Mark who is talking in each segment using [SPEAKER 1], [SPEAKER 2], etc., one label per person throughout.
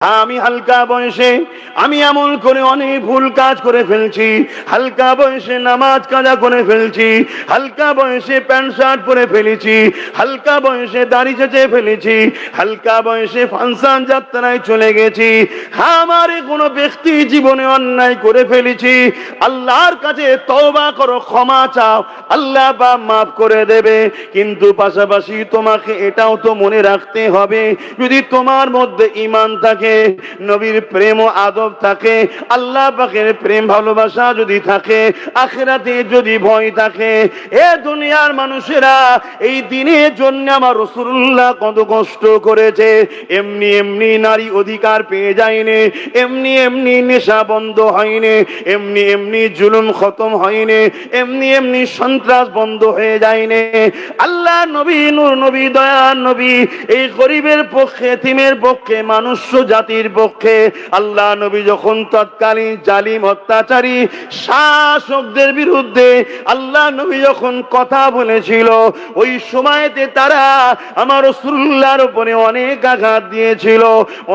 [SPEAKER 1] আমি হালকা বয়সে আমি এমন করে অনেক ভুল কাজ করে ফেলছি, হালকা বয়সে নামাজ কাজা করে ফেলছি, হালকা বয়সে প্যান্ট শার্ট পরে ফেলেছি, হালকা বয়সে দাড়ি চেঁচে ফেলেছি, হালকা বয়সে ফাংশন যাত্রায় চলে গেছি। আমার কোনো ব্যক্তি জীবনে অন্যায় করে ফেলেছি, আল্লাহর কাছে তওবা করো, ক্ষমা চাও, আল্লাহ বা মাফ করে দেবে। কিন্তু পাশাপাশি তোমাকে এটাও তো মনে রাখতে হবে, যদি তোমার মধ্যে ঈমান থাকে, নবীর প্রেম ও আদব থাকে, আল্লাহ পাকের প্রেম ভালোবাসা যদি থাকে, আখিরাতে যদি ভয় থাকে, এ দুনিয়ার মানুষেরা এই দিনের জন্য আমার রাসূলুল্লাহ কত কষ্ট করেছে। এমনি এমনি নারী অধিকার পেয়ে যায়নি, এমনি এমনি নেশা বন্ধ হয়নি, এমনি এমনি জুলুম খতম হয়নি, এমনি এমনি সন্ত্রাস বন্ধ হয়ে যায়নি। আল্লাহ নবী, নূর নবী, দয়ার নবী এই গরিবের পক্ষে, এতিমের পক্ষে, মানুষ জাতির পক্ষে আল্লাহ নবী যখন তৎকালীন জালিম অত্যাচারী শাসকদের বিরুদ্ধে আল্লাহ নবী যখন কথা বলেছিল, ওই সময়তে তারা আমার রাসূলুল্লাহর উপরে অনেক আঘাত দিয়েছিল,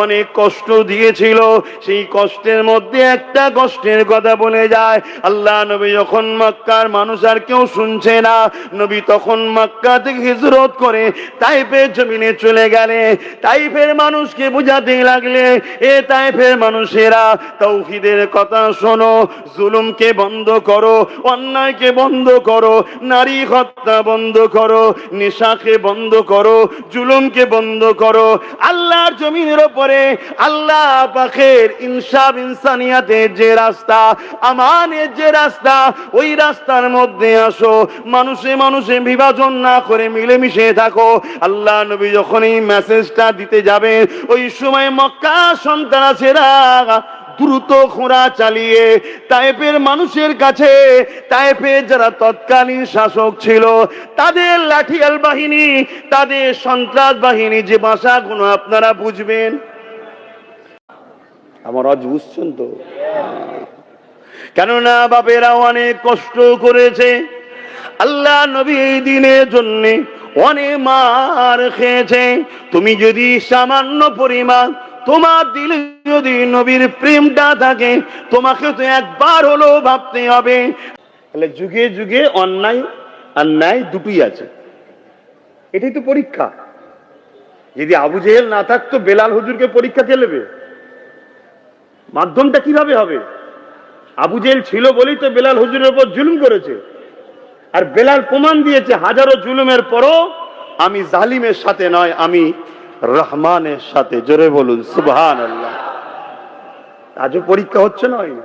[SPEAKER 1] অনেক কষ্ট দিয়েছিল। সেই কষ্টের মধ্যে একটা কষ্টের কথা বলে যায়, আল্লাহ নবী যখন মক্কার মানুষ আর কেউ শুনছে না, নবী তখন মক্কা থেকে হিজরত করে তাইফের জমিনে চলে গেলে, তাইফের মানুষকে বুঝাতে লাগলে, এ তাইফের মানুষেরা তাওহীদের কথা শোনো, জুলুমকে বন্ধ করো, অন্যায়কে বন্ধ করো, নারী হত্যা বন্ধ করো, নেশাকে বন্ধ করো, জুলুমকে বন্ধ করো। আল্লাহর জমিনের উপরে আল্লাহ পাকের ইনসাফ ইনসানিয়াতের যে রাস্তা, আমানের যে রাস্তা, ওই রাস্তার মধ্যে আসো, মানুষে মানুষে বিভাজন না করে মিলেমিশে থাকো। আল্লাহ নবী যখন এই মেসেজটা দিতে যাবে, ওই সময় মক্কা সন্ত্রাসীরা দ্রুত ঘোড়া চালিয়ে তায়েফের মানুষের কাছে, তায়েফের যারা তৎকালীন শাসক ছিল তাদের লাঠিয়াল বাহিনী, তাদের সন্ত্রাস বাহিনী, যে ভাষাগুলো আপনারা বুঝবেন, আমার আজ বুঝছেন তো, কেননা বাপেরা অনেক কষ্ট করেছে, আল্লাহ নবী এই দিনের জন্য অনেক মার খেয়েছে। তুমি যদি সামান্য পরিমাণ তোমার দিলে যদি নবীর প্রেমটা থাকে, তোমাকে তো একবার হলো ভাবতে হবে। তাহলে যুগে যুগে অন্যায় আর ন্যায় দুটোই আছে, এটাই তো পরীক্ষা। যদি আবু জেহেল না থাকতো, বেলাল হুজুরকে পরীক্ষা কে নেবে? মাধ্যমটা কিভাবে হবে? আবু জেহেল ছিল বলেই তো বেলাল হুজুরের উপর জুলুম করেছে, আর বেলাল প্রমাণ দিয়েছে হাজারো জুলুমের পরও আমি জালিমের সাথে নয়, আমি রহমানের সাথে। জোরে বলুন সুবহানাল্লাহ। আজও পরীক্ষা হচ্ছে না, হয় না?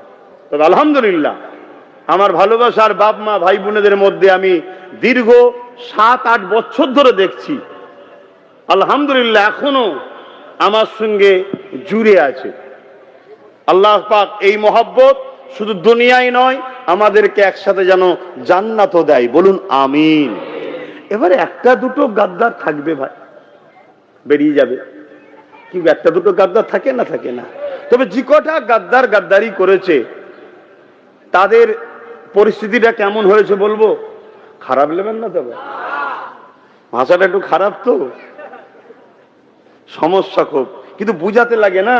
[SPEAKER 1] তবে আলহামদুলিল্লাহ, আমার ভালোবাসার বাপ মা ভাই বোনেদের মধ্যে আমি দীর্ঘ 7-8 বছর ধরে দেখছি, আলহামদুলিল্লাহ এখনো আমার সঙ্গে জুড়ে আছে। আল্লাহ পাক এই মহব্বত শুধু দুনিয়ায় নয়, আমাদেরকে একসাথে যেন জান্নাতও দেয়। বলুন আমিন। এবারে একটা দুটো গাদ্দার থাকবে ভাই, বেরিয়ে যাবে, কিন্তু একটা দুটো গাদ্দার থাকে না, থাকে না। তবে যে কটা গাদ্দার গাদ্দারি করেছে তাদের পরিস্থিতিটা কেমন হয়েছে বলবো? খারাপ নেবেন না, তবে ভাষাটা একটু খারাপ তো, সমস্যা খুব, কিন্তু বুঝাতে লাগে না।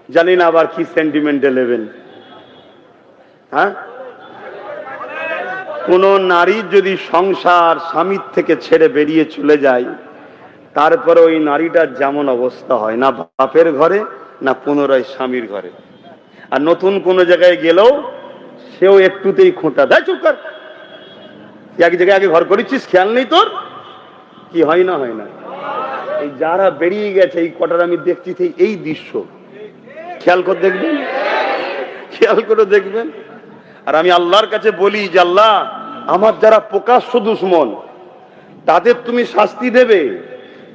[SPEAKER 1] জানি না আবার কি সেন্টিমেন্টে নেবেন। হ্যাঁ, কোন নারী যদি সংসার স্বামীর থেকে ছেড়ে বেরিয়ে চলে যায়, তারপরে ওই নারীটার যেমন অবস্থা হয়, না বাপের ঘরে না পুনরায় স্বামীর ঘরে, আর নতুন কোন জায়গায় গেলেও সেও একটুতেই খোঁটা দেয়, চুপ কর, এক জায়গায় আগে ঘর করেছিস, খেয়াল নেই তোর? কি হয় না, হয় না? এই যারা বেরিয়ে গেছে এই কটার আমি দেখছি এই দৃশ্য, খেয়াল করে দেখবেন, খেয়াল করে দেখবেন। আর আমি আল্লাহর কাছে বলি যে আল্লাহ, আমার যারা প্রকাশ্য দুশমন তাদের তুমি শাস্তি দেবে,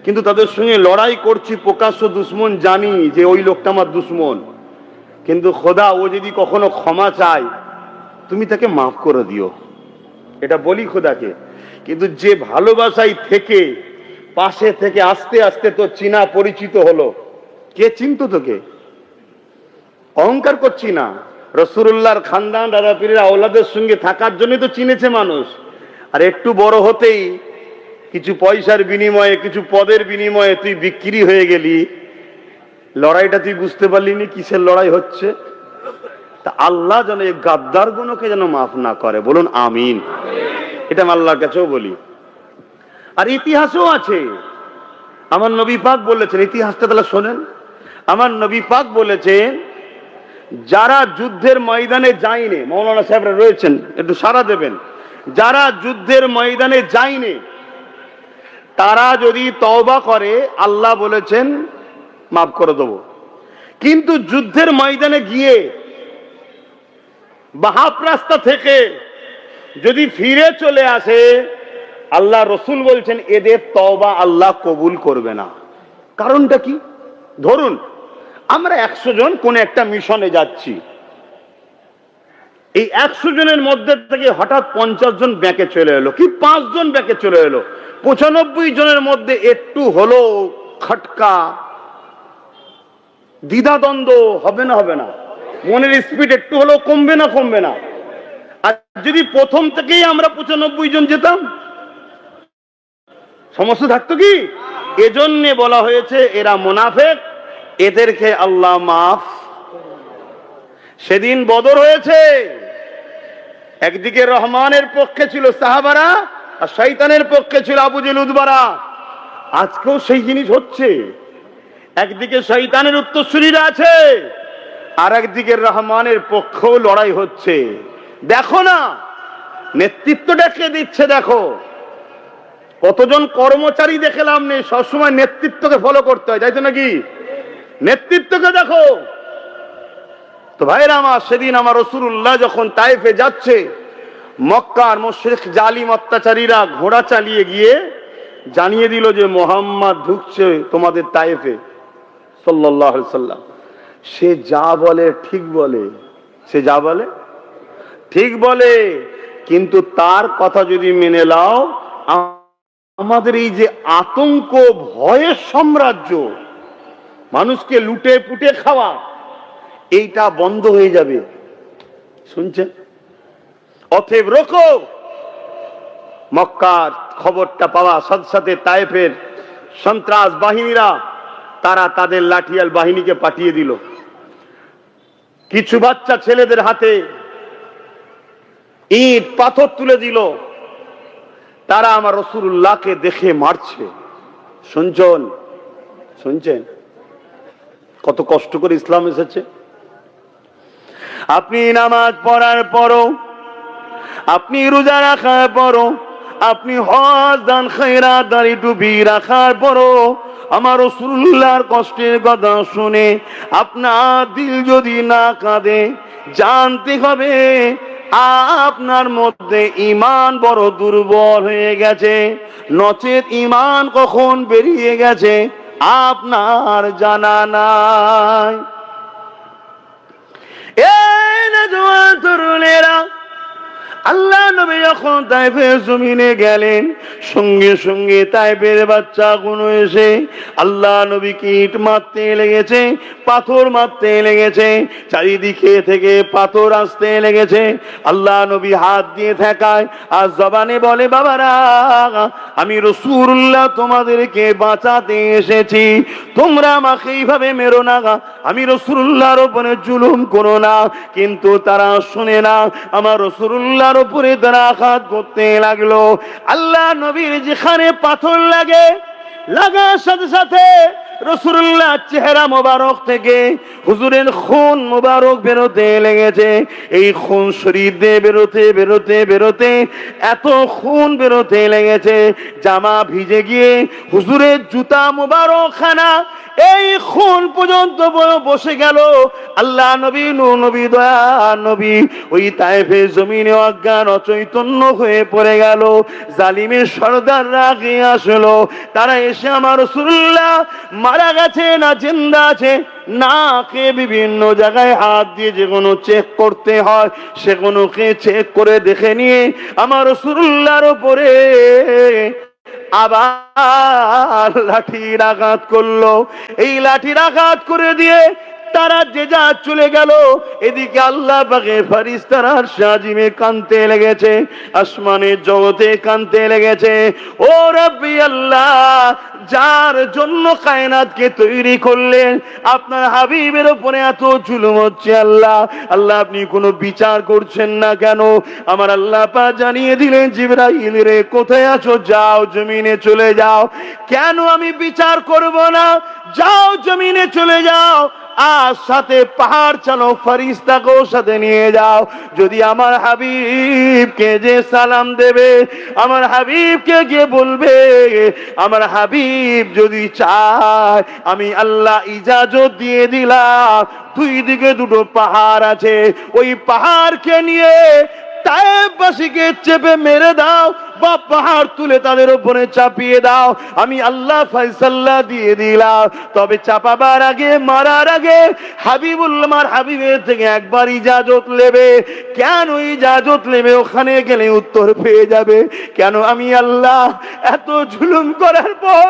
[SPEAKER 1] কিন্তু তাদের সঙ্গে লড়াই করছি, প্রকাশ্য দুশমন জানি যে ওই লোকটা আমার দুশমন, কিন্তু খোদা ও যদি কখনো ক্ষমা চায় তুমি তাকে মাফ করে দিও, এটা বলি খোদাকে। কিন্তু যে ভালোবাসায় থেকে পাশে থেকে আস্তে আস্তে তো চিনা পরিচিত হলো, কে চিনতো তোকে? অহংকার করছি না, রাসূলুল্লাহর খানদান দাদা পীরের আওলাদের সঙ্গে থাকার জন্যই তো চিনেছে মানুষ। আর একটু বড় হতেই কিছু পয়সার বিনিময়ে, কিছু পদের বিনিময়ে তুই বিক্রি হয়ে গেলি, লড়াইটা তুই বুঝতে পারলি নি কিসের লড়াই হচ্ছে। তা আল্লাহ যেন এই গাদ্দার গুলোকে যেন মাফ না করে, বলুন আমিন। এটা আমি আল্লাহর কাছেও বলি। আর ইতিহাসও আছে, আমার নবী পাক বলেছেন, ইতিহাসটা তাহলে শোনেন। আমার নবী পাক বলেছেন, যারা যুদ্ধের ময়দানে যায়নি, মৌলানা সাহেবরা রয়েছেন একটু সাড়া দেবেন, যারা যুদ্ধের ময়দানে যায়নি তারা যদি তওবা করে আল্লাহ বলেছেন মাফ করে দেব। কিন্তু যুদ্ধের ময়দানে গিয়ে বাহাপ রাস্তা থেকে যদি ফিরে চলে আসে, আল্লাহ রসুল বলছেন এদের তওবা আল্লাহ কবুল করবে না। কারণটা কি? ধরুন আমরা 100 জন কোন একটা মিশনে যাচ্ছি, এই 100 জনের মধ্যে থেকে হঠাৎ 50 জন ব্যাকে চলে এলো, কি 5 জন ব্যাকে চলে এলো, 95 জনের মধ্যে একটু হলো খটকা, দ্বিধাদ্বন্দ্ব হবে না? হবে না? মনের স্পিড একটু হলো কমবে না? কমবে না? আর যদি প্রথম থেকেই আমরা 95 জন যেতাম, সমস্যা থাকতো কি? এজন্য বলা হয়েছে এরা মুনাফিক, এদেরকে আল্লাহ মাফ। সেদিন বদর হয়েছে, একদিকে রহমানের পক্ষে ছিল সাহাবারা আর শয়তানের পক্ষে ছিল আবু জেল উতবারা। আজকেও সেই জিনিস হচ্ছে, একদিকে শয়তানের উত্তরসূরিরা আছে আর একদিকে রহমানের পক্ষেও লড়াই হচ্ছে। দেখো না নেতৃত্বটা কে দিচ্ছে, দেখো কতজন কর্মচারী দেখলাম নেই, সবসময় নেতৃত্বকে ফলো করতে হয়, তাই তো নাকি? নেতৃত্বকে দেখো তো। ভাইরা আমার, সেদিন আমার রাসূলুল্লাহ যখন তায়েফে যাচ্ছে, মক্কার মুশরিক জালিম অত্যাচারীরা ঘোড়া চালিয়ে গিয়ে জানিয়ে দিল যে মুহাম্মদ ঢুকছে তোমাদের তায়েফে সাল্লাল্লাহু আলাইহি সাল্লাম। সে যা বলে ঠিক বলে, সে যা বলে ঠিক বলে, কিন্তু তার কথা যদি মেনে নাও, আমাদের এই যে আতঙ্ক ভয়ের সাম্রাজ্য, মানুষকে লুটে পুটে খাওয়া, এইটা বন্ধ হয়ে যাবে। শুনছেন? অতএব রোকো। মক্কার খবরটা পাওয়া সাথে সাথে তায়েফের সন্ত্রাস বাহিনীরা তারা তাদের লাঠিয়াল বাহিনীকে পাঠিয়ে দিল। কিছু বাচ্চা ছেলেদের হাতে ইট পাথর তুলে দিল, তারা আমার রাসূলুল্লাহকে দেখে মারছে। শুনছেন? শুনছেন কত কষ্ট করে ইসলাম এসেছে? আপনি নামাজ পড়ার পরও, আপনি রোজা রাখার পরও, আপনি হজ দান খয়রাত দাড়ি টুপি রাখার পরও আমার রাসূলুল্লাহর কষ্টের কথা শুনে আপনার দিল যদি না কাঁদে, জানতে হবে আপনার মধ্যে ঈমান বড় দুর্বল হয়ে গেছে, নচেত ঈমান কখন বেরিয়ে গেছে আপনার জানা নাই। তরুণেরা, আল্লাহ নবী যখন তায়েফের জমিনে গেলেন, সঙ্গে সঙ্গে তায়েফের বাচ্চাগুলো এসে আল্লাহ নবীকে ইট মারতে লেগেছে, পাথর মারতে লেগেছে, চারিদিকে থেকে পাথর আসতে লেগেছে। আল্লাহ নবী হাত দিয়ে ঠেকায় আর জবানে বলে, বাবারা আমি রাসূলুল্লাহ তোমাদেরকে বাঁচাতে এসেছি, তোমরা আমাকে এইভাবে মেরো না, আমি রাসূলুল্লাহর উপরে জুলুম করো না। কিন্তু তারা শুনে না, আমার রাসূলুল্লাহর উপরে তারা আঘাত করতে লাগলো। আল্লাহ নবীর যেখানে পাথর লাগে, লাগার সাথে সাথে রাসূলুল্লাহ চেহারা মোবারক থেকে হুজুরের খুন মোবারক বেরোতে লেগেছে। এই খুন শরীর দিয়ে বেরোতে বেরোতে বেরোতে এত খুন বেরোতে লেগেছে, জামা ভিজে গিয়ে হুজুরের জুতা মোবারক খানা এই খুন পর্যন্ত বসে গেল। আল্লাহ নবী, নূর নবী, দয়া নবী ওই তায়েফের জমিনে অজ্ঞান অচৈতন্য হয়ে পড়ে গেল। জালিমের সর্দাররা আগে আসলো, তারা এসে আমার রাসূলুল্লাহ মারা গেছে না জিন্দা আছে না কে বিভিন্ন জায়গায় হাত দিয়ে যে কোনো চেক করতে হয় সেগুলোকে চেক করে দেখে নিয়ে আমার রাসূলুল্লাহর উপরে আবার লাঠির আঘাত করলো। এই লাঠির আঘাত করে দিয়ে তারা যে যা চলে গেল, এদিকে আল্লাহ পাকের ফেরেশতারা আরশে আজিমে কাঁদতে লেগেছে, আসমানের জগতে কাঁদতে লেগেছে। ও রাব্বি আল্লাহ, যার জন্য কায়নাতকে তৈরি করলেন, আপনার হাবিবের উপরে এত জুলুম হচ্ছে আল্লাহ, আল্লাহ আপনি কোনো বিচার করছেন না কেন? আমার আল্লাহ পাক জানিয়ে দিলেন, জিবরাইল রে কোথায় আছো, যাও জমিনে চলে যাও। কেন আমি বিচার করব না? যাও জমিনে চলে যাও, আর সাথে পাহাড় চালক ফেরেশতাকেও সাথে নিয়ে যাও। যদি আমার হাবিবকে যে সালাম দেবে, আমার হাবিবকে গিয়ে বলবে, আমার হাবিব যদি চায় আমি আল্লাহ ইজাজত দিয়ে দিলাম, দুই দিকে দুটো পাহাড় আছে, ওই পাহাড়কে নিয়ে তায়েফবাসীকে চেপে মেরে দাও বা পাহাড় তুলে তাদের উপরে চাপিয়ে দাও, আমি আল্লাহ ফয়সালা দিয়ে দিলাম। তবে চাপাবার আগে, মারার আগে হাবিবুল্লাহর হাবিবের থেকে একবার ইজাজত নেবে। কেন ইজাজত নেবে? ওখানে গেলে উত্তর পেয়ে যাবে। কেন আমি আল্লাহ এত জুলুম করার পর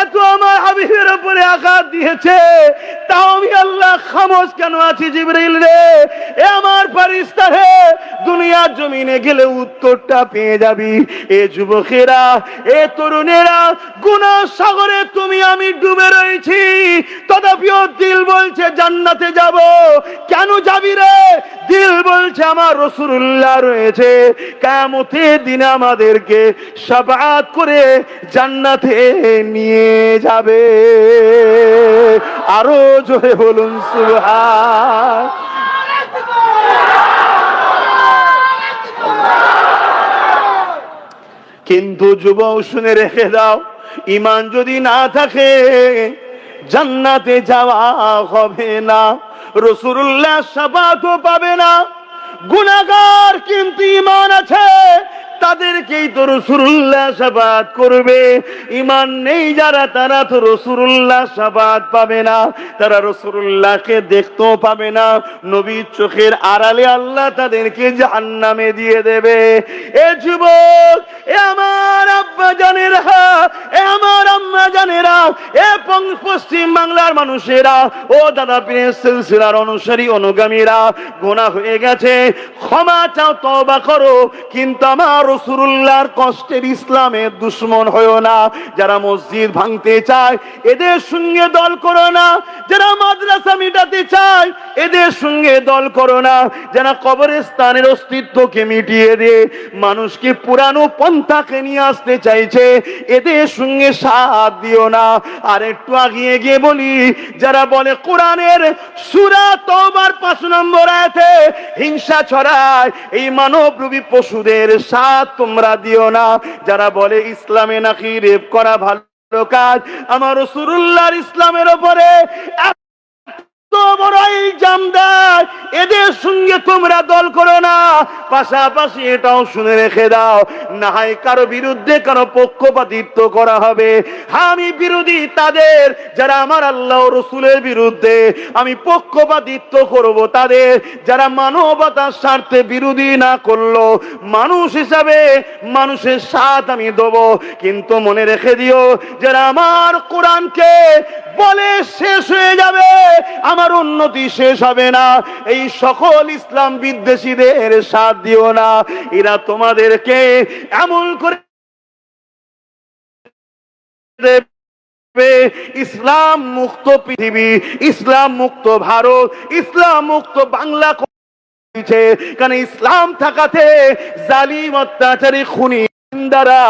[SPEAKER 1] এত আমার হাবিবের উপরে আঘাত দিয়েছে, তাও আমি আল্লাহ খামোশ কেন আছি? জিবরাইল রে, এ আমার ফেরেশতা রে, দুনিয়ার জমিনে গেলে উত্তরটা পেয়ে যাবি। এ যুবকেরা, এ তরুণেরা, গুনাহ সাগরে তুমি আমি ডুবে রয়েছি, তথাপিও দিল বলছে জান্নাতে যাব। কেন যাবি রে? দিল বলছে আমার রাসূলুল্লাহ রয়েছে, কিয়ামতের দিনে আমাদেরকে শাফাআত করে জান্নাতে নিয়ে যাবে। আরো জোরে বলুন সুবহান। কিন্তু যুবক শুনে রেখে দাও, ঈমান যদি না থাকে জান্নাতে যাওয়া হবে না, রাসূলুল্লাহ শাফাআতও পাবে না। গুনাহগার কিন্তু ঈমান আছে, তাদেরকেই তো রাসূলুল্লাহ শাফাআত করবে। ঈমান নেই যারা, তারা তো রাসূলুল্লাহ শাফাআত পাবে না, তারা রাসূলুল্লাহকে দেখতেও পাবে না। নবীর চোখের আড়ালে আল্লাহ তাদেরকে জাহান্নামে দিয়ে দেবে। এ যুবক, এ আমার আব্বা জানেরা, এ আমার আম্মা জানেরা, এ পশ্চিম বাংলার মানুষেরা, ও দাদা পীরের সিলসিলার অনুসারী অনুগামীরা, গুনাহ হয়ে গেছে, ক্ষমা চাও, তওবা করো। কিন্তু আমার রাসূলুল্লাহর কষ্টের ইসলামের দুশমন হয়ো না। যারা মসজিদ ভাঙতে চায় এদের সঙ্গে দল করো না, যারা মাদ্রাসা মিটাতে চায় এদের সঙ্গে দল করো না, যারা কবরস্থানের অস্তিত্বকে মিটিয়ে দিয়ে মানুষকে পুরানো পন্থাকে নিয়ে আসতে চাইছে এদের সঙ্গে সাথ দিও না। আর একটু আগিয়ে গিয়ে বলি, যারা বলে কোরআনের সূরা তওবার 5 নম্বর আয়াতে হিংসা ছড়ায়, এই মানবরূপী পশুদের সাথ তোমরা দিও না। যারা বলে ইসলামে নাকি রেপ করা ভালো কাজ, আমার রাসূলুল্লাহর ইসলামের উপরে এদের সঙ্গে তোমরা দল করো না। পাশাপাশি এটাও শুনে রেখে দাও, না হয় কারো বিরুদ্ধে কারো পক্ষপাতিত্ব করা হবে। আমি বিরোধী তাদের, যারা আমার আল্লাহ রাসূলের বিরুদ্ধে, আমি পক্ষপাতিত্ব করব তাদের, যারা মানবতার স্বার্থে বিরোধী না করলো, মানুষ হিসাবে মানুষের সাথ আমি দেব। কিন্তু মনে রেখে দিও, যারা আমার কোরআনকে বলে শেষ হয়ে যাবে, আমার উন্নতি শেষ হবে না, এই সকল ইসলাম বিদ্বেষীদের সাথ দিও না। এরা তোমাদেরকে এমন করে ইসলাম মুক্ত পৃথিবী, ইসলাম মুক্ত ভারত, ইসলাম মুক্ত বাংলা দিচ্ছে। কারণ ইসলাম থাকাতে জালিম, অত্যাচারী, খুনি দ্বারা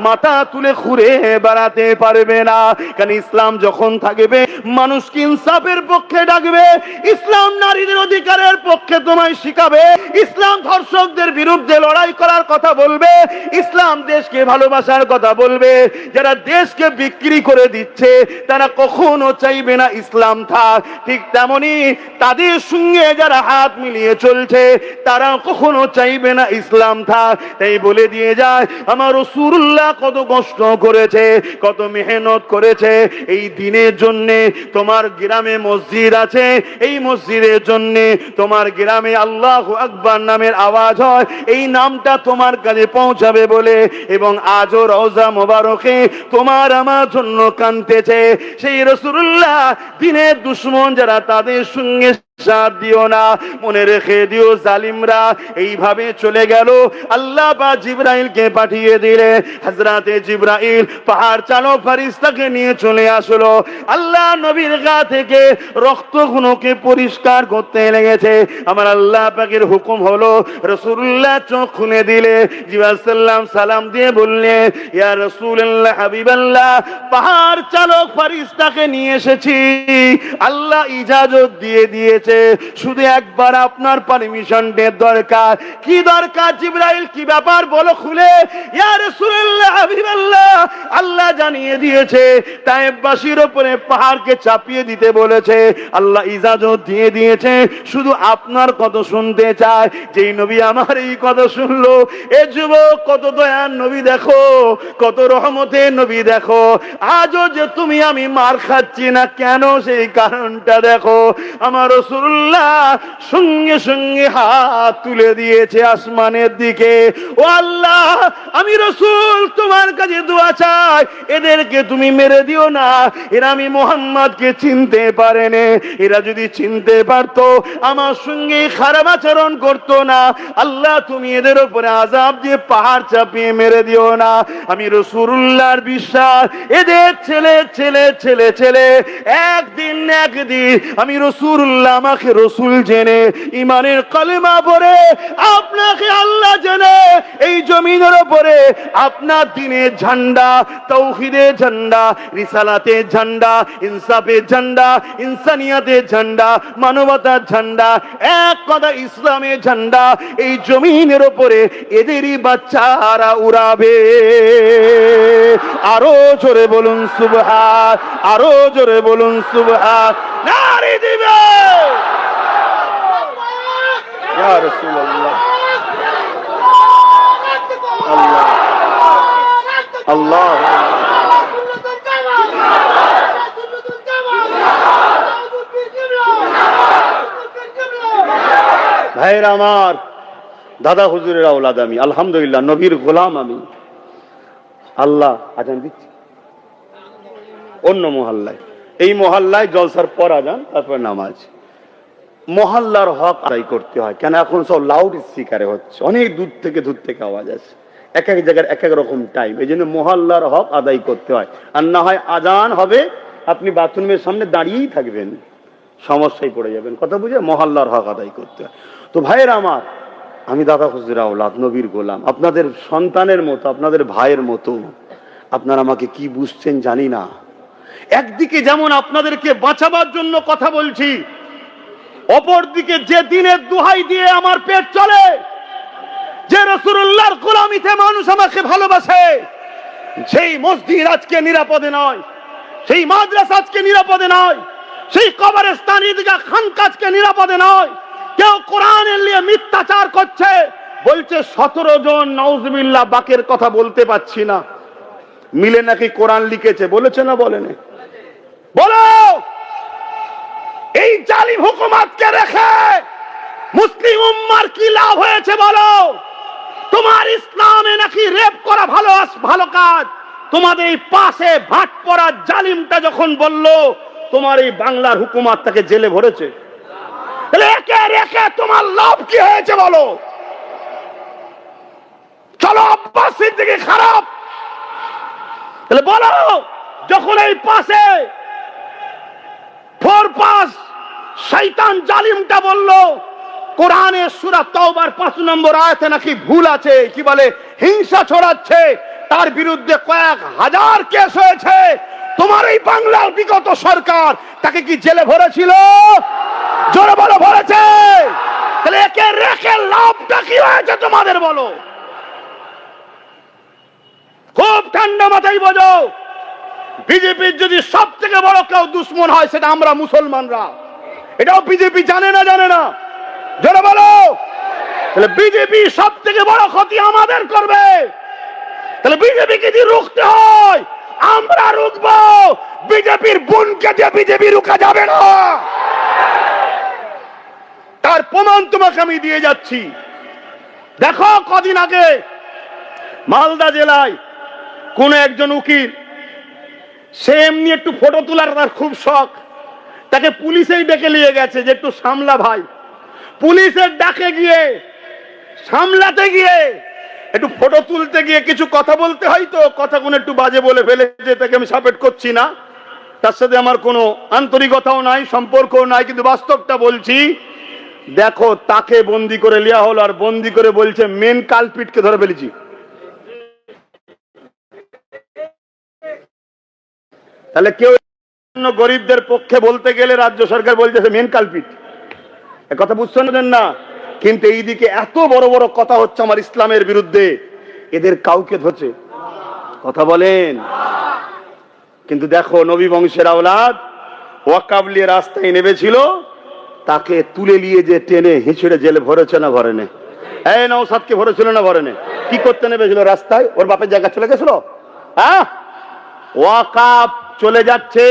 [SPEAKER 1] মাথা তুলে ঘুরে বেড়াতে পারবে না। কারণ ইসলাম যখন থাকবে মানুষকে ইনসাফের পক্ষে ডাকবে, ইসলাম নারীদের অধিকারের পক্ষে তোমায় শিখাবে, ইসলাম ধর্ষকদের বিরুদ্ধে লড়াই করার কথা বলবে, ইসলাম দেশকে ভালোবাসার কথা বলবে। যারা দেশকে বিক্রি করে দিচ্ছে তারা কখনো চাইবে না ইসলাম থাক। ঠিক তেমনি তাদের সঙ্গে যারা হাত মিলিয়ে চলছে তারা কখনো চাইবে না ইসলাম থাক। তাই বলে দিয়ে যায়, আমার রাসূলুল্লাহ কত কষ্ট করেছে, কত মেহনত করেছে এই দিনের জন্য। তোমার গ্রামে মসজিদ আছে, এই মসজিদের জন্য তোমার গ্রামে আল্লাহু আকবার নামের আওয়াজ হয়, এই নামটা তোমার কাছে পৌঁছাবে বলে, এবং আজও রওজা মোবারকে তোমার আমার জন্য কাঁদতেছে। সেই রাসূলুল্লাহ দিনের দুশমন যারা, তাদের সঙ্গে সাথ দিও না, মনে রেখে দিও জালিমরা এইভাবে চলে গেল। আল্লাহ পাক জিবরাইলকে পাঠিয়ে দিলে, হযরতে জিবরাইল পাহাড় চালক ফেরেশতাকে নিয়ে চলে আসলো। আল্লাহ নবীর গা থেকে রক্তগুলোকে পরিষ্কার করতে লেগেছে। আমার আল্লাহ পাকের হুকুম হলো, রাসূলুল্লাহ চোখ খুলে দিলে, জিবরাইল সাল্লাম সালাম দিয়ে বললেন, ইয়া রাসূলুল্লাহ হাবিবাল্লাহ, পাহাড় চালক ফেরেশতাকে নিয়ে এসেছি, আল্লাহ ইজাজত দিয়ে দিয়েছে, শুধু একবার আপনার পারমিশনের দরকার। কি দরকার জিবরাইল, কি ব্যাপার বলো খুলে। ইয়া রাসূলুল্লাহ হাবিবাল্লাহ, আল্লাহ জানিয়ে দিয়েছে তায়েফবাসীর উপরে পাহাড়কে চাপিয়ে দিতে বলেছে, আল্লাহ ইজাজত দিয়ে দিয়েছে, শুধু আপনার কথা শুনতে চায়। যেই নবী আমার এই কথা শুনলো, এ যুবক কত দয়ার নবী দেখো, কত রহমতের নবী দেখো, আজও যে তুমি আমি মার খাচ্ছি না কেন, সেই কারণটা দেখো। আমার রাসূলুল্লাহ সঙ্গে সঙ্গে হাত তুলে দিয়েছে আসমানের দিকে, ও আল্লাহ, আমি রাসূল তোমার কাছে দোয়া চাই, এদেরকে তুমি মেরে দিও না, এরা আমি মুহাম্মদকে চিনতে পারেনি, এরা যদি চিনতে পারতো আমার সঙ্গে খারাপ আচরণ করতো না। আল্লাহ তুমি এদের উপরে আযাব দিয়ে পাহাড় চাপিয়ে মেরে দিও না। আমি রাসূলুল্লাহর বিশ্বাস, এদের ছেলে ছেলে ছেলে ছেলে একদিন আমি রাসূলুল্লাহ আমাকে রাসূল জেনে ঈমানের কালেমা পড়ে আপনাকে আল্লাহ জেনে এই জমিনের উপরে আপনার দ্বীনের ঝান্ডা, তাওহীদের ঝান্ডা, রিসালাতের ঝান্ডা, ইনসাফের ঝান্ডা, ইনসানিয়াতের ঝান্ডা, মানবতার ঝান্ডা, এক কথা ইসলামের ঝান্ডা এই জমিনের উপরে এদেরই বাচ্চারা উড়াবে। আরো জোরে বলুন সুবহান, আরো জোরে বলুন সুবহান, নারে দিবে ইয়া রাসূলুল্লাহ। আল্লাহ আল্লাহ ভাইরা আমার, দাদা হুজুরের আওলাদ আমি, আলহামদুলিল্লাহ নবীর গোলাম আমি। আল্লাহ আজান দিচ্ছি অন্য মহল্লায়, এই মহল্লায় জলসার পর আজান, তারপর নামাজ। মহল্লার হক আদায় করতে হয়, কেন এখন সব লাউড স্পিকারে হচ্ছে, অনেক দূর থেকে আওয়াজ আসে, এক এক জায়গার এক এক রকম টাইম, এই জন্য মহল্লার হক আদায় করতে হয়। আর না হয় আজান হবে, আপনি বাথরুমের সামনে দাঁড়িয়েই থাকবেন, সমস্যায় পড়ে যাবেন। কথা বুঝে মহল্লার হক আদায় করতে হয়। তো ভাইয়ের আমার, আমি দাদা হুজুর আওলাদ, নবীর গোলাম, আপনাদের সন্তানের মতো, আপনাদের ভাইয়ের মতো। আপনারা আমাকে কি বুঝছেন জানি না। একদিকে যেমন আপনাদেরকে বাঁচাবার জন্য কথা বলছি, অপরদিকে যে দিনের দোহাই দিয়ে আমার পেট চলে, যে রাসূলুল্লাহর গোলামিতে মানুষ আমাকে ভালোবাসে, সেই মসজিদ আজকে নিরাপদে নয়, সেই মাদ্রাসা আজকে নিরাপদে নয়, সেই কবরস্থান, ঈদগাহ, খানকা আজকে নিরাপদে নয়। কেউ কোরআনের নিয়ে মিথ্যাচার করছে, বলছে 17 জন নাউজুবিল্লাহ বাকের কথা বলতে পাচ্ছি না, মিলে নাকি কোরআন লিখেছে, বলেছে না বলেনি? বলো, এই জালিম হুকুমতকে রেখে মুসলিম উম্মার কি লাভ হয়েছে বলো? তোমার ইসলামে নাকি রেপ করা ভালো কাজ, তোমাদের এই পাশে ভাট পড়া জালিমটা যখন বলল তোমার এই বাংলার হুকুমত তাকে জেলে ভরেছে, তাহলে একে রেখে তোমার লাভ কি হয়েছে বলো? চলো আব্বাস সিদ্দিকী খারাপ, তাহলে বলো, যখন এই পাশে শয়তান জালিমটা বলল কোরআনের সূরা তাওবার 5 নম্বর আয়াতে নাকি ভুল আছে, কি বলে হিংসা ছড়াচ্ছে, তার বিরুদ্ধে কয়েক হাজার কেস হয়েছে, তোমার এই বাংলার বিগত সরকার তাকে কি জেলে ভরেছিল? জোরে বলো, ভরেছে। তাহলে একে রেখে লাভটা কি হয়েছে তোমাদের বলো? খুব ঠান্ডা মাথায় বোঝো, বিজেপির যদি সব থেকে বড় কেউ দুশ্মন হয় সেটা আমরা মুসলমানরা, এটাও বিজেপি জানে না? জোরে বলো। তাহলে বিজেপি সব থেকে বড় ক্ষতি আমাদের করবে, তাহলে বিজেপিকে যদি রুখতে হয় আমরা রুখবো, বিজেপির বোনকে দিয়ে বিজেপি রুখা যাবে না। তার প্রমাণ তোমাকে আমি দিয়ে যাচ্ছি। দেখো কদিন আগে মালদা জেলায় কোন একজন উকিল, সে এমনি একটু ফটো তোলার তার খুব শখ, তাকে পুলিশেই ডেকে নিয়ে গেছে যে একটু সামলা ভাই। পুলিশের ডাকে গিয়ে সামলাতে গিয়ে একটু ফটো তুলতে গিয়ে কিছু কথা বলতে হয়, তো কথাগুলো একটু বাজে বলে ফেলেছে, তাকে আমি সাপোর্ট করছি না, তার সাথে আমার কোনো আন্তরিকতাও নাই, সম্পর্কও নাই, কিন্তু বাস্তবটা বলছি। দেখো তাকে বন্দি করে লিয়া হলো, আর বন্দি করে বলছে মেন কালপিটকে ধরে ফেলেছি। তাহলে কেউ গরিবদের পক্ষে বলতে গেলে রাজ্য সরকার বলছে মেন কালপিট, কথা বুঝছেন না? কিন্তু এইদিকে এত বড় বড় কথা হচ্ছে আমার ইসলামের বিরুদ্ধে, এদের কাউকে ধরছে? কথা বলেন। কিন্তু দেখো নবী বংশের আওলাদ ওয়াকাবলিয়ে রাস্তায় নেমেছিল, তাকে তুলে নিয়ে যে টেনে হিঁচড়ে জেলে ভরেছে না ভরেনে? এই নওশাদকে ভরেছিল না ভরেনে? কি করতে নেমেছিল রাস্তায়? ওর বাপের জায়গা চলে গেছিল। হ্যাঁ, ওয়াকাব চলে যাচ্ছে,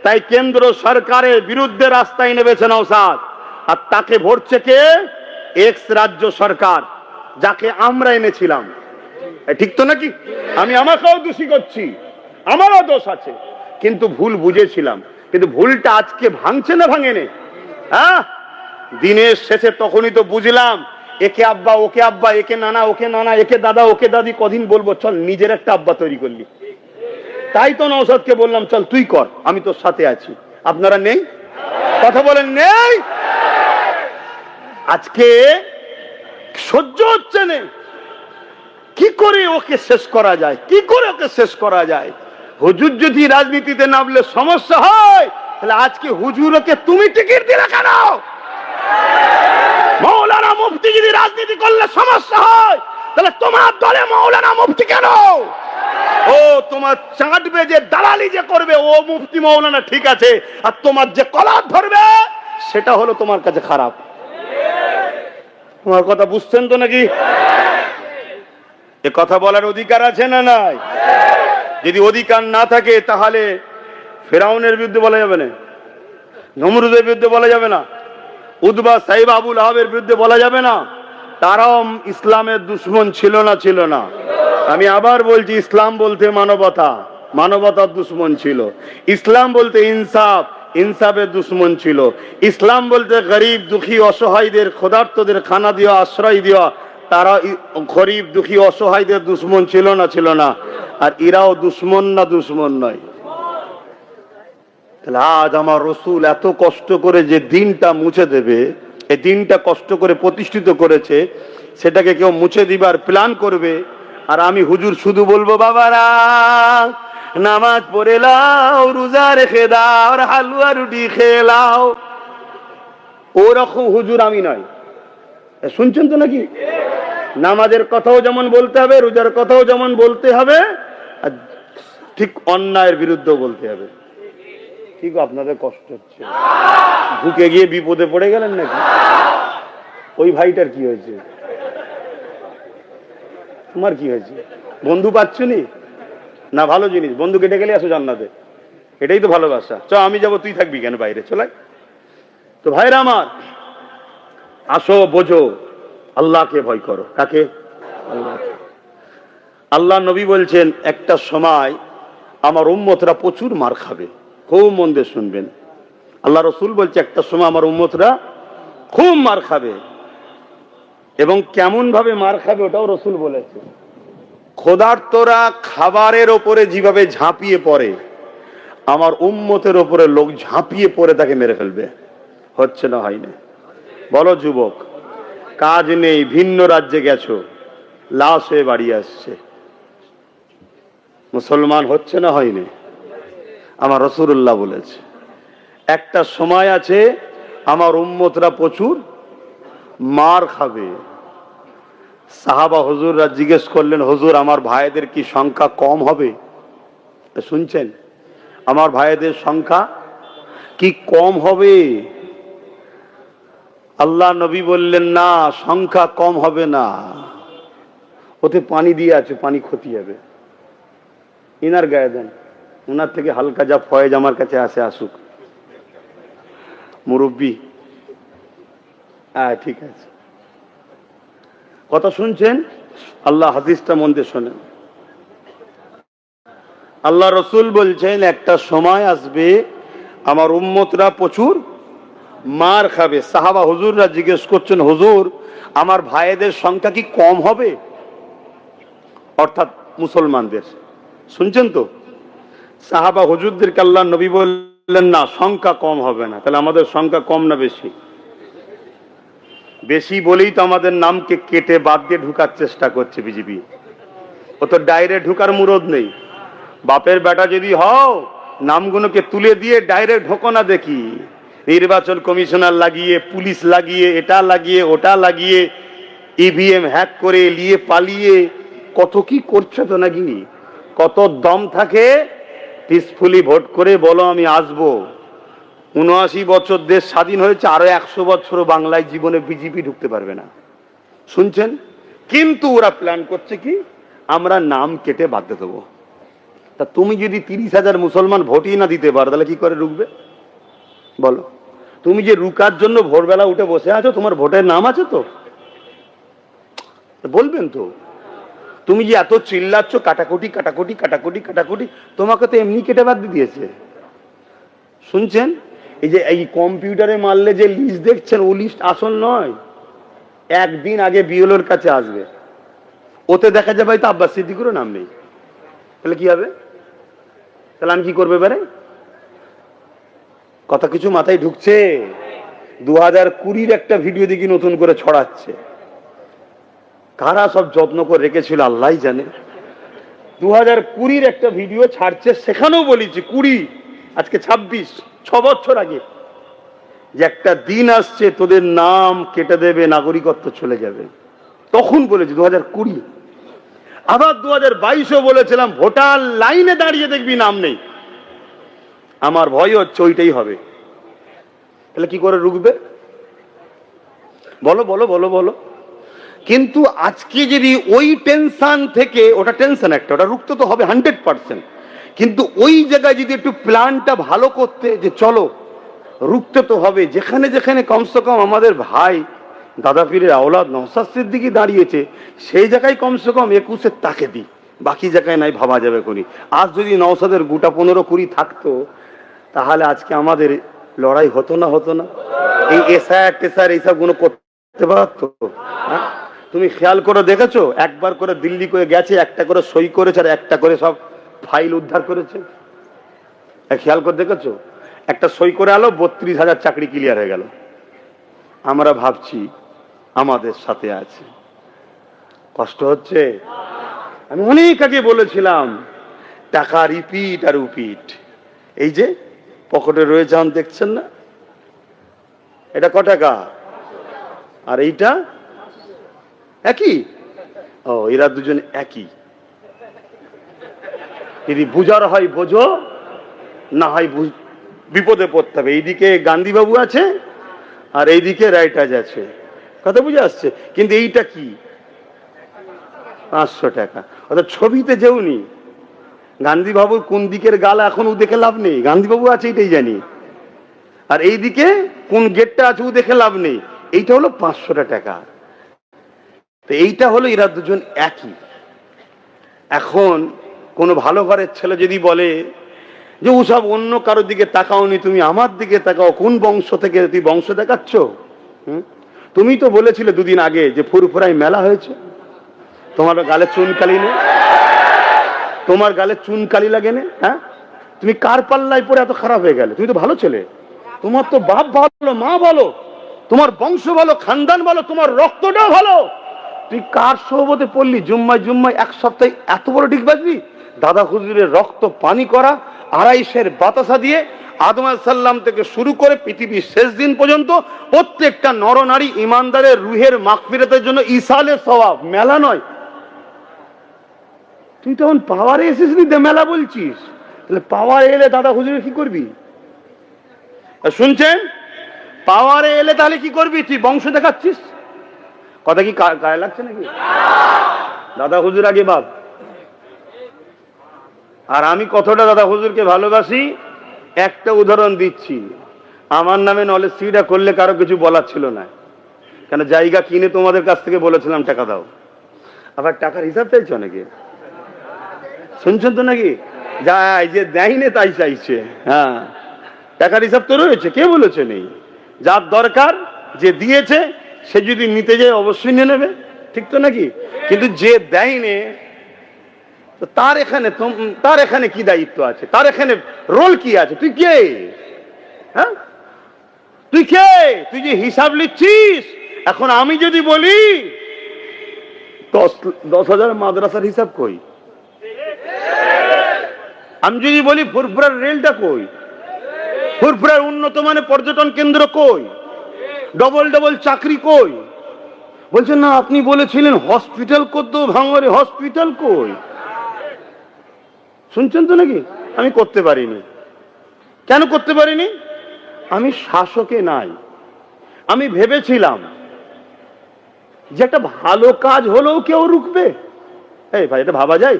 [SPEAKER 1] তাই কেন্দ্র সরকারের বিরুদ্ধে রাস্তায় নেমেছে নওশাদ, আর তাকে ভরছে কে? এক্স রাজ্য সরকার, যাকে আমরা এনেছিলাম। ঠিক তো নাকি? আমি আমাকেও দোষী করছি, আমারও দোষ আছে, কিন্তু ভুল বুঝেছিলাম। কিন্তু ভুলটা আজকে ভাঙছে না ভাঙেনে? হ্যাঁ, দিনের শেষে তখনই তো বুঝলাম, একে আব্বা ওকে আব্বা, একে নানা ওকে নানা, একে দাদা ওকে দাদি, কদিন বলবো? চল নিজের একটা আব্বা তৈরি করলি। তাই তো নওশাদকে বললাম চল তুই কর, আমি তোর সাথে আছি। আপনারা নেই? কথা বলেন নেই? আজকে সহ্য হচ্ছে না, কি করে ওকে শেষ করা যায়, কি করে ওকে শেষ করা যায়? হুজুর যদি রাজনীতিতে নামলে সমস্যা হয়, তাহলে আজকে হুজুরকে তুমি টিকিট দিলে কেন? মৌলানা মুফতি যদি রাজনীতি করলে সমস্যা হয়, তাহলে তোমার দলে মৌলানা মুফতি কেন? ও তোমার চাটবে যে, দালালি যে করবে, ও মুফতি মৌলানা ঠিক আছে, আর তোমার যে কলার ধরবে সেটা হলো তোমার কাছে খারাপ। তোমার কথা বুঝছেন তো নাকি? এ কথা বলার অধিকার আছে না নাই? যদি অধিকার না থাকে তাহলে ফেরাউনের বিরুদ্ধে বলা যাবে না, নমরুদের বিরুদ্ধে বলা যাবে না, উতবা সাইবা আবুল আহাবের বিরুদ্ধে বলা যাবে না? তারাও ইসলামের দুশ্মন ছিল না? ছিল না? আমি আবার বলছি, ইসলাম বলতে মানবতা, মানবতার দুশ্মন ছিল। ইসলাম বলতে ইনসাফ, ইনসাফের দুশ্মন ছিল। ইসলাম বলতে গরিব দুঃখী অসহায়দের, ক্ষুধার্তদের খানা দেওয়া, আশ্রয় দেওয়া, তারা গরিব দুঃখী অসহায়দের দুশ্মন ছিল না? ছিল না? আর এরাও দুশ্মন না? দুশ্মন নয়? তাহলে আজ আমার রসুল এত কষ্ট করে যে দিনটা মুছে দেবে, এই দিনটা কষ্ট করে প্রতিষ্ঠিত করেছে, সেটাকে কেউ মুছে দিবার প্ল্যান করবে, আর আমি হুজুর শুধু বলবো বাবারা নামাজ পড়ে লাও, রোজা রেখে দাও, আর হালুয়া রুটি খেয়ে লাও। ওরকম হুজুর আমি নয়। শুনছেন তো নাকি? নামাজের কথাও যেমন বলতে হবে, রোজার কথাও যেমন বলতে হবে, আর ঠিক অন্যায়ের বিরুদ্ধেও বলতে হবে। ঠিক আপনাদের কষ্ট হচ্ছে, ঢুকে গিয়ে বিপদে পড়ে গেলেন নাকি? ওই ভাইটার কি হয়েছে? তোমার কি হয়েছে? বন্ধু পাচ্ছনি না? ভালো জিনিস, বন্ধুকে ডেকে নিয়ে আসো জান্নাতে, এটাই তো ভালোবাসা। চ আমি যাবো, তুই থাকবি কেন বাইরে? চলে। তো ভাইরা আমার, আসো বোঝো, আল্লাহকে ভয় করো। কাকে? আল্লাহ নবী বলছেন একটা সময় আমার উম্মতরা প্রচুর মার খাবে। খুব মন দিয়ে শুনবেন, আল্লাহ রসুল বলছে একটা সময় আমার উম্মতরা খুব মার খাবে। এবং কেমন ভাবে মার খাবে ওটাও রসুল বলেছে। ক্ষুধার্তরা খাবারের ওপরে যেভাবে ঝাঁপিয়ে পড়ে, আমার উম্মতের ওপরে লোক ঝাঁপিয়ে পড়ে তাকে মেরে ফেলবে। হচ্ছে না? হয় না? বলো যুবক, কাজ নেই, ভিন্ন রাজ্যে গেছো, লাশ হয়ে বাড়ি আসছে, মুসলমান হচ্ছে না? হয়নি? আমার রাসূলুল্লাহ বলেছে একটা সময় আছে আমার উম্মতরা প্রচুর মার খাবে। সাহাবা হুজুররা জিজ্ঞেস করলেন, হুজুর আমার ভাইদের কি সংখ্যা কম হবে? শুনছেন? আমার ভাইদের সংখ্যা কি কম হবে? আল্লাহ নবী বললেন, না, সংখ্যা কম হবে না, ওতে পানি দিয়ে আছে, পানি ক্ষতি হবে, ইনার গায়ে দেন, ওনার থেকে হালকা যা ফয়েজ আমার কাছে আসে আসুক। মুরব্বী, হ্যাঁ ঠিক আছে, কথা শুনছেন? আল্লাহ হাদিসটা মন দিয়ে শোনেন। আল্লাহ রসুল বলছেন একটা সময় আসবে আমার উম্মতরা প্রচুর মার খাবে। সাহাবা হুজুররা জিজ্ঞেস করছেন, হুজুর আমার ভাইদের সংখ্যা কি কম হবে? অর্থাৎ মুসলমানদের। শুনছেন তো? সাহাবা হুজুরদেরকে আল্লাহ নবী বললেন, না সংখ্যা কম হবে না। তাহলে আমাদের সংখ্যা কম না বেশি? বেশি বলেই তো আমাদের নামকে কেটে বাদ দিয়ে ঢুকার চেষ্টা করছে বিজেপি। ও তো ডাইরেক্ট ঢুকার মুরদ নেই। বাপের বেটা যদি হও, নামগুলোকে তুলে দিয়ে ডাইরেক্ট ঢোকো না দেখি। নির্বাচন কমিশনার লাগিয়ে, পুলিশ লাগিয়ে, এটা লাগিয়ে ওটা লাগিয়ে, ইভিএম হ্যাক করে নিয়ে পালিয়ে কত কি করছে তো নাকি। কত দম থাকে পিসফুলি ভোট করে বলো আমি আসবো। ৭৯ বছর দেশ স্বাধীন হয়েছে, আরো ১০০ বছরও বাংলায় জীবনে বিজেপি ঢুকতে পারবে না। শুনছেন? কিন্তু ওরা প্ল্যান করছে কি, আমরা নাম কেটে বাদ দিয়ে দেবো। তা তুমি যদি ৩০,০০০ মুসলমান ভোটই না দিতে পারো, তাহলে কি করে রুখবে বলো? তুমি যে রুকার জন্য ভোরবেলা উঠে বসে আছো, তোমার ভোটের নাম আছে তো? বলবেন তো? তুমি যে এত চিল্লাচ্ছ কাটাকুটি কাটাকুটি কাটাকুটি কাটাকুটি, তোমাকে তো এমনি কেটে বাদ দিয়ে দিয়েছে। শুনছেন? এই যে এই কম্পিউটারে মারলে যে লিস্ট দেখছেন, ও লিস্ট আসল নয়। একদিন আগে বিএলওর কাছে আসবে, ওতে দেখা যাবে হয়তো আব্বাস সিদ্দিকুরও নাম নেই। তাহলে কি হবে? তাহলে আমি কি করবে এবারে? কথা কিছু মাথায় ঢুকছে? 2020 একটা ভিডিও দেখি নতুন করে ছড়াচ্ছে। কারা সব যত্ন করে রেখেছিল আল্লাহ জানে। 2020 একটা ভিডিও ছাড়ছে, সেখানেও বলেছি 20, আজকে 26, 6 বছর আগে, যে একটা দিন আসছে তোদের নাম কেটে দেবে, নাগরিকত্ব চলে যাবে। তখন বলেছি 2020। আবার 2022-ও বলেছিলাম ভোটার লাইনে দাঁড়িয়ে দেখবি নাম নেই। আমার ভয় হচ্ছে ওইটাই হবে। তাহলে কি করে রুখবে বলো বলো বলো বলো? কিন্তু আজকে যদি ওই টেনশন থেকে, ওটা টেনশন একটা, ওটা রুখতে তো হবে 100%, কিন্তু ওই জায়গায় যদি একটু প্ল্যানটা ভালো করতে, যে চলো রুখতে তো হবে, যেখানে যেখানে কমসে কম আমাদের ভাই দাদা পীরের আওলাদ নওশাদ সিদ্দিকী দাঁড়িয়েছে, সেই জায়গায় কমসে কম 21-এর তাকে দিই, বাকি জায়গায় নাই ভাবা যাবে করি। আজ যদি নওশাদের গোটা 15-20 থাকতো, তাহলে আজকে আমাদের লড়াই হতো না? হতো না? এই এসআর টেসার এইসব গুলো করতে পারতো? তুমি খেয়াল করে দেখেছো? একবার করে দিল্লি করে গেছে, একটা করে সই করেছে, আর একটা করে সব ফাইল উদ্ধার করেছে। খেয়াল করে দেখেছো? একটা সই করে আলো, 32,000 চাকরি ক্লিয়ার হয়ে গেল। আমরা ভাবছি আমাদের সাথে আছে। কষ্ট হচ্ছে। আমি অনেক আগে বলেছিলাম টাকা রিপিট আর রিপিট। এই যে পকেটে রয়ে যান, দেখছেন না? এটা ক টাকা? আর এইটা একই। ও, এরা দুজন একই। যদি বুঝার হয় বোঝো, না হয় বিপদে পড়তে হবে। এইদিকে গান্ধী বাবু আছে, আর এইদিকে রাইটাজ আছে। কথা বুঝে আসছে? কিন্তু এইটা কি? 500 টাকা। অর্থাৎ ছবিতে যেউনি গান্ধী বাবুর কোন দিকের গাল এখন ও দেখে লাভ নেই, গান্ধী বাবু আছে এইটাই জানি। আর এইদিকে কোন গেটটা আছে ও দেখে লাভ নেই। এইটা হলো 500 টাকা। তো এইটা হলো এরা দুজন একই। এখন কোন ভালো ঘরের ছেলে যদি বলে যে ওসব অন্য কারোর দিকে তাকাওনি, তুমি আমার দিকে তাকাও, কোন বংশ থেকে তুই বংশ দেখাচ্ছ? তুমি তো বলেছিলে দুদিন আগে যে ফুরফুরাই মেলা হয়েছে, তোমার গালে চুনকালি নেই, তোমার গালে চুনকালি লাগে না? হ্যাঁ, তুমি কার পাল্লায় পড়ে এত খারাপ হয়ে গেলে? তুমি তো ভালো ছেলে, তোমার তো বাপ ভালো, মা ভালো, তোমার বংশ ভালো, খানদান ভালো, তোমার রক্তটাও ভালো। তুই কার সোহবতে পড়লি? জুম্মায় জুম্মায় এক সপ্তাহে এত বড় ডিগ বাজবি? দাদা হুজুরের রক্ত পানি করা, 250 বাতাসা দিয়ে আদম আলাইহিস সালাম থেকে শুরু করে পৃথিবীর শেষ দিন পর্যন্ত প্রত্যেকটা নরনারী ইমানদারের রুহের মাগফিরাতের জন্য ইসালে সওয়াব, মেলা নয়। তুই তখন পাওয়ারে এসেছিস, মেলা বলছিস? তাহলে পাওয়ারে এলে দাদা হুজুরের কি করবি? শুনছেন? পাওয়ারে এলে তাহলে কি করবি? তুই বংশ দেখাচ্ছিস? কথা কি গায়ে লাগছে নাকি? দাদা হুজুর আগে বাপ। আর আমি কতটা দাদা হুজুরকে ভালোবাসি একটা উদাহরণ দিচ্ছি। আমার নামে নলেজ সিটা করলে কারো কিছু বলার ছিল না, কেন জায়গা কিনে তোমাদের কাছ থেকে বলেছিলাম টাকা দাও, আবার টাকার হিসাব চাইছো নাকি? শুনছেন তো নাকি? যাই যে দেয়নি তাই চাইছে। হ্যাঁ, টাকার হিসাব তো রয়েছে, কে বলেছে নেই? যার দরকার, যে দিয়েছে সে যদি নিতে যায় অবশ্যই নিয়ে নেবে, ঠিক তো নাকি? কিন্তু যে দেয়নি তার এখানে কি দায়িত্ব আছে? তার এখানে রোল কি আছে? তুই কে? হ্যাঁ, তুই কে? তুই যে হিসাব লিখছিস। এখন আমি যদি বলি 10,000 মাদ্রাসার হিসাব কই, আমি যদি বলি ফুরফুরার রেলটা কই, ফুরফুরার উন্নত মানের পর্যটন কেন্দ্র কই, ডবল ডবল চাকরি কই? বলছেন না আপনি বলেছিলেন হসপিটাল করতে, ভাঙরে হসপিটাল কই? শুনছেন তো নাকি? আমি করতে পারিনি। কেন করতে পারিনি? আমি শাসকে নাই। আমি ভেবেছিলাম যে একটা ভালো কাজ হলেও কেউ রুখবে। এই ভাই, এটা ভাবা যায়?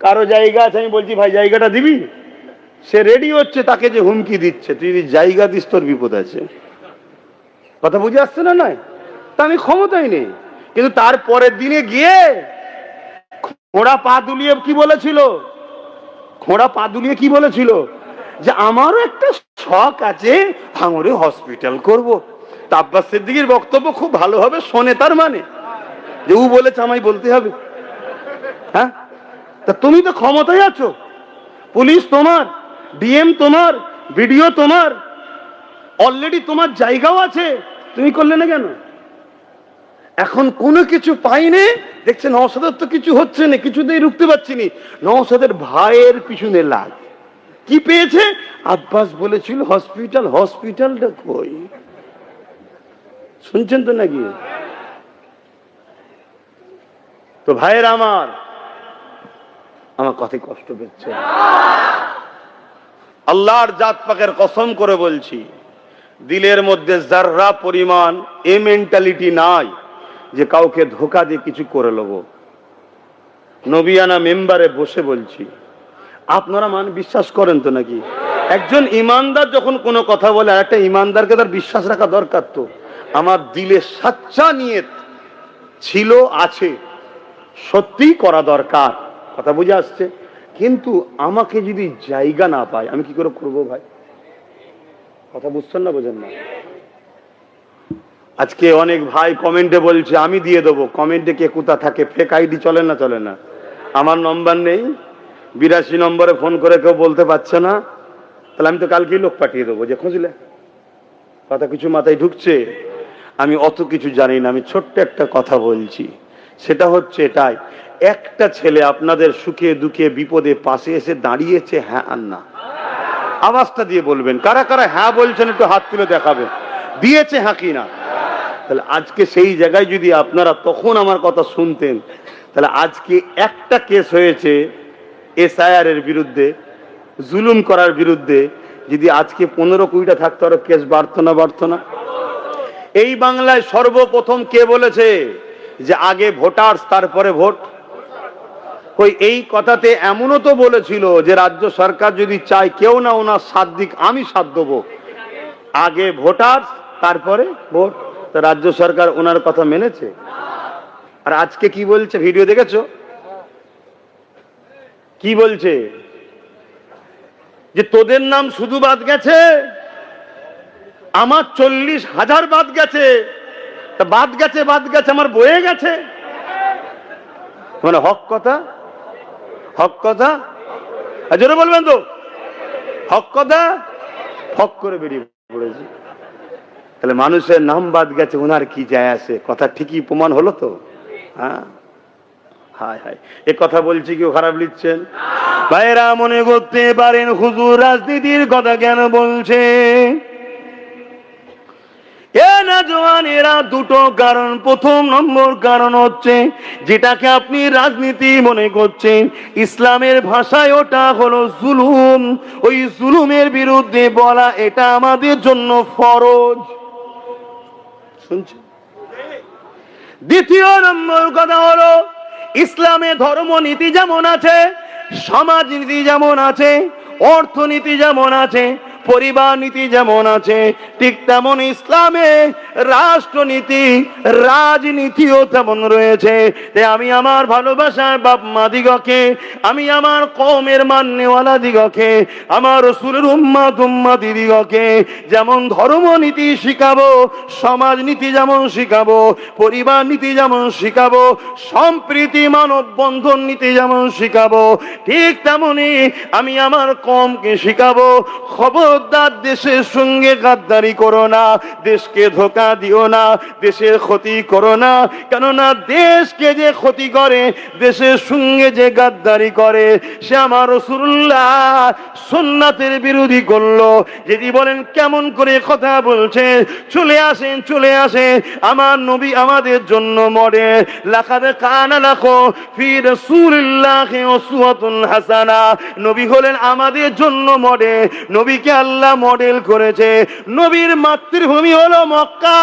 [SPEAKER 1] কারো জায়গা আছে, আমি বলছি ভাই জায়গাটা দিবি, সে রেডি হচ্ছে, তাকে যে হুমকি দিচ্ছে তুই যদি জায়গা দিস তোর বিপদ আছে। কথা বুঝে আসছে না? নয় তা আমি ক্ষমতাই নেই। কিন্তু তার পরের দিনে গিয়ে খোঁড়া পা দুলিয়ে কি বলেছিল? খোঁড়া পা দুলিয়ে কি বলেছিল? যে আমারও একটা শখ আছে, ভাঙরে হসপিটাল করব। তা আব্বাস সিদ্দিকীর বক্তব্য খুব ভালোভাবে শোনে, তার মানে যে ও বলেছে আমায় বলতে হবে। হ্যাঁ, তা তুমি তো ক্ষমতায় আছো, পুলিশ তোমার, ডিএম তোমার, বিডিও তোমার, অলরেডি তোমার জায়গাও আছে, তুমি করলে না কেন? এখন কোনো কিছু পাইনি, দেখছেন নওশাদের তো কিছু হচ্ছে না, কিছুতেই রুখতে পারছি নি। নওশাদের ভাইয়ের পিছনে লাগ। কি পেয়েছে? আব্বাস বলেছিল হসপিটাল, হসপিটালটা কই? শুনছেন তো নাকি? তো ভাইয়ের আমার কথায় কষ্ট পেয়েছে। আল্লাহর জাত পাকের কসম করে বলছি, দিলের মধ্যে যাররা পরিমাণ এ মেন্টালিটি নাই যে কাউকে ধোকা দিয়ে কিছু করে নেব। নবিয়ানা মেম্বারে বসে বলছি, আপনারা বিশ্বাস করেন তো নাকি? একজন ইমানদার যখন কোনো কথা বলে, আর একটা ইমানদারকে তার বিশ্বাস রাখা দরকার। তো আমার দিলে সাচ্চা নিয়ত ছিল, আছে, সত্যি করা দরকার। কথা বুঝে আসছে? কিন্তু আমাকে যদি জায়গা না পায় আমি কি করে করবো ভাই? কথা বুঝছেন না? বোঝেন না? আজকে অনেক ভাই কমেন্টে বলছে আমি দিয়ে দেবো। কমেন্টে কে কোথা থাকে? ফেক আইডি চলে না? চলে না? আমার নম্বর নেই, 82 নম্বরে ফোন করে কেউ বলতে পারছে না, তাহলে আমি তো কালকেই লোক পাঠিয়ে দেবো যে খুঁজলে। কথা কিছু মাথায় ঢুকছে? আমি অত কিছু জানি না, আমি ছোট্ট একটা কথা বলছি, সেটা হচ্ছে এটাই। একটা ছেলে আপনাদের সুখে দুঃখে বিপদে পাশে এসে দাঁড়িয়েছে, হ্যাঁ আর না? আওয়াজটা দিয়ে বলবেন কারা কারা হ্যাঁ বলছেন, একটু হাত তুলে দেখাবে। দিয়েছে হ্যাঁ কি না? তাহলে আজকে সেই জায়গায় যদি আপনারা তখন আমার কথা শুনতেন, তাহলে আজকে একটা কেস হয়েছে এসআইআর এর বিরুদ্ধে, জুলুম করার বিরুদ্ধে, যদি আজকে 15-20টা থাকতো আরো কেস বাড়তো না? বাড়তো না? এই বাংলায় সর্বপ্রথম কে বলেছে যে আগে ভোটার তারপরে ভোট? কই এই কথাতে এমনও তো বলেছিল যে রাজ্য সরকার যদি চায় কেউ না ওনার সাথ দিক, আমি সাথ দেবো, আগে ভোটার তারপরে ভোট। তো রাজ্য সরকার ওনার কথা মেনেছে। আর আজকে কি বলছে? ভিডিও দেখেছো? কি বলছে? যে তোদের নাম শুধু বাদ গেছে, আমার 40,000 বাদ গেছে। তা বাদ গেছে বাদ গেছে, আমার বয়ে গেছে। মানে হক কথা, হক কথা জোরে বলবেন তো? হক কথা হক করে বেরিয়ে পড়েছে। তাহলে মানুষের নাম বাদ গেছে, ওনার কি যায় আসে? কথা ঠিকই প্রমাণ হলো তো? হ্যাঁ, হায় হায়, এ কথা বলছি কেউ খারাপ লিখছেন? ভাইরা মনে করতে পারেন হুজুর রাজনীতির কথা কেন বলছে? এরা দুটো কারণ। প্রথম নম্বর কারণ হচ্ছে যেটাকে আপনি রাজনীতি মনে করছেন, ইসলামের ভাষায় ওটা হলো জুলুম। ওই জুলুমের বিরুদ্ধে বলা এটা আমাদের জন্য ফরজ। শুনছেন? দ্বিতীয় নম্বর কথা হলো ইসলামে ধর্মনীতি যেমন আছে, সমাজনীতি যেমন আছে, অর্থনীতি যেমন আছে, পরিবার নীতি যেমন আছে, ঠিক তেমন ইসলামে রাষ্ট্রনীতি, রাজনীতিও তেমন রয়েছে। তাই আমি আমার ভালোবাসার বাপ মা দিগকে, আমি আমার কওমের মান্যওয়ালা দিগকে, আমার রাসূলের উম্মতি দিগকে যেমন ধর্মনীতি শিখাবো, সমাজনীতি যেমন শিখাবো, পরিবার নীতি যেমন শিখাবো, সম্প্রীতি মানব বন্ধন নীতি যেমন শিখাবো, ঠিক তেমনি আমি আমার কওমকে শিখাবো, খবরদার দেশের সঙ্গে গাদ্দারি করো না, দেশকে ধোঁকা দিও না, দেশের ক্ষতি করো না। কেননা দেশকে যে ক্ষতি করে, দেশের সঙ্গে যে গাদ্দারি করে, সে আমার রাসূলুল্লাহ সুন্নাতের বিরোধী করলো। যদি বলেন কেমন করে কথা বলছে, চলে আসেন, চলে আসেন, আমার নবী আমাদের জন্য মডেল। লাকাদ কানা লাকুম ফি রাসূলিল্লাহি উসওয়াতুন হাসানা, নবী হলেন আমাদের জন্য মডেল। নবীকে আল্লাহ মডেল করেছে। নবীর মাতৃভূমি হলো মক্কা,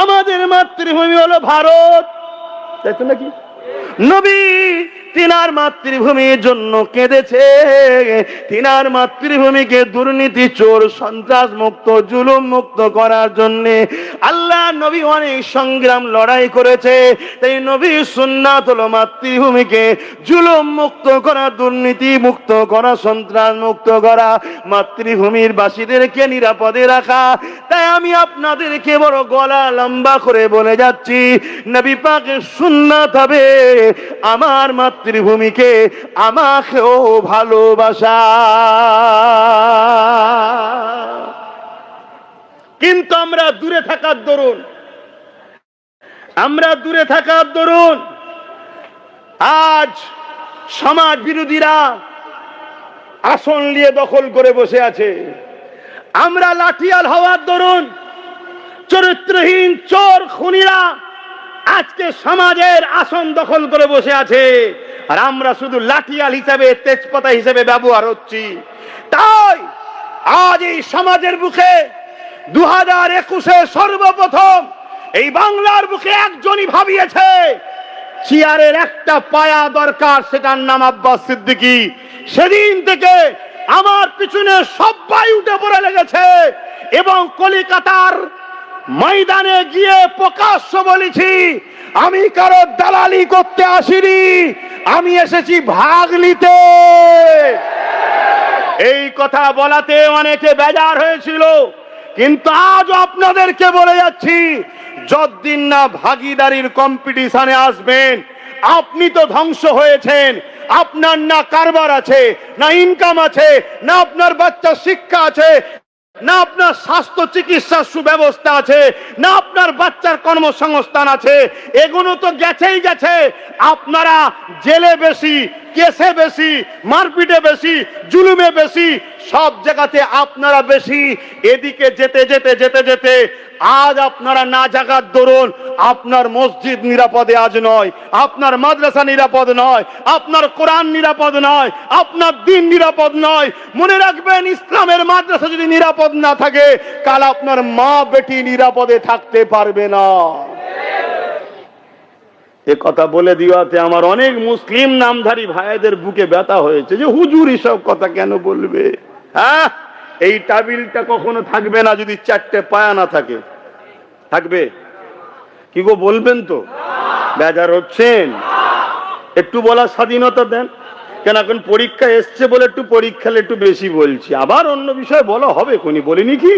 [SPEAKER 1] আমাদের মাতৃভূমি হলো ভারত, তাই তো নাকি? নবী তিনার মাতৃভূমির জন্য কেঁদেছে, তিনার মাতৃভূমিকে দুর্নীতি, চোর, সন্ত্রাস মুক্ত, জুলুম মুক্ত করার জন্য আল্লাহ নবী অনেক সংগ্রাম লড়াই করেছে। তাই নবীর সুন্নাত হলো মাতৃভূমিকে জুলুম মুক্ত করা, দুর্নীতি মুক্ত করা, সন্ত্রাস মুক্ত করা, মাতৃভূমির বাসীদেরকে নিরাপদে রাখা। তাই আমি আপনাদেরকে বড় গলা লম্বা করে বলে যাচ্ছি, নবী পাকের সুন্নাত হবে আমার মাতৃভূমিকে, আমাকেও ভালোবাসা। কিন্তু আমরা দূরে থাকার দরুন, আজ সমাজ বিরোধীরা আসন নিয়ে দখল করে বসে আছে। আমরা লাঠিয়াল হওয়ার দরুন চরিত্রহীন চোর খুনিরা আজকে সমাজের আসন দখল করে বসে আছে, আর আমরা শুধু লাঠিয়াল হিসেবে, তেজপাতা হিসেবে ব্যবহার হচ্ছি। তাই আজ এই সমাজের বুকে 2021-এ সর্বপ্রথম এই বাংলার বুকে একজনই ভাবিয়েছে চেয়ারের একটা পায়া দরকার, সেটার নাম আব্বাস সিদ্দিকী। সেদিন থেকে আমার পিছনে সবাই উঠে পড়ে লেগেছে এবং কলিকাতার ময়দানে গিয়ে প্রকাশ্য বলেছি, আমি কারো দালালি করতে আসিনি, আমি এসেছি ভাগ নিতে। এই কথা বলাতে অনেকে বেজার হয়েছিল, কিন্তু আজ আপনাদেরকে বলে যাচ্ছি, যতদিন না ভাগিদারির কম্পিটিশনে আসবেন, আপনি তো ধ্বংস হয়েছেন। আপনার না কারবার আছে, না ইনকাম আছে, না আপনার বাচ্চার শিক্ষা আছে, না আপনার স্বাস্থ্য চিকিৎসার সুব্যবস্থা আছে, না আপনার বাচ্চার কর্মসংস্থান আছে। এগুলো তো গেছেই গেছে। আপনারা জেলে বেশি, কেসে বেশি, মারপিটে বেশি, জুলুমে বেশি, সব জায়গাতে আপনারা বেশি। এদিকে যেতে যেতে যেতে যেতে আজ আপনারা না জাগার দরুন আপনার মসজিদ নিরাপদে আজ নয়, আপনার মাদ্রাসা নিরাপদ নয়, আপনার কোরআন নিরাপদ নয়, আপনার দ্বীন নিরাপদ নয়। মনে রাখবেন, ইসলামের মাদ্রাসা যদি নিরাপদ না থাকে, কাল আপনার মা বেটি নিরাপদে থাকতে পারবে না। এ কথা বলে দিওয়াতে আমার অনেক মুসলিম নামধারী ভাইদের বুকে ব্যথা হয়েছে যে হুজুর এসব কথা কেন বলবে। হ্যাঁ, এই টাবিলটা কখনো থাকবে না যদি 4টে পায়া না থাকে। থাকবে কি গো, বলবেন তো? বেজার হচ্ছেন? একটু বলার স্বাধীনতা দেন। কেন এখন পরীক্ষা এসছে বলে একটু পরীক্ষালে একটু বেশি বলছি, আবার অন্য বিষয় বলা হবে কোনি, বলিনি কি?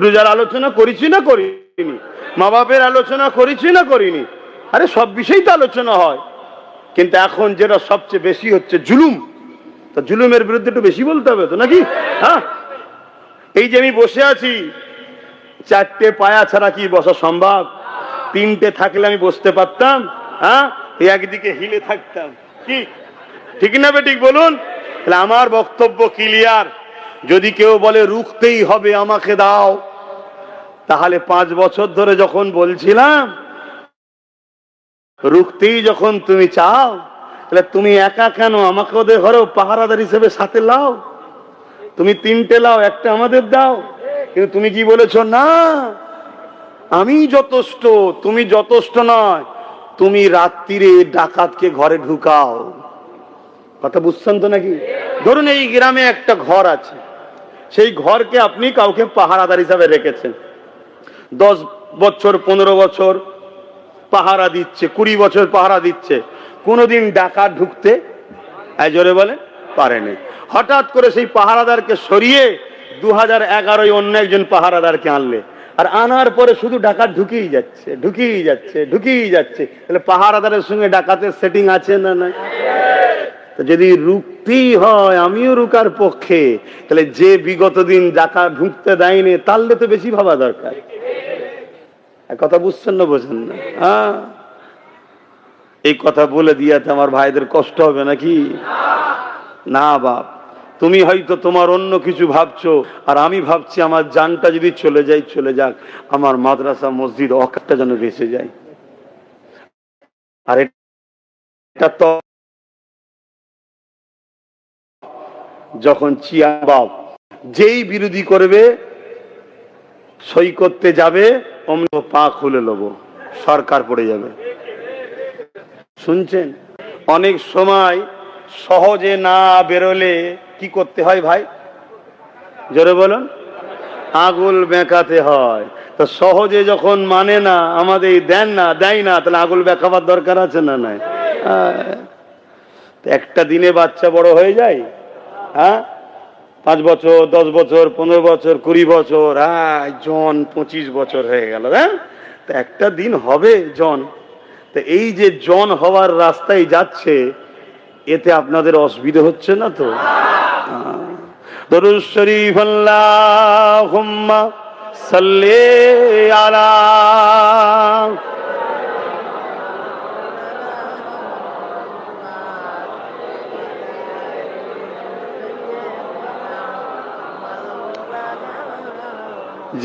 [SPEAKER 1] রোজার আলোচনা করেছি না করিনি? মা বাপের আলোচনা করেছি না করিনি? আরে সব বিষয়ই তো আলোচনা হয়, কিন্তু এখন যেটা সবচেয়ে বেশি হচ্ছে জুলুম। তা জুলুমের বিরুদ্ধে একটু বেশি বলতে হবে তো নাকি? হ্যাঁ, এই যে আমি বসে আছি, 4টে পায়া ছাড়া কি বসা সম্ভব? 3টে থাকলে আমি বসতে পারতাম? হ্যাঁ, একদিকে হিলে থাকতাম। কি ঠিক না বেঠিক বলুন? তাহলে আমার বক্তব্য ক্লিয়ার। যদি কেউ বলে রুখতেই হবে, আমাকে দাও, তাহলে 5 বছর ধরে যখন বলছিলাম রুখতেই যখন তুমি চাও, তাহলে তুমি একা কেন? আমাকে ওদের ঘরেও পাহারাদার হিসেবে সাথে লাও। তুমি 3টে লাও, একটা আমাদের দাও। কিন্তু তুমি কি বলেছো? না, আমি যথেষ্ট, তুমি যথেষ্ট নয়, তুমি রাত্রিরে ডাকাতকে ঘরে ঢুকাও। কথা বুঝছেন তো নাকি? ধরুন এই গ্রামে একটা ঘর আছে, সেই ঘরকে আপনি কাউকে পাহারাদার হিসাবে রেখেছেন, 10 বছর 15 বছর পাহারা দিচ্ছে, 20 বছর পাহারা দিচ্ছে, কোনোদিন ডাকাত ঢুকতে জোরে বলে পারেনি। হঠাৎ করে সেই পাহারাদারকে সরিয়ে 2011 অন্য একজন পাহারাদারকে আনলে, আর আনার পরে শুধু ডাকাত ঢুকিয়ে যাচ্ছে ঢুকিয়ে যাচ্ছে ঢুকিয়ে যাচ্ছে, তাহলে পাহারাদারের সঙ্গে ডাকাতের সেটিং আছে না নাই? যদি রুখতেই হয়, আমিও রুকার পক্ষে, তাহলে যে বিগত দিন ডাকাত ঢুকতে দেয়নি তাহলে তো বেশি ভাবা দরকার। কথা বুঝছেন না বোঝেন না? হ্যাঁ, এই কথা বলে দিয়াতে আমার ভাইদের কষ্ট হবে নাকি? না বাপ, তুমি হয়তো তোমার অন্য কিছু ভাবছো, আর আমি ভাবছি আমার জানটা যদি চলে যায় চলে যাক, আমার মাদ্রাসা মসজিদ অকারটা যেন বেঁচে যায়। আর এটা তো যখন চিয়া বাপ যেই বিরোধী করবে, সই করতে যাবে, অমনি পা খুলে নেবো, সরকার পড়ে যাবে। শুনছেন? অনেক সময় সহজে না বেরোলে কি করতে হয় ভাই? জোরে বলুন। আগুল বেঁকাতে হয়। তো সহজে যখন মানে না, আমাদের দেন না দেয় না, তাহলে আগুল বেঁকাবার দরকার আছে না নাই? একটা দিনে বাচ্চা বড় হয়ে যায়। হ্যাঁ, 5 বছর 10 বছর 15 বছর 20 বছর, জন 25 বছর হয়ে গেল। হ্যাঁ, তো একটা দিন হবে জন। তো এই যে জন হওয়ার রাস্তায় যাচ্ছে, এতে আপনাদের অসুবিধা হচ্ছে না তো? দরুদ শরীফ আল্লাহুম্মা সাল্লি আলা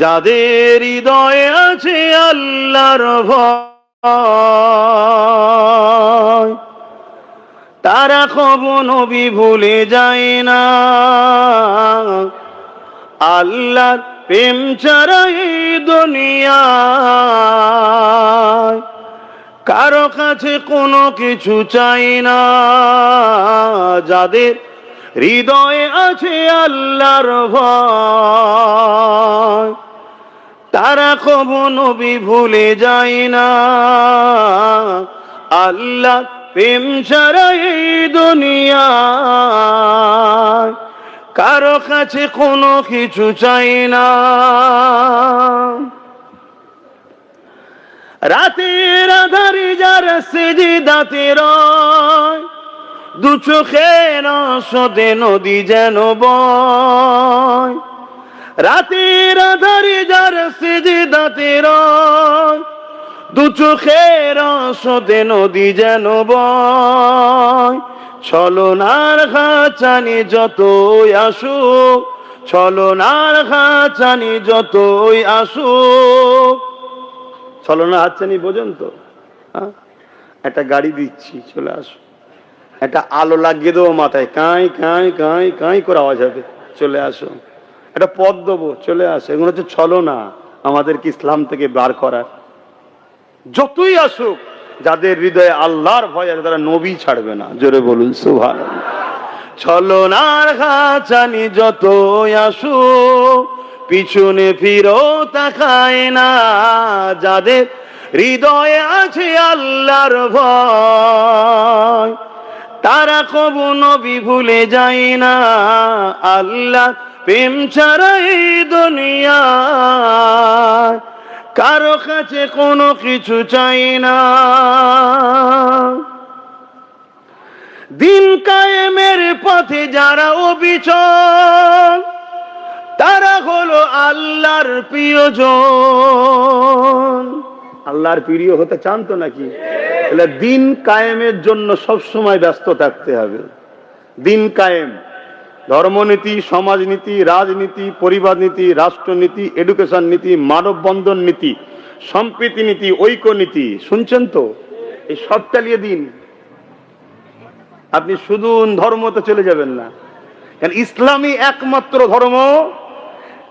[SPEAKER 1] যাদের হৃদয়ে আছে আল্লাহর ভয়, তারা কবু নবী ভুলে যায় না। আল্লাহর প্রেম ছাড়া এই দুনিয়ায় কারো কাছে কোনো কিছু চাই না। যাদের হৃদয়ে আছে আল্লাহর ভয়, তারা কবু নবী ভুলে যায় না। আল্লাহ প্রেম ছাড়া এই দুনিয়ায় কারো কাছে কোনো কিছু চাই না। রাতের আধারে যার সিজদাতে রয়, দু চোখের আঁসুতে নদী যেন বয়। রাতের আধারে যার সিজদাতে রয়, দু চোখের আঁসুতে নদী যেন বয়। ছলনার খাঁচানি যতই আসুক, ছলনার খাঁচানি যতই আসুক। ছলনার হাতছানি বোঝেন তো? একটা গাড়ি দিচ্ছি, চলে আসো, একটা আলো লাগিয়ে দেবো মাথায়, কাঁই কাঁই কাঁই কাঁই করে আওয়াজ হবে, চলে আসো। একটা পথ দেবো, চলে আসো। এগুলো হচ্ছে ছলনা, আমাদেরকে ইসলাম থেকে বার করার। যতই আসুক, যাদের হৃদয়ে আল্লাহর ভয় আছে তারা নবী ছাড়বে না। জোরে বলুন সুবহানাল্লাহ। ছলনার খাঁচানি যতই আসুক, পিছনে ফিরো তাকায় না। যাদের হৃদয়ে আছে আল্লাহর ভয়, তারা কবু নবী ভুলে যায় না। আল্লাহ প্রেম ছাড়া এই দুনিয়ায় কারো কাছে কোনো কিছু চাই না। দিন কায়েমের পথে যারা অবিচল, তারা হলো আল্লাহর প্রিয়জন। আল্লাহর প্রিয় হতে চান তো নাকি? তাহলে দিন কায়েমের জন্য সব সময় ব্যস্ত থাকতে হবে। দিন কায়েম, ধর্মনীতি, সমাজনীতি, রাজনীতি, পরিবার নীতি, রাষ্ট্রনীতি, এডুকেশন নীতি, মানববন্ধন নীতি, সম্প্রীতি নীতি, ঐক্য নীতি, শুনছেন তো? এই সব চালিয়ে দিন। আপনি শুধু ধর্মতে চলে যাবেন না, কারণ ইসলামই একমাত্র ধর্ম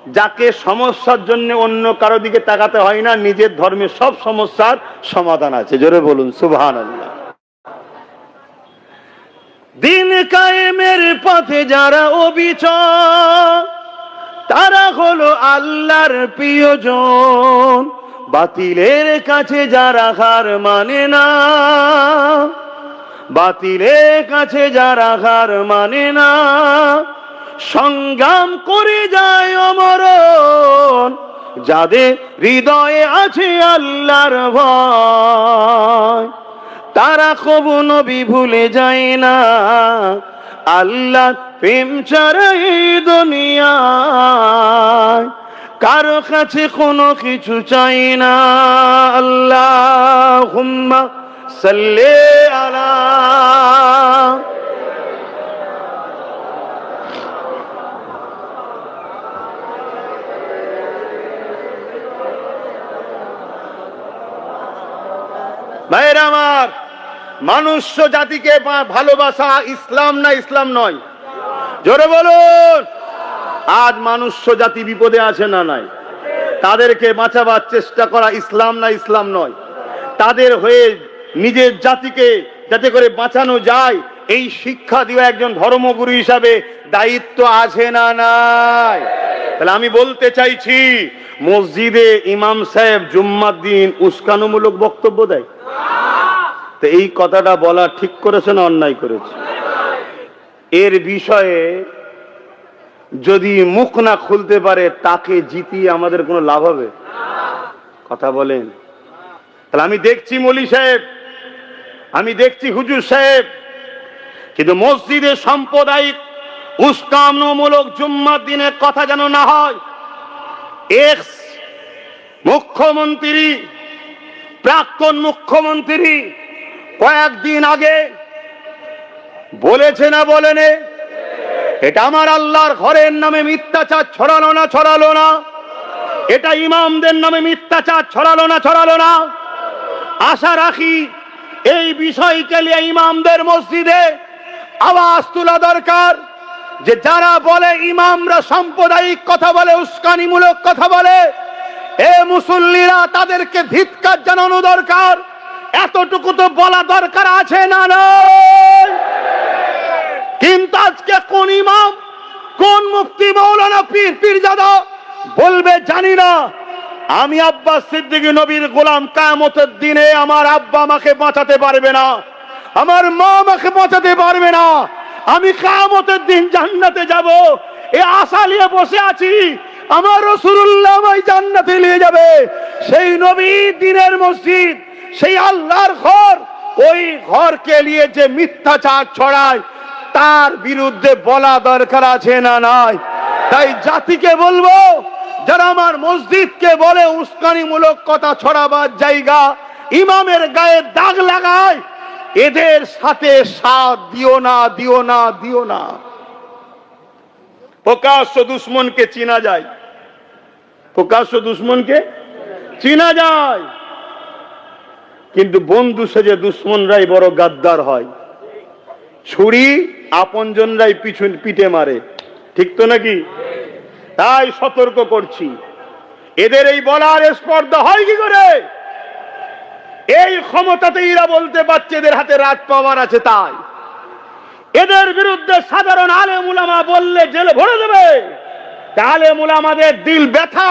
[SPEAKER 1] যাকে সমস্যার জন্য অন্য কারো দিকে তাকাতে হয় না, নিজের ধর্মের সব সমস্যার সমাধান আছে। জোরে বলুন সুবহানাল্লাহ। দিন কায়েমের পথে যারা অবিচল, তারা হলো আল্লাহর প্রিয়জন। বাতিলের কাছে যারা হার মানে না, বাতিলের কাছে যারা হার মানে না, সংগ্রাম করে যায় অমরণ, যাদের হৃদয়ে আছে আল্লাহর ভয়, তারা কবু নবী ভুলে যায় না। আল্লাহ প্রেম ছাড়া এই দুনিয়ায় কারো কাছে কোনো কিছু চাই না। আল্লাহুম্মা সাল্লি আলা। ভাইরা আমার, মনুষ্য জাতিকে ভালোবাসা ইসলাম না ইসলাম নয়? জোরে বলুন। আজ মনুষ্য জাতি বিপদে আছে না নাই? তাদেরকে বাঁচাবার চেষ্টা করা ইসলাম না ইসলাম নয়? তাদের হয়ে নিজের জাতিকে যাতে করে বাঁচানো যায় এই শিক্ষা দেওয়া একজন ধর্মগুরু হিসাবে দায়িত্ব আছে না নাই? তাহলে আমি বলতে চাইছি, মসজিদে ইমাম সাহেব জুম্মার দিন উস্কানিমূলক বক্তব্য দেয়, তো এই কথাটা বলা ঠিক করেছে না অন্যায় করেছে? এর বিষয়ে যদি মুখ না খুলতে পারে তাকে জিতিয়ে আমাদের কোনো লাভ হবে? কথা বলেন। তাহলে আমি দেখছি মৌলী সাহেব, আমি দেখছি হুজুর সাহেব, কিন্তু মসজিদে সাম্প্রদায়িক উস্কানিমূলক জুম্মার দিনের কথা যেন না হয়। এক্স মুখ্যমন্ত্রী, প্রাক্তন মুখ্যমন্ত্রী কয়েকদিন আগে বলেছে না বলেনে, এটা আমার আল্লাহর ঘরের নামে মিথ্যাচার ছড়ালো না ছড়ালো না? এটা ইমামদের নামে মিথ্যাচার ছড়ালো না ছড়ালো না? আশা রাখি এই বিষয়কে নিয়ে ইমামদের মসজিদে আওয়াজ তোলা দরকার, যে যারা বলে ইমামরা সাম্প্রদায়িক কথা বলে, উস্কানিমূলক কথা বলে, এ মুসল্লিরা তাদেরকে ধিক্কার জানানো দরকার। এতটুকু তো বলা দরকার আছে না নয়? কিন্তু আজকে কোন ইমাম, কোন মুফতি, মাওলানা পীর, পীরজাদা বলবে জানি না, আমি আব্বাস সিদ্দিকী নবীর গোলাম, কিয়ামতের দিনে আমার আব্বা আমাকে বাঁচাতে পারবে না, আমার মা আমাকে বাঁচাতে পারবে না, আমি কিয়ামতের দিন জান্নাতে যাব, এই আশা নিয়ে বসে আছি, আমার রাসূলুল্লাহ আমায় জান্নাতে নিয়ে যাবে। সেই নবীর দিনের মসজিদ, সেই আল্লাহর ঘর, ওই ঘরকে নিয়ে যে মিথ্যাচার ছড়ায় তার বিরুদ্ধে বলা দরকার আছে না নাই? তাই জাতিকে বলবো, যারা আমার মসজিদকে বলে উস্কানিমূলক কথা ছড়াবার জায়গা, ইমামের গায়ে দাগ লাগায়, এদের সাথে সাথ দিও না, দিও না, দিও না। প্রকাশ্য দুশ্মনকে চিনা যায়, প্রকাশ্য দুশ্মনকে চিনা যায়, কিন্তু বন্ধু সেজে দুশ্মনরাই বড় গাদ্দার হয়। ছুরি আপনজনরাই পিঠে মারে, ঠিক তো নাকি? তাই সতর্ক করছি, এদের এই বলার স্পর্ধা হয় কি করে? এই ক্ষমতাতে এরা বলতে পারছে এদের হাতে রাজ পাওয়ার আছে, তাই এদের বিরুদ্ধে সাধারণ আলেম উলামা বললে জেলে ভরে দেবে। আলেম উলামাদের দিল ব্যথা,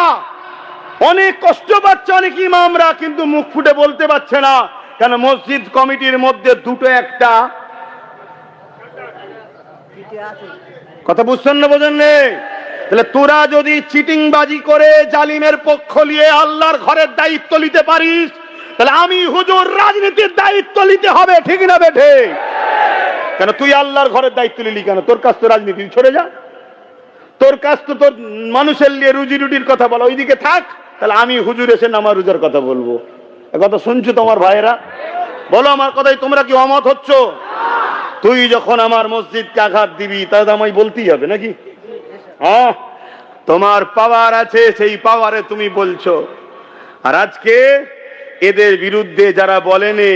[SPEAKER 1] অনেক কষ্ট পাচ্ছে অনেক ইমামরা, কিন্তু মুখ ফুটে বলতে পারছে না। কেন? মসজিদ কমিটির মধ্যে দুটো একটা কথা বুঝছেন না, বোঝেন নেই? তাহলে তোরা যদি চিটিংবাজি করে জালিমের পক্ষ নিয়ে আল্লাহর ঘরের দায়িত্ব নিতে পারিস, তাহলে আমি হুজুর রাজনীতির দায়িত্ব নিতে হবে, ঠিক না বেঠে? কেন তুই আল্লাহর ঘরের দায়িত্ব নিলি কেন? তোর কাছ তো রাজনীতি ছড়ে যা, তোর কাছ তো তোর মানুষের নিয়ে রুজি রুটির কথা বলা, ওইদিকে থাক। তাহলে আমি হুজুর এসে নামাজ রোজার কথা বলবো? কথা শুনছো তোমার ভাইয়েরা? বলো আমার কথাই তোমরা কি অমত হচ্ছ? তুই যখন আমার মসজিদকে আঘাত দিবি তাহলে আমায় বলতেই হবে নাকি? হ্যাঁ, তোমার পাওয়ার আছে, সেই পাওয়ারে তুমি বলছো। আর আজকে এদের বিরুদ্ধে যারা বলেনে,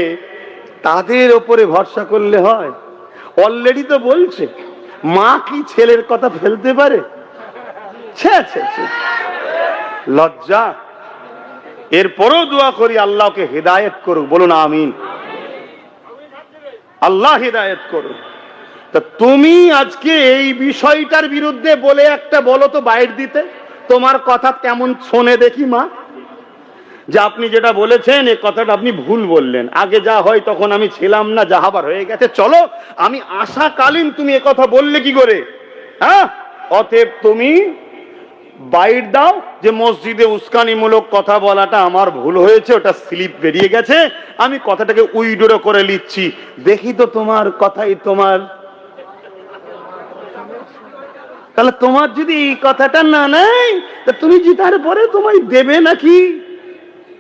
[SPEAKER 1] তাদের ওপরে ভরসা করলে হয়? অলরেডি তো বলছে, মা কি ছেলের কথা ফেলতে পারে? লজ্জা। এরপরও দোয়া করি আল্লাহকে হিদায়াত করুক, বলুন আমিন। আল্লাহ হিদায়াত করুক। তা তুমি আজকে এই বিষয়টার বিরুদ্ধে বলে একটা বলো তো বাইর দিতে, তোমার কথা কেমন শোনে দেখি মা, যে আপনি যেটা বলেছেন এই কথাটা আপনি ভুল বললেন, আগে যা হয় তখন আমি ছিলাম না, যা হবার হয়ে গেছে, চলো আমি আশাকালীন তুমি এ কথা বললে কি করে? হ্যাঁ, অতএব তুমি বাইর দাও যে মসজিদে উস্কানিমূলক কথা বলাটা আমার ভুল হয়েছে, ওটা স্লিপ বেরিয়ে গেছে, আমি কথাটাকে উইড্রো করে নিচ্ছি, দেখি তো তোমার কথাই তোমার। তাহলে তোমার যদি এই কথাটা না নেয় তা তুমি জিতার পরে তোমায় দেবে নাকি?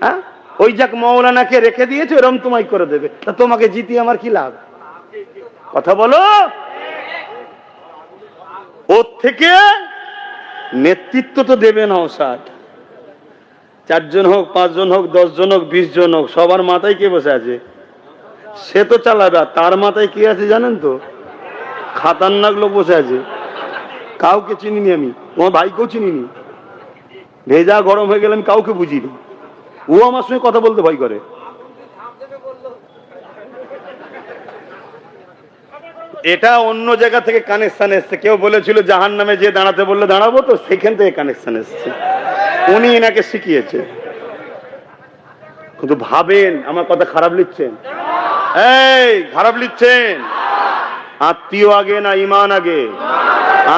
[SPEAKER 1] হ্যাঁ, ওই যাক মৌলানাকে রেখে দিয়েছে এরকম তোমায় করে দেবে, তা তোমাকে জিতি আমার কি লাভ? কথা বলো। ওর থেকে নেতৃত্ব তো দেবে না, 4 জন হোক, 5 জন হোক, 10 জন হোক, 20 জন হোক, সবার মাথায় কে বসে আছে? সে তো চালাবে। তার মাথায় কি আছে জানেন তো? খাতারনাক লোক বসে আছে। কাউকে চিনিনি আমি, তোমার ভাইকেও চিনিনি, ভেজা গরম হয়ে গেলে আমি কাউকে বুঝিনি, ও আমার সঙ্গে কথা বলতে ভয় করে। এটা অন্য জায়গা থেকে কানেকশন এসছে। কেউ বলেছিল জাহান্নামে যে দাঁড়াতে বললে দাঁড়াবো, তো সেখান থেকে কানেকশন এসছে, উনি এনাকে শিখিয়েছে। কিন্তু ভাবেন আমার কথা খারাপ লিখছেন? এই খারাপ লিখছেন। আত্মীয় আগে না ইমান আগে?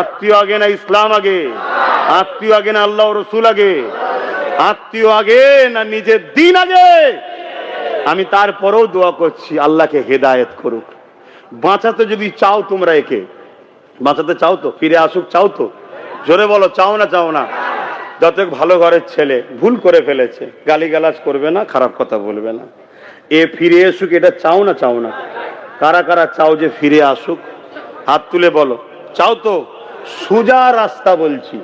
[SPEAKER 1] আত্মীয় আগে না ইসলাম আগে? আত্মীয় আগে না আল্লাহ রসুল আগে? আত্মীয় আগে না নিজের দিন আগে? আমি তারপরেও দোয়া করছি আল্লাহকে হেদায়েত করুক। বাঁচাতে যদি চাও, তোমরা একে বাঁচাতে চাও তো, ফিরে আসুক চাও তো? জোরে বলো, চাও না? চাও না? যত ভালো ঘরের ছেলে ভুল করে ফেলেছে, গালিগালাজ করবে না, খারাপ কথা বলবে না, এ ফিরে আসুক, এটা চাও না? চাও না? কারা কারা চাও যে ফিরে আসুক? হাত তুলে বলো, চাও তো? সোজা রাস্তা বলছি,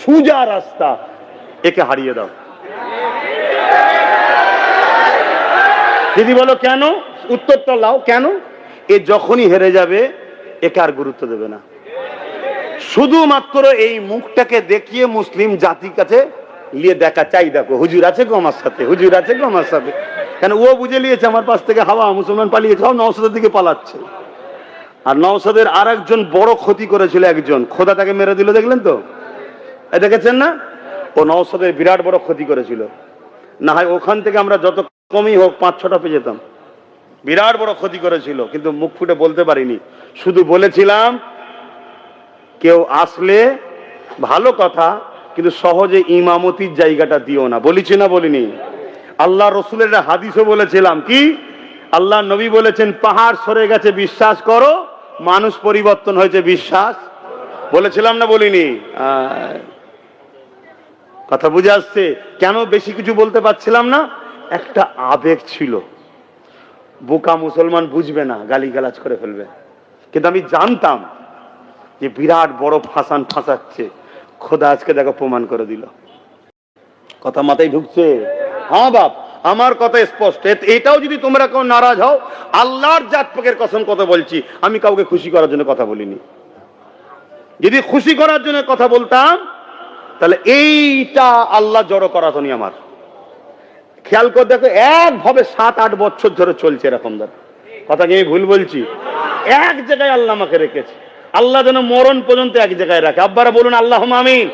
[SPEAKER 1] সোজা রাস্তা, একে হারিয়ে দাও। যদি বলো কেন, উত্তরটা লাও কেন? এ যখনই হেরে যাবে একে আর গুরুত্ব দেবে না। শুধুমাত্র এই মুখটাকে দেখিয়ে মুসলিম জাতির কাছে নিয়ে দেখা চাই, দেখো হুজুর আছে গো আমার সাথে, হুজুর আছে গো আমার সাথে। কেন ও বুঝে নিয়েছে আমার পাশ থেকে হাওয়া, মুসলমান পালিয়েছে, সব নওশাদের দিকে পালাচ্ছে। আর নওশাদের আর একজন বড় ক্ষতি করেছিল, একজন খোদা তাকে মেরে দিল, দেখলেন তো? দেখেছেন না? ও নওশাদের বিরাট বড় ক্ষতি করেছিল। না হয় ওখান থেকে আমরা যত কমই হোক 5-6টা পেয়ে যেতাম। বিরাট বড় ক্ষতি করেছিল, কিন্তু মুখ ফুটে বলতে পারিনি। শুধু বলেছিলাম কেউ আসলে ভালো কথা, কিন্তু সহজে ইমামতির জায়গাটা দিও না। বলেছি না বলিনি? আল্লাহ রসুলের হাদিসও বলেছিলাম কি, আল্লাহ নবী বলেছেন পাহাড় সরে গেছে বিশ্বাস করো, মানুষ পরিবর্তন হয়েছে বিশ্বাস। বলেছিলাম না বলিনি? কথা বুঝে আসছে? কেন বেশি কিছু বলতে পারছিলাম না? একটা আবেগ ছিল। বোকা মুসলমান বুঝবে না, গালিগালাজ করে ফেলবে। কিন্তু আমি জানতাম যে বিরাট বড় ফাঁসান ফাঁসাচ্ছে, খোদা আজকে দেখো প্রমাণ করে দিল। কথা মাথায় ঢুকছে? হ্যাঁ বাপ, আমার কথা স্পষ্ট। এটাও যদি তোমরা কেউ নারাজ হও, আল্লাহর জাত পাকের কসম কথা বলছি, আমি কাউকে খুশি করার জন্য কথা বলিনি। যদি খুশি করার জন্য কথা বলতাম তাহলে এইটা আল্লাহ জড়ো করাতনি আমার। খেয়াল করে দেখো, একভাবে 7-8 বছর ধরে চলছে এরকম ধর কথা কি আমি ভুল বলছি? এক জায়গায় আল্লাহ আমাকে রেখেছে। আল্লাহ যেন মরণ পর্যন্ত এক জায়গায় রাখে। আব্বারা বলুন আল্লাহুম্মা আমিন।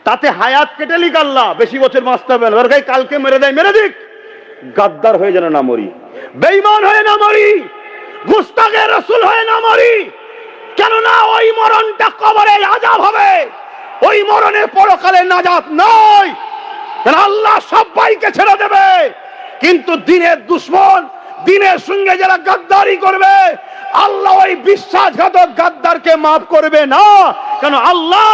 [SPEAKER 1] তাতে হায়াত কেটে লিক আল্লাহ, বেশি বছর বাঁচতে হবে না, কালকে মেরে দেয় মেরে দিক, গাদ্দার হয়ে যেন না মরি, বেঈমান হয়ে না মরি, গুস্তাখে রাসূল হয়ে না মরি। কেননা ওই মরণটা কবরে আযাব হবে, ওই মরণে পরকালে নাজাত নয়। আল্লাহ সবাইকে ছেড়ে দেবে, কিন্তু দিনের দুশ্মন, দিনের সঙ্গে যারা গাদ্দারি করবে, আল্লাহ ওই বিশ্বাসঘাতক গাদ্দারকে মাফ করবে না। কেন আল্লাহ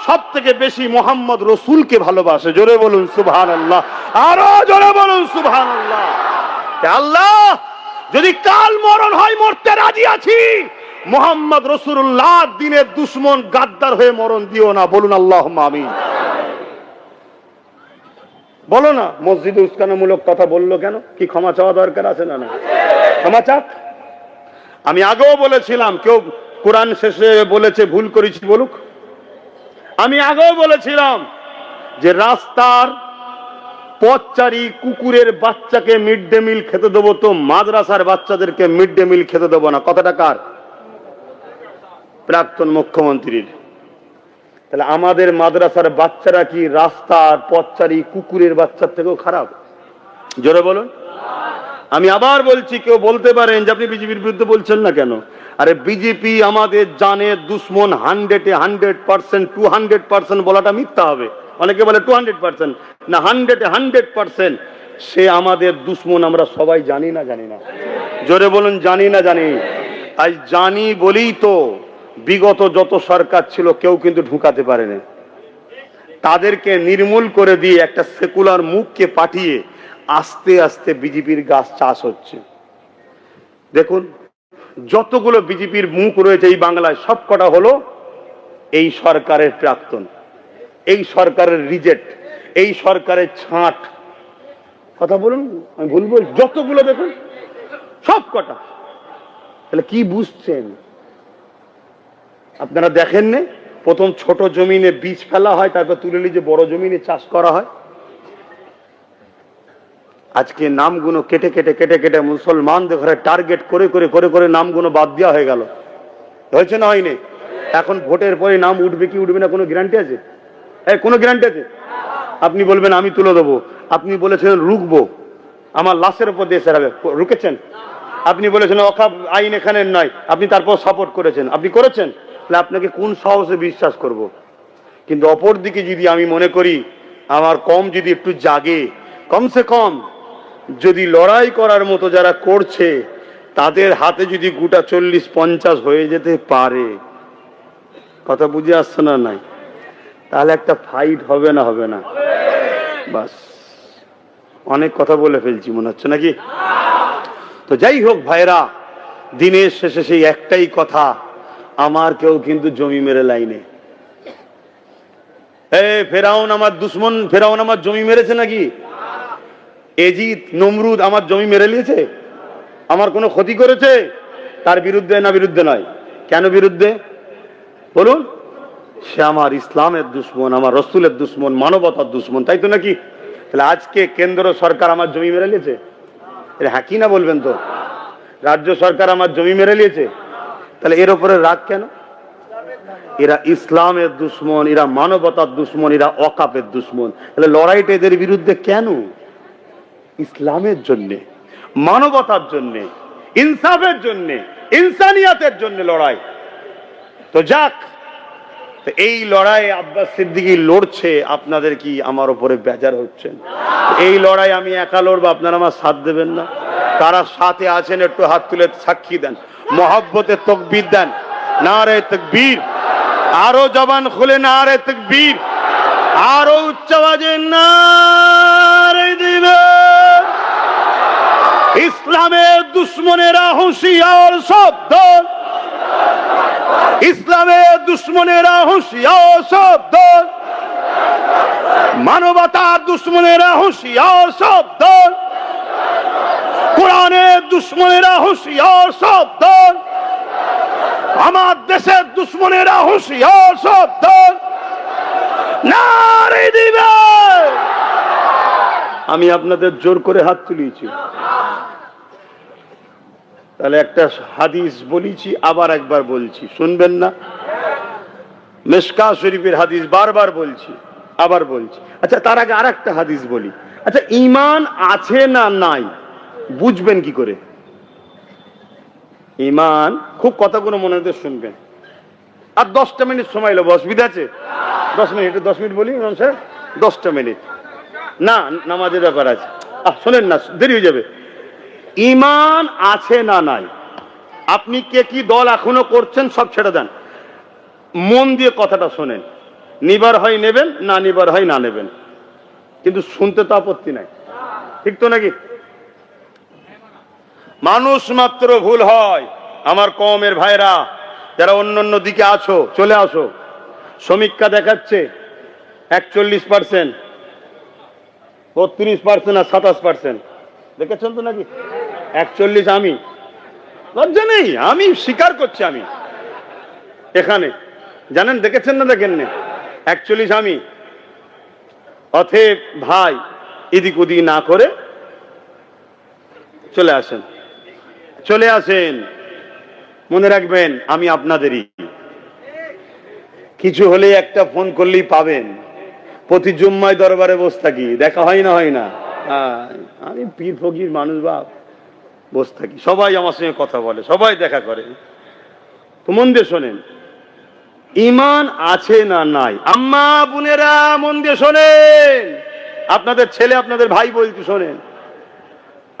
[SPEAKER 1] সব থেকে বেশি মোহাম্মদ রসুলকে ভালোবাসে। জোরে বলুন সুবহানাল্লাহ, আরো জোরে বলুন সুবহানাল্লাহ। আল্লাহ যদি কাল মরণ হয় মরতে রাজি আছি, মোহাম্মদ রসুল্লাহ দিনের দুশ্মন গাদ্দার হয়ে মরণ দিও না। বলুন আল্লাহুম্মা আমিন। বলো না, মসজিদে উস্কানিমূলক কথা বললো কেন? কি ক্ষমা চাওয়া দরকার আছে না? না ক্ষমা চাক। আমি আগেও বলেছিলাম, কেউ কোরআন শেষে বলেছে ভুল করেছি বলুক, আমি আগেও বলেছিলাম যে রাস্তার পথচারী কুকুরের বাচ্চাকে মিড ডে মিল খেতে দেবো, তো মাদ্রাসার বাচ্চাদেরকে মিড ডে মিল খেতে দেবো না। কথাটা কার? প্রাক্তন মুখ্যমন্ত্রীর। তাহলে আমাদের মাদ্রাসার বাচ্চারা কি রাস্তার পথচারী কুকুরের বাচ্চার থেকেও খারাপ? জোরে বলুন। আমি আবার বলছি, কেউ বলতে পারেন যে আপনি বিজেপির বিরুদ্ধে বলছেন না কেন? আরে বিজেপি আমাদের জানের দুশ্মন 100% 200% বলাটা মিথ্যা হবে। অনেকে বলে 200%, না 100% সে আমাদের দুশ্মন। আমরা সবাই জানি না? জানি না? জোরে বলুন, জানি না? জানি। আজ জানি বলেই তো বিগত যত সরকার ছিল কেউ কিন্তু ঢুকাতে পারেনি। তাদেরকে নির্মূল করে দিয়ে একটা সেকুলার মুখকে পাঠিয়ে আস্তে আস্তে বিজেপির গাছ চাষ হচ্ছে। দেখুন, যতগুলো বিজেপির মুখ রয়েছে এই বাংলায় সব কটা হলো এই সরকারের প্রাক্তন, এই সরকারের রিজেক্ট, এই সরকারের ছাঁট। কথা বলুন, আমি ভুল বল? যতগুলো দেখুন সব কটা। তাহলে কি বুঝছেন আপনারা? দেখেন না, প্রথম ছোট জমিনে বীজ ফেলা হয়, তারপর তুলে নিয়ে যে বড় জমিনে চাষ করা হয়। আজকে নামগুলো কেটে কেটে কেটে কেটে মুসলমানদের ঘরে টার্গেট করে করে করে করে নামগুলো বাদ দেওয়া হয়ে গেল। হয়েছে না হয়নি? এখন ভোটের পরে নাম উঠবে কি উঠবে না কোনো গ্যারান্টি আছে? কোনো গ্যারান্টি আছে? আপনি বলবেন আমি তুলে দেবো, আপনি বলেছিলেন রুখবো, আমার লাশের উপর দিয়ে সেরাবে, রুকেছেন? আপনি বলেছেন অকাপ আইন এখানে নয়, আপনি তারপর সাপোর্ট করেছেন, আপনি করেছেন। তাহলে আপনাকে কোন সাহসে বিশ্বাস করব? কিন্তু অপর দিকে যদি আমি মনে করি আমার কম যদি একটু জাগে, কমসে কম যদি লড়াই করার মতো যারা করছে তাদের হাতে যদি গোটা 40-50 হয়ে যেতে পারে, কথা বুঝে আসছে না? নাই তাহলে একটা ফাইট হবে না? হবে না? বাস, অনেক কথা বলে ফেলছি মনে হচ্ছে নাকি? তো যাই হোক ভাইরা, দিনের শেষে সেই একটাই কথা, আমার কেউ কিন্তু জমি মেরে লাইনে। ফেরাউন আমার দুশ্মন, ফেরাউন আমার জমি মেরেছে নাকি? এজিদ নমরুদ আমার জমি মেরে নিয়েছে? আমার কোনো ক্ষতি করেছে? তার বিরুদ্ধে না বিরুদ্ধে নয়? কেন বিরুদ্ধে বলুন? সে আমার ইসলামের দুশ্মন, আমার রসুলের দুশ্মন, মানবতার দুশ্মন, তাই তো নাকি? তাহলে আজকে কেন্দ্র সরকার আমার জমি মেরে নিয়েছে? হ্যাঁ কি না বলবেন তো? রাজ্য সরকার আমার জমি মেরে নিয়েছে, তাহলে এর উপরে রাগ কেন? এরা ইসলামের দুশ্মন, এরা মানবতার দুশ্মন, এরা ওয়াকাফের দুশ্মন। তাহলে লড়াইটা এদের বিরুদ্ধে কেন? ইসলামের জন্য, মানবতার জন্য, ইনসাফের জন্য, ইনসানিয়াতের জন্য লড়াই। তো যাক, এই লড়াই আব্বাস সিদ্দিকী লড়ছে, আপনাদের কি আমার উপরে বেজার হচ্ছেন? এই লড়াই আমি একা লড়বো, আপনারা আমার সাথ দেবেন না? কারা সাথে আছেন একটু হাত তুলে সাক্ষী দেন, মহব্বতে তাকবীর দেন। নারে তাকবীর, আরো জবান খুলে নারে তাকবীর, আরো উচ্চ আওয়াজে নারে দিবেন। ইসলামের দুশ্মনেরা হুঁশিয়ার, সাবধান! ইসলামের দুশ্মনেরা হুঁশিয়ার, সাবধান! মানবতার দুশ্মনেরা হুঁশিয়ার, সাবধান! কোরআনের দুশ্মনেরা হুঁশিয়ার, সাবধান! আমার দেশের দুশ্মনেরা হুঁশিয়ার, সাবধান! নারে দিবেন। আমি আপনাদের জোর করে হাত তুলিয়েছি। তাহলে একটা হাদিস বলেছি, আবার একবার বলছি, শুনবেন না? মিশকাত শরীফের হাদিস বারবার বলছি, আবার বলছি। আচ্ছা, তার আগে আর একটা হাদিস বলি। আচ্ছা, ঈমান আছে না নাই বুঝবেন কি করে? ঈমান, খুব কথাগুলো মনে দিয়ে শুনবেন। আর 10টা মিনিট সময় নেবো, অসুবিধা আছে? 10 মিনিট, 10 মিনিট বলি স্যার, 10টা মিনিট না, নামাজের ব্যাপার আছে। শোনেন না, দেরি হয়ে যাবে। ঈমান আছে না নাই, আপনি কে কি দল এখনো করছেন সব ছেড়ে দেন, মন দিয়ে কথাটা শোনেন। নিবার হয় নেবেন, না নিবার হয় না নেবেন, কিন্তু শুনতে তো আপত্তি নাই, ঠিক তো নাকি? মানুষ মাত্র ভুল হয়। আমার কওমের ভাইরা যারা অন্য অন্য দিকে আছো, চলে আসো। সমীক্ষা দেখাচ্ছে 41%, 32% আর 27%। দেখেছেন তো নাকি? 41 আমি, লজ্জা নেই, আমি স্বীকার করছি। আমি এখানে জানেন, দেখেছেন না দেখেন না? 41 আমি, অতএব ভাই এদিক ওদিক না করে চলে আসেন, চলে আসেন। মনে রাখবেন আমি আপনাদেরই, কিছু হলে একটা ফোন করলেই পাবেন। প্রতি জুম্মায় দরবারে বসে থাকি, দেখা হয় না, হয় না? আমি পীর ফকির মানুষ বাপ, বসে থাকি, সবাই আমার সঙ্গে কথা বলে, সবাই দেখা করে। তো মন দিয়ে শোনেন, ঈমান আছে না নাই? আম্মা বোনেরা মন দিয়ে শোনেন, আপনাদের ছেলে আপনাদের ভাই বলতে শোনেন,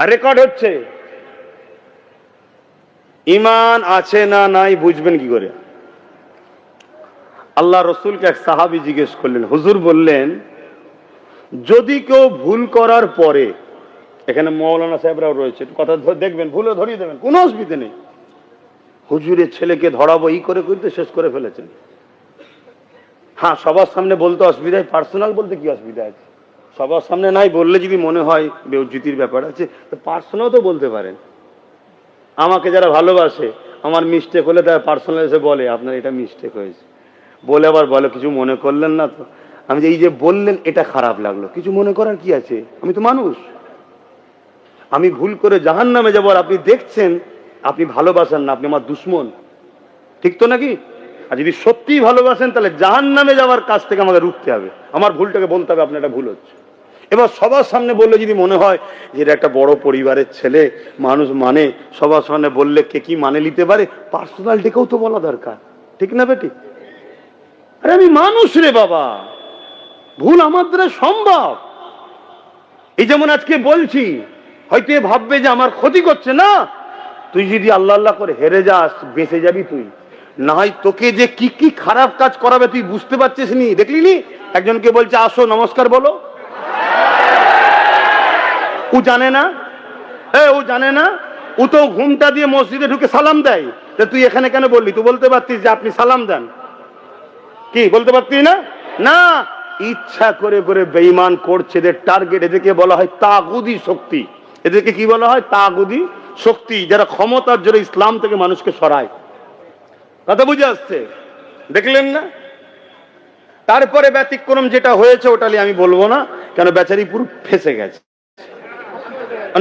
[SPEAKER 1] আর রেকর্ড হচ্ছে। ঈমান আছে না নাই বুঝবেন কি করে? আল্লাহ রসুলকে এক সাহাবী জিজ্ঞেস করলেন, হুজুর বললেন যদি কেউ ভুল করার পরে, এখানে মৌলানা সাহেবরাও রয়েছে, কথা দেখবেন, ভুলে ধরিয়ে দেবেন, কোনো অসুবিধা নেই। হুজুরের ছেলেকে ধরাবো এই করে করতে শেষ করে ফেলেছেন। হ্যাঁ, সবার সামনে বলতে অসুবিধা, পার্সোনাল বলতে কি অসুবিধা আছে? সবার সামনে নাই বললে যদি মনে হয় বেউজ্জতির ব্যাপার আছে, তো পার্সোনাল তো বলতে পারেন। আমাকে যারা ভালোবাসে, আমার মিস্টেক হলে তারা পার্সোনাল এসে বলে আপনার এটা মিস্টেক হয়েছে, বলে আবার বলে কিছু মনে করলেন না তো? আমি যে এই যে বললেন এটা খারাপ লাগলো, কিছু মনে করার কি আছে? আমি তো মানুষ, আমি ভুল করে জাহান্নামে যাবো আর আপনি দেখছেন আপনি ভালোবাসেন না, আপনি আমার দুশ্মন, ঠিক তো নাকি? আর যদি সত্যিই ভালোবাসেন তাহলে জাহান্নামে যাওয়ার কাছ থেকে আমাকে রুখতে হবে, আমার ভুলটাকে বলতে হবে আপনার এটা ভুল হচ্ছে। এবার সবার সামনে বললে যদি মনে হয় যে এটা একটা বড় পরিবারের ছেলে মানুষ, মানে সবার সামনে বললে কে কি মানে নিতে পারে, পার্সোনাল ডেকেও তো বলা দরকার, ঠিক না বেটি? আরে আমি মানুষ রে বাবা, ভুল আমার দ্বারা সম্ভব। এই যেমন আজকে বলছি, হয়তো এ ভাববে যে আমার ক্ষতি করছে, না, তুই যদি আল্লাহ আল্লাহ করে হেরে যাস বেঁচে যাবি তুই, না হয় তোকে যে কি কি খারাপ কাজ করাবে তুই বুঝতে পারছিস নি, দেখলি নি? একজনকে বলছে আসো নমস্কার বলো, ও জানে না, ও জানে না, ও তো ঘুমটা দিয়ে মসজিদে ঢুকে সালাম দেয়। তুই এখানে কেন বললি? তুই বলতে পারতিস যে আপনি সালাম দেন, কি বলতে পারতিস না? না, ইচ্ছা করে করে বেঈমান করছে, এদের টার্গেট, এদেরকে বলা হয় তাগুদি শক্তি। এদেরকে কি বলা হয়? তাগুদি শক্তি, যারা ক্ষমতার জোরে ইসলাম থেকে মানুষকে সরায়। কথা বুঝে আসছে? দেখলেন না? তারপরে ব্যতিক্রম যেটা হয়েছে ওটা আমি বলবো না, কেন বেচারি পুরো ফেসে গেছে।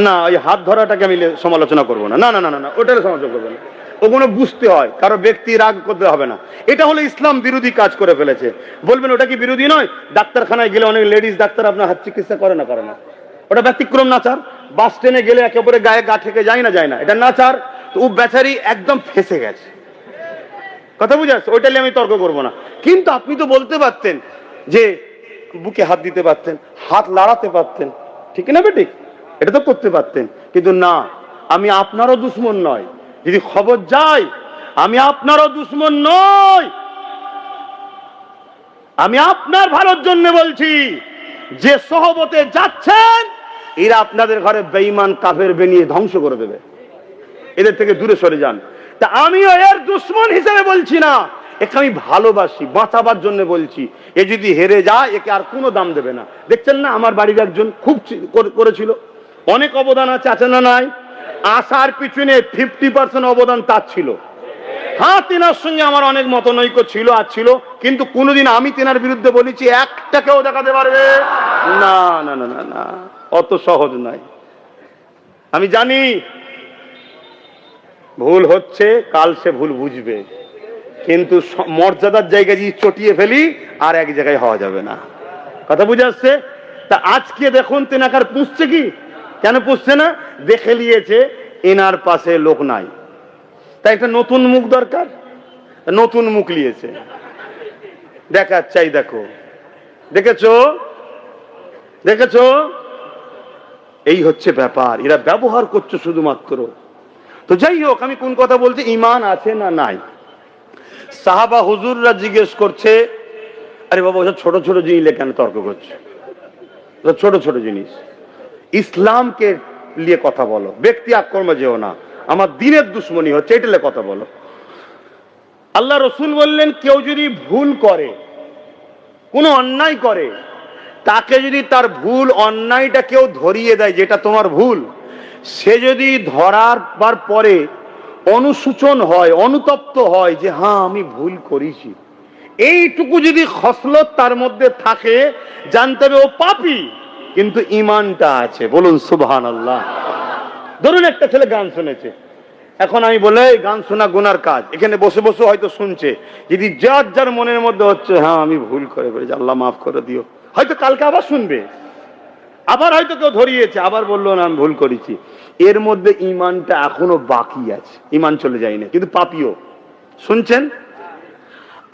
[SPEAKER 1] না, ওই হাত ধরাটাকে আমি সমালোচনা করবো না, না না না না, ওটার সমালোচনা করবো না। ওগুলো বুঝতে হয়, কারো ব্যক্তি রাগ করতে হবে না। এটা হলো ইসলাম বিরোধী কাজ করে ফেলেছে। বলবেন ওটা কি বিরোধী নয়? ডাক্তারখানায় গেলে অনেক লেডিস ডাক্তার আপনার হাত চিকিৎসা করে না, করে না, ওটা ব্যতিক্রম নাচার। বাস স্ট্যান্ডে গেলে একেবারে গায়ে গা থেকে যায় না, যায় না, এটা নাচার। তো ও বেচারি একদম ফেসে গেছে, কথা বুঝে আসছে? ওইটা আমি তর্ক করবো না। কিন্তু আপনি তো বলতে পারতেন যে বুকে হাত দিতে পারতেন, হাত লাড়াতে পারতেন, ঠিক না বেঠিক? এটা তো করতে পারতেন, কিন্তু না, আমি আপনারও দুশ্মন নয়, যদি খবর যায় আমি আপনারও দুশ্মন নই, আমি আপনার ভালোর জন্য বলছি। যে সহবতে যাচ্ছেন এরা আপনাদের ঘরে বেঈমান কাফের বানিয়ে ধ্বংস করে দেবে, এদের থেকে দূরে সরে যান। তা আমিও এর দুশ্মন হিসেবে বলছি না, একে আমি ভালোবাসি, বাঁচাবার জন্য বলছি। এ যদি হেরে যায় একে আর কোনো দাম দেবে না। দেখছেন না, আমার বাড়ির একজন খুব করেছিল, অনেক অবদান আছে, আছে না নাই? আসার পিছনে 50% অবদান তার ছিল। হ্যাঁ, তেনার সঙ্গে আমার অনেক মতনৈক্য ছিল, আর ছিল, কিন্তু কোনোদিন আমি তেনার বিরুদ্ধে বলেছি একটাকেও দেখাতে পারবে না, না না না না, অত সহজ নয়। আমি জানি ভুল হচ্ছে, কাল সে ভুল বুঝবে, কিন্তু মর্যাদার জায়গায় যদি চটিয়ে ফেলি আর এক জায়গায় হওয়া যাবে না। কথা বুঝে আসছে? তা আজকে দেখুন তেনাকার পুষছে কি, কেন পুষছে না? দেখে নিয়েছে এনার পাশে লোক নাই, তাই একটা নতুন মুখ দরকার, নতুন মুখ নিয়েছে, দেখার চাই। দেখো, দেখেছো, দেখেছো, এই হচ্ছে ব্যাপার, এরা ব্যবহার করছে শুধুমাত্র। তো যাই হোক, আমি কোন কথা বলছি, ঈমান আছে না নাই। সাহাবা হুজুররা জিজ্ঞেস করছে, আরে বাবা ওসব ছোট ছোট জিনিস কেন তর্ক করছে? ছোট ছোট জিনিস, ইসলামকে নিয়ে কথা বলো, ব্যক্তি আক্রমণ যেও না, আমার দিনের দুশ্মনী হচ্ছে, এটা কথা বলো। আল্লাহ রসুল বললেন কেউ যদি ভুল করে, কোনো অন্যায় করে, তাকে যদি তার ভুল অন্যায়টা কেউ ধরিয়ে দেয় যেটা তোমার ভুল, সে যদি ধরার পরে অনুশোচন হয়, অনুতপ্ত হয় যে হ্যাঁ আমি ভুল করেছি, এইটুকু যদি খসলত তার মধ্যে থাকে, জানতে হবে ও পাপী, কিন্তু ইমানটা আছে। বলুন সুবহানাল্লাহ। ধরুন একটা ছেলে গান শুনেছে, এখন আমি বলে গান শোনা গুনার কাজ, এখানে বসে বসে হয়তো শুনছে, যদি যার যার মনের মধ্যে হচ্ছে হ্যাঁ আমি ভুল করে ফেলেছি, আল্লাহ মাফ করে দিও, হয়তো কালকে আবার শুনবে, আবার হয়তো কেউ ধরিয়েছে, আবার বললো না আমি ভুল করেছি, এর মধ্যে ইমানটা এখনো বাকি আছে, ইমান চলে যায় না, কিন্তু পাপীও। শুনছেন?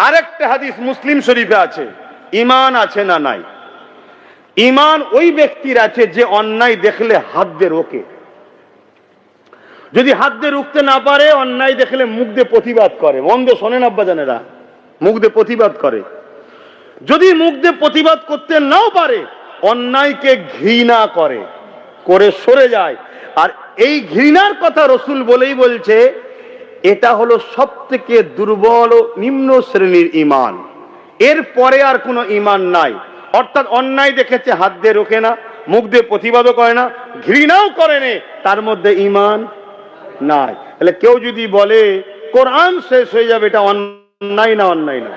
[SPEAKER 1] আরেকটা হাদিস মুসলিম শরীফে আছে, ইমান আছে না নাই? ইমান ওই ব্যক্তির আছে যে অন্যায় দেখলে হাত দিয়ে রোকে, যদি হাত দিয়ে রুখতে না পারে, অন্যায় দেখলে মুখ দিয়ে প্রতিবাদ করে। মন্দ শোনেন আব্বাজানেরা, মুখ দিয়ে প্রতিবাদ করে। যদি মুখ দিয়ে প্রতিবাদ করতে নাও পারে, অন্যায়কে ঘৃণা করে, করে সরে যায়। আর এই ঘৃণার কথা রসুল বলেই বলছে, এটা হলো সব থেকে দুর্বল ও নিম্ন শ্রেণীর ইমান, এর পরে আর কোনো ইমান নাই। অর্থাৎ অন্যায় দেখেছে, হাত দিয়ে রোকে না, মুখ দিয়ে প্রতিবাদও করে না, ঘৃণাও করে না, তার মধ্যে ইমান নাই। তাহলে কেউ যদি বলে কোরআন শেষ হয়ে যাবে, এটা অন্যায় না? অন্যায় না।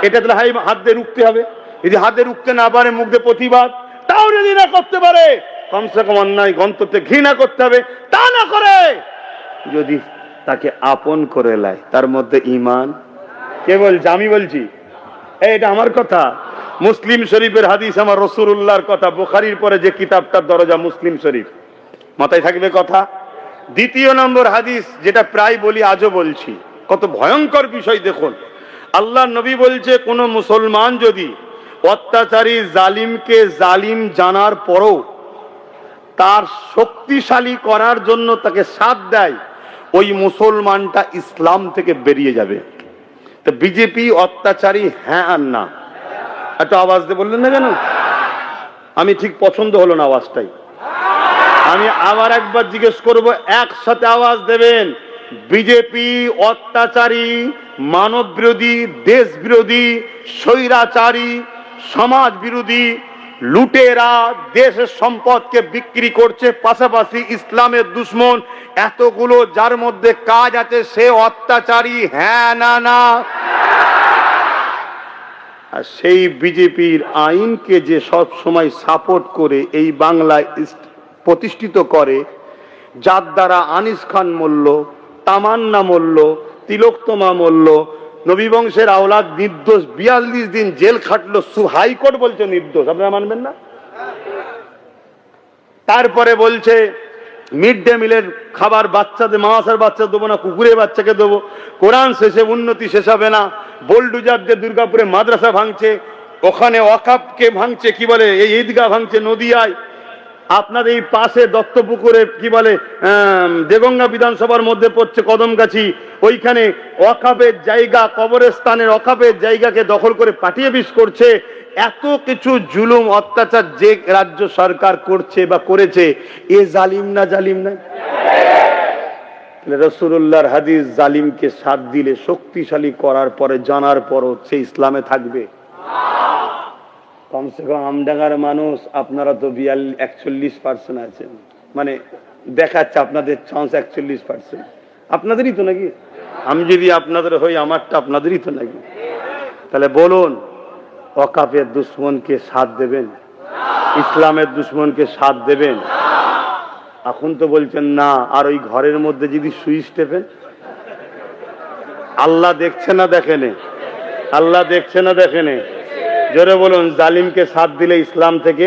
[SPEAKER 1] এটা তাহলে হাত দিয়ে রুখতে হবে। যদি হাত দিয়ে রুখতে না পারে, মুখ দিয়ে প্রতিবাদ, তাও যদি না করতে পারে, কমসে কম অন্যায় গন্তব্যে ঘৃণা করতে হবে। তা না করে যদি তাকে আপন করে নেয়, তার মধ্যে ইমান। কে বলছে? আমি বলছি, এটা আমার কথা। মুসলিম শরীফের হাদিস, আমার রাসূলুল্লাহর কথা। বুখারীর পরে যে কিতাবটার দরজা মুসলিম শরীফ, মাথায় থাকবে কথা। দ্বিতীয় নম্বর হাদিস, যেটা প্রায় বলি, আজও বলছি, কত ভয়ঙ্কর বিষয় দেখুন। আল্লাহ নবী বলছে, কোন মুসলমান যদি অত্যাচারী জালিমকে জালিম জানার পরও তার শক্তিশালী করার জন্য তাকে সাথ দেয়, ওই মুসলমানটা ইসলাম থেকে বেরিয়ে যাবে। তো বিজেপি অত্যাচারী হ্যাঁ আর না? এত আওয়াজ দিয়ে বললেন না কেন? আমি ঠিক পছন্দ হলো না আওয়াজটাই। আমি আবার একবার জিজ্ঞেস করব, একসাথে আওয়াজ দেবেন। বিজেপি অত্যাচারী, মানব বিরোধী, দেশ বিরোধী, স্বৈরাচারী, সমাজ বিরোধী, লুটেরা, দেশের সম্পদকে বিক্রি করছে, পাশাপাশি ইসলামের দুশ্মন, এতগুলো যার মধ্যে কাজ আছে, সে অত্যাচারী হ্যাঁ না? না। আর সেই বিজেপির আইনকে যে সব সময় সাপোর্ট করে এই বাংলায় প্রতিষ্ঠিত করে, যার দ্বারা আনিস খান মল্ল, তামান্না মল্ল, তিলোত্তমা মল্ল, নবী বংশের আওলাদ নির্দোষ 42 দিন জেল খাটলো, হাইকোর্ট বলছে নির্দোষ, আপনারা মানবেন না? তারপরে বলছে মিড ডে মিলের খাবার বাচ্চাদের, মাদ্রাসার বাচ্চা দেবো না, কুকুরের বাচ্চাকে দেবো। কোরআন শেষে উন্নতি শেষ হবে না। বোলডুজার দিয়ে দুর্গাপুরে মাদ্রাসা ভাঙছে, ওখানে ওয়াকাফকে ভাঙছে, কি বলে এই ঈদগাহ ভাঙছে নদিয়ায়। আপনাদের এই পাশে দত্তপুকুরে কি বলে দেগঙ্গা বিধানসভার মধ্যে পড়ছে কদমগাছি, ওইখানে ওয়াকাফের জায়গা, কবরস্থানের ওয়াকাফের জায়গাকে দখল করে পাঠিয়ে বিষ করছে। এত কিছু জুলুম অত্যাচার যে রাজ্য সরকার করছে বা করেছে, এ জালিম না? জালিম না? রাসূলুল্লাহর হাদিস, জালিমকে সাথ দিলে, শক্তিশালী করার পরে, জানার পরও সে ইসলামে থাকবে। কমসে কম আমডাঙ্গার মানুষ, আপনারা তো 41% আছেন, মানে দেখাচ্ছে আপনাদের চান্স 41%, আপনাদেরই তো নাকি? আমি যদি আপনাদের হই, আমারটা আপনাদেরই তো নাকি? তাহলে বলুন, ওয়াকাফের দুশ্মনকে সাথ দেবেন? ইসলামের দুশ্মনকে সাথ দেবেন? এখন তো বলছেন না। আর ওই ঘরের মধ্যে যদি সুইচ টেপেন, আল্লাহ দেখছে না দেখেনে? আল্লাহ দেখছে না দেখেনে? জোরে বলুন, জালিমকে সাথ দিলে ইসলাম থেকে?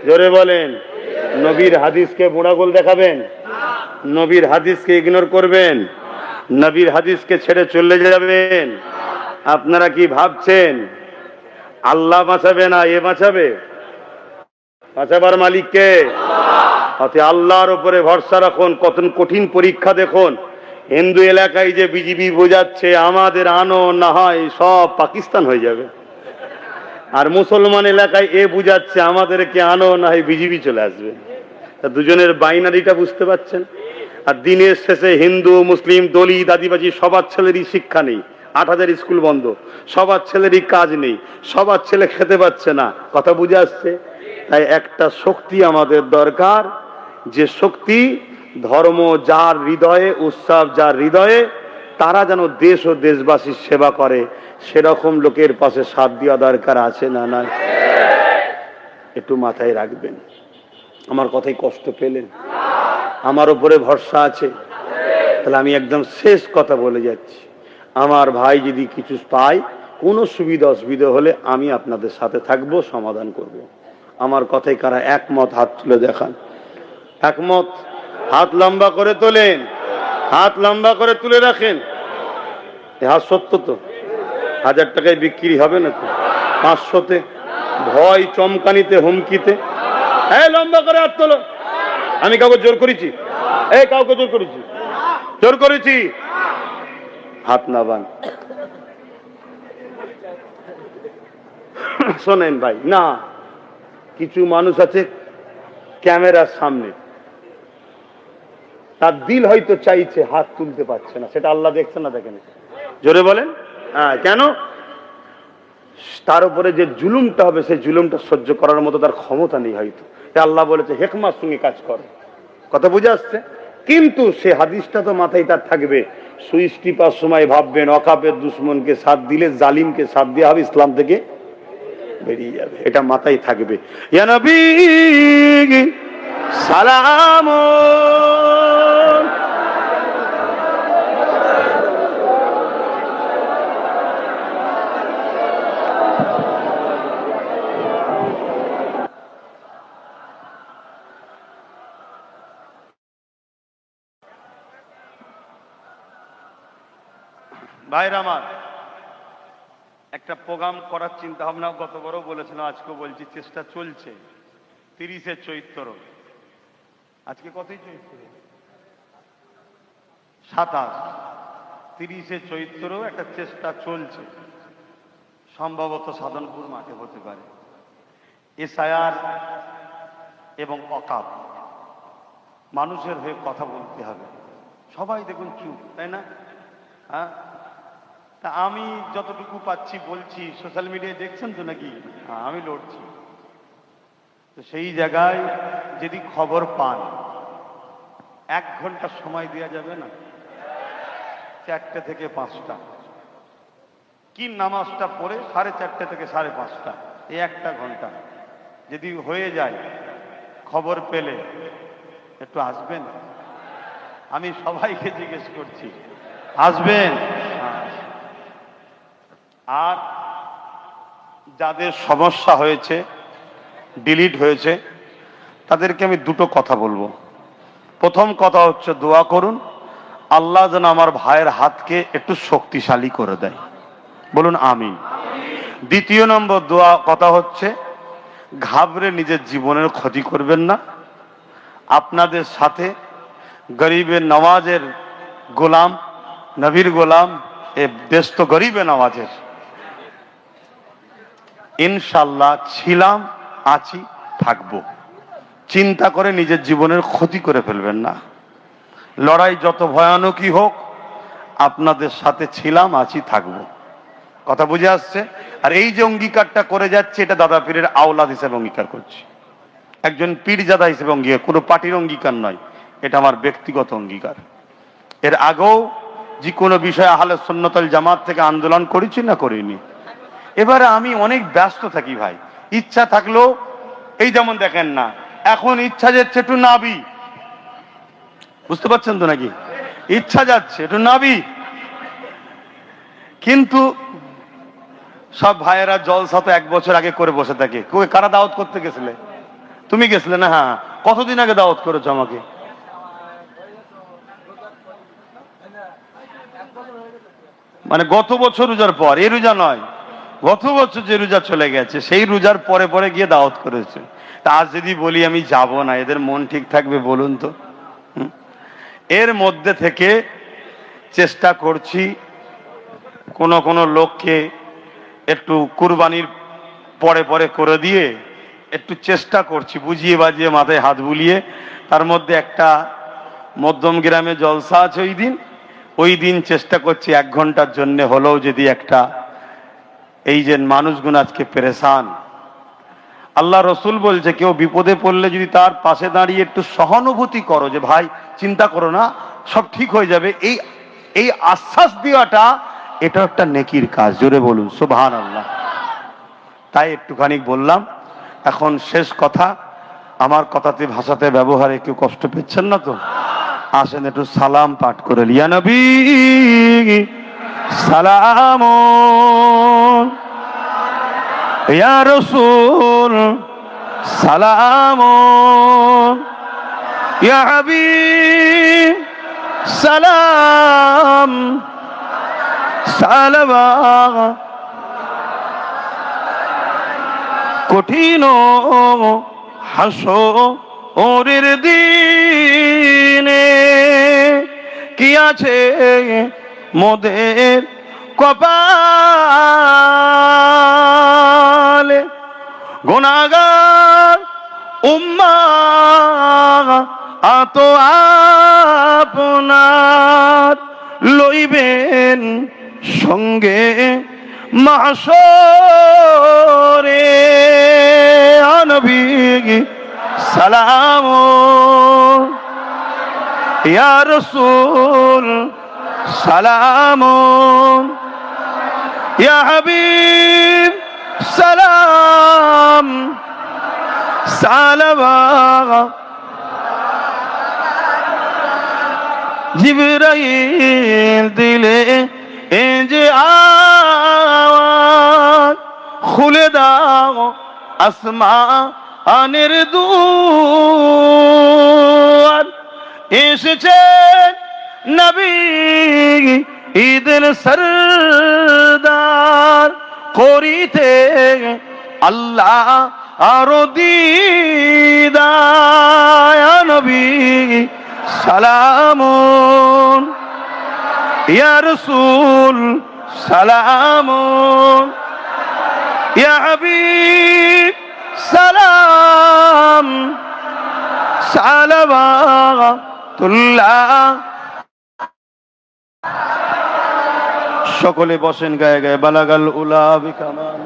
[SPEAKER 1] জোরে বলেন। নবীর হাদিসকে বুড়াগোল দেখাবেন? নবীর হাদিসকে ইগনোর করবেন? নবীর হাদিসকে ছেড়ে চলে যাবেন? আপনারা কি ভাবছেন আল্লাহ বাঁচাবে না এ বাঁচাবে? বাঁচাবার মালিককে? আল্লাহর উপরে ভরসা রাখুন। কত কঠিন পরীক্ষা দেখুন। হিন্দু এলাকায় যে বিজেপি বোঝাচ্ছে আমাদের আনো না হয় সব পাকিস্তান হয়ে যাবে, আর মুসলমান এলাকায় এ বুঝাচ্ছে আমাদেরকে আনো না হয় বিজেপি চলে আসবে। তা দুজনের বাইনারিটা বুঝতে পারছেন? আর দিনের শেষে হিন্দু, মুসলিম, দলিত, আদিবাসী সবার ছেলেরই শিক্ষা নেই, 8000 স্কুল বন্ধ, সবার ছেলেরই কাজ নেই, সবার ছেলে খেতে পাচ্ছে না। কথা বুঝে আসছে? তাই একটা শক্তি আমাদের দরকার, যে শক্তি ধর্ম যার হৃদয়ে, উৎসব যার হৃদয়ে, তারা যেন দেশ ও দেশবাসীর সেবা করে, সেরকম লোকের পাশে সাথ দেওয়া দরকার আছে না না? একটু মাথায় রাখবেন। আমার কথাই কষ্ট পেলেন? আমার উপরে ভরসা আছে? তাহলে আমি একদম শেষ কথা বলে যাচ্ছি, আমার ভাই যদি কিছু পায়, কোনো সুবিধা অসুবিধা হলে আমি আপনাদের সাথে থাকবো, সমাধান করব। আমার কথাই কারা একমত? হাত তুলে দেখান। একমত? হাত লম্বা করে তোলেন, হাত লম্বা করে তুলে রাখেন। হাত সত্য তো? 1000 টাকায় বিক্রি হবে না তো? 500-তে? ভয় চমকানিতে, হুমকিতে? হ্যাঁ, লম্বা করে হাত তোলো। আমি কাউকে জোর করেছি? এই কাউকে জোর করেছি? জোর করেছি? হাত নাবান। শোনেন ভাই, না, কিছু মানুষ আছে ক্যামেরার সামনে, তার দিল হয়তো চাইছে, হাত তুলতে পারছে না, সেটা আল্লাহ দেখছে না? দেখেন? জোরে বলেন। হ্যাঁ, কেন? তার উপরে যে জুলুমটা হবে, সেই জুলুমটা সহ্য করার মতো তার ক্ষমতা নেই হয়তো। আল্লাহ বলেছে হেকমার সঙ্গে কাজ করে। কথা বুঝে আসছে? কিন্তু সে হাদিসটা তো মাথায় তার থাকবে, সুইচ টিপার সময় ভাববেন অকাপের দুশ্মনকে সাথ দিলে জালিমকে সাথ দেওয়া হবে, ইসলাম থেকে বেরিয়ে যাবে। এটা মাথায় থাকবে। ইয়া নবী সালাম। ভাইরা আমার, একটা প্রোগ্রাম করার চিন্তা ভাবনা গত বড় বলেছিলাম, আজকে বলছি, চেষ্টা চলছে। 30শে চৈত্র, আজকে কতই চৈত্র? 27। 30শে চৈত্র একটা চেষ্টা চলছে, সম্ভবত সাধনপুর মাঠে হতে পারে। এসআইআর এবং অকাপ, মানুষের হয়ে কথা বলতে হবে। সবাই দেখুন চুপ, তাই না? হ্যাঁ, তা আমি যতটুকু পাচ্ছি বলছি, সোশ্যাল মিডিয়ায় দেখছেন তো নাকি? আমি লড়ছি। তো সেই জায়গায় যদি খবর পান, 1 ঘন্টা সময় দেওয়া যাবে না? 4টে থেকে 5টা, কি নামাজটা পড়ে 4:30 থেকে 5:30, এই 1টা ঘন্টা যদি হয়ে যায়, খবর পেলে একটু আসবেন? আমি সবাইকে জিজ্ঞেস করছি, আসবেন? আর যাদের সমস্যা হয়েছে, ডিলিট হয়েছে, তাদেরকে আমি 2টো কথা বলবো। প্রথম কথা হচ্ছে, দোয়া করুন আল্লাহ যেন আমার ভাইয়ের হাতকে একটু শক্তিশালী করে দেয়। বলুন আমিন। দ্বিতীয় নম্বর দোয়া কথা হচ্ছে, ঘাবড়ে নিজের জীবনের ক্ষতি করবেন না। আপনাদের সাথে গরিবের নওয়াজের গোলাম, নবীর গোলাম, এ দেশ তো গরিবে নওয়াজের, ইনশাল্লাহ ছিলাম, আছি, থাকবো। চিন্তা করে নিজের জীবনের ক্ষতি করে ফেলবেন না। লড়াই যত ভয়ানকই হোক, আপনাদের সাথে ছিলাম, আছি, থাকবো। কথা বুঝে আসছে? আর এই যে অঙ্গীকারটা করে যাচ্ছে, এটা দাদা পীরের আওলাদ হিসেবে অঙ্গীকার করছি, একজন পীরজাদা হিসেবে অঙ্গীকার, কোনো পার্টির অঙ্গীকার নয়, এটা আমার ব্যক্তিগত অঙ্গীকার। এর আগেও যে কোনো বিষয়ে আহলে সুন্নাত ওয়াল জামাত থেকে আন্দোলন করেছি না করিনি? এবারে আমি অনেক ব্যস্ত থাকি ভাই, ইচ্ছা থাকলেও, এই যেমন দেখেন না, এখন ইচ্ছা যাচ্ছে একটু নাবি, বুঝতে পারছেন তো নাকি? ইচ্ছা যাচ্ছে একটু নাবি, কিন্তু সব ভাইয়েরা জলসা তো 1 বছর আগে করে বসে থাকে। কারা দাওয়াত করতে গেছিলে? তুমি গেছিলে না? হ্যাঁ, কতদিন আগে দাওয়াত করেছো আমাকে? মানে গত বছর রোজার পর, এই রোজা নয়, গত বছর যে রোজা চলে গেছে, সেই রোজার পরে পরে গিয়ে দাওয়াত করেছে। তা আজ যদি বলি আমি যাব না, এদের মন ঠিক থাকবে বলুন তো? এর মধ্যে থেকে চেষ্টা করছি কোন কোন লোককে একটু কুরবানির পরে পরে করে দিয়ে, একটু চেষ্টা করছি বুঝিয়ে বাজিয়ে, মাথায় হাত বুলিয়ে। তার মধ্যে একটা মধ্যম গ্রামে জলসা আছে, ওই দিন চেষ্টা করছি 1 ঘন্টার জন্য হলেও যদি একটা, এই যে মানুষগুলো আজকে পেরেশান, আল্লাহ রসুল বলছে কেউ বিপদে পড়লে যদি তার পাশে দাঁড়িয়ে একটু সহানুভূতি করো, যে ভাই চিন্তা করো না, সব ঠিক হয়ে যাবে, এই এই আশ্বাস দেওয়াটা এটা একটা নেকির কাজ। জোরে বলুন সুবহানাল্লাহ। তাই একটুখানি বললাম। এখন শেষ কথা, আমার কথাতে ভাষাতে ব্যবহারে কেউ কষ্ট পেচ্ছেন না তো? আসেন একটু সালাম পাঠ করে ইয়া নবী সালাম, ইয়া রাসূল সালাম, ইয়া হাবিব সালাম সালাম। কঠিন হাসরের দিনে কি আছে মোদের কপালে, গুনাহগার উম্মাহ আত আপনার লইবেন সঙ্গে মাহশরে। নবী সালাম, ইয়া রাসূল সালাম, ইয়া হাবিব সালাম সালাম। জিবরাইল দিলে এ যে আওয়াজ, খুলে দাও আসমানের দুয়ার। এসেছেন নবী ঈদের সরদার, করিতে আল্লাহ আরো দিদার। নবী সালাম, ইয়া রাসূল সালাম, ইয়া হাবিব সালাম সালাওয়াতুল্লাহ। সকলে বসেন গায়ে গায়ে বালাগাল উলা বিকামান।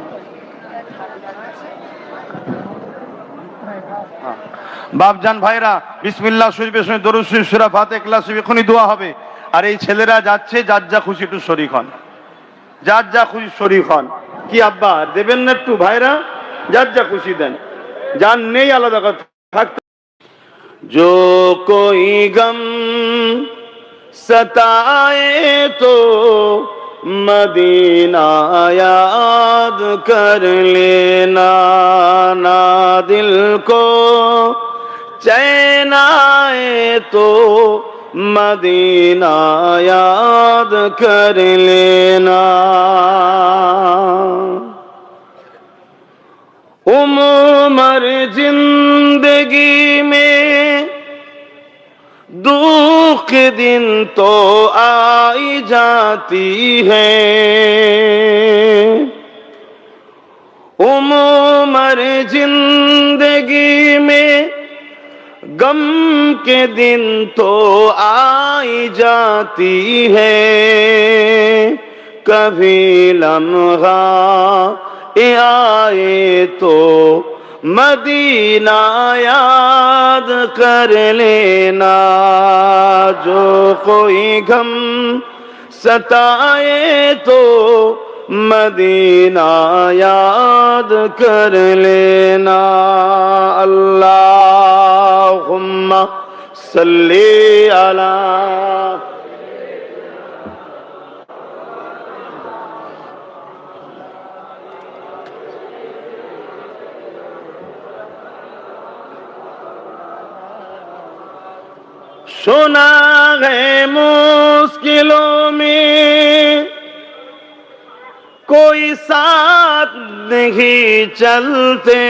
[SPEAKER 1] বাপজান ভাইরা, বিসমিল্লাহ শরীফের সঙ্গে দরুদ শরীফ, সূরা ফাতিহা, ইখলাস শরীফ এখনই দোয়া হবে। আর এই ছেলেরা যাচ্ছে, যার যা খুশি একটু শরীক হন, যার যা খুশি শরীক হন। কি আব্বা দেবেন না একটু? ভাইরা যার যা খুশি দেন, যার নেই আলাদা কথা থাকতে। जो कोई गम सताए तो मदीना याद कर लेना, ना दिल को चैन आए तो मदीना याद कर लेना। उम्र जिंदगी में दुख के दिन तो आई जाती है, उम्र जिंदगी में गम के दिन तो आई जाती है। कभी लम्हा आए तो मदीना याद कर लेना। जो कोई गम सताए तो मदीना याद कर लेना। अल्लाहुम्मा सल्ली अला। सुना है मुश्किलों में कोई साथ नहीं चलते।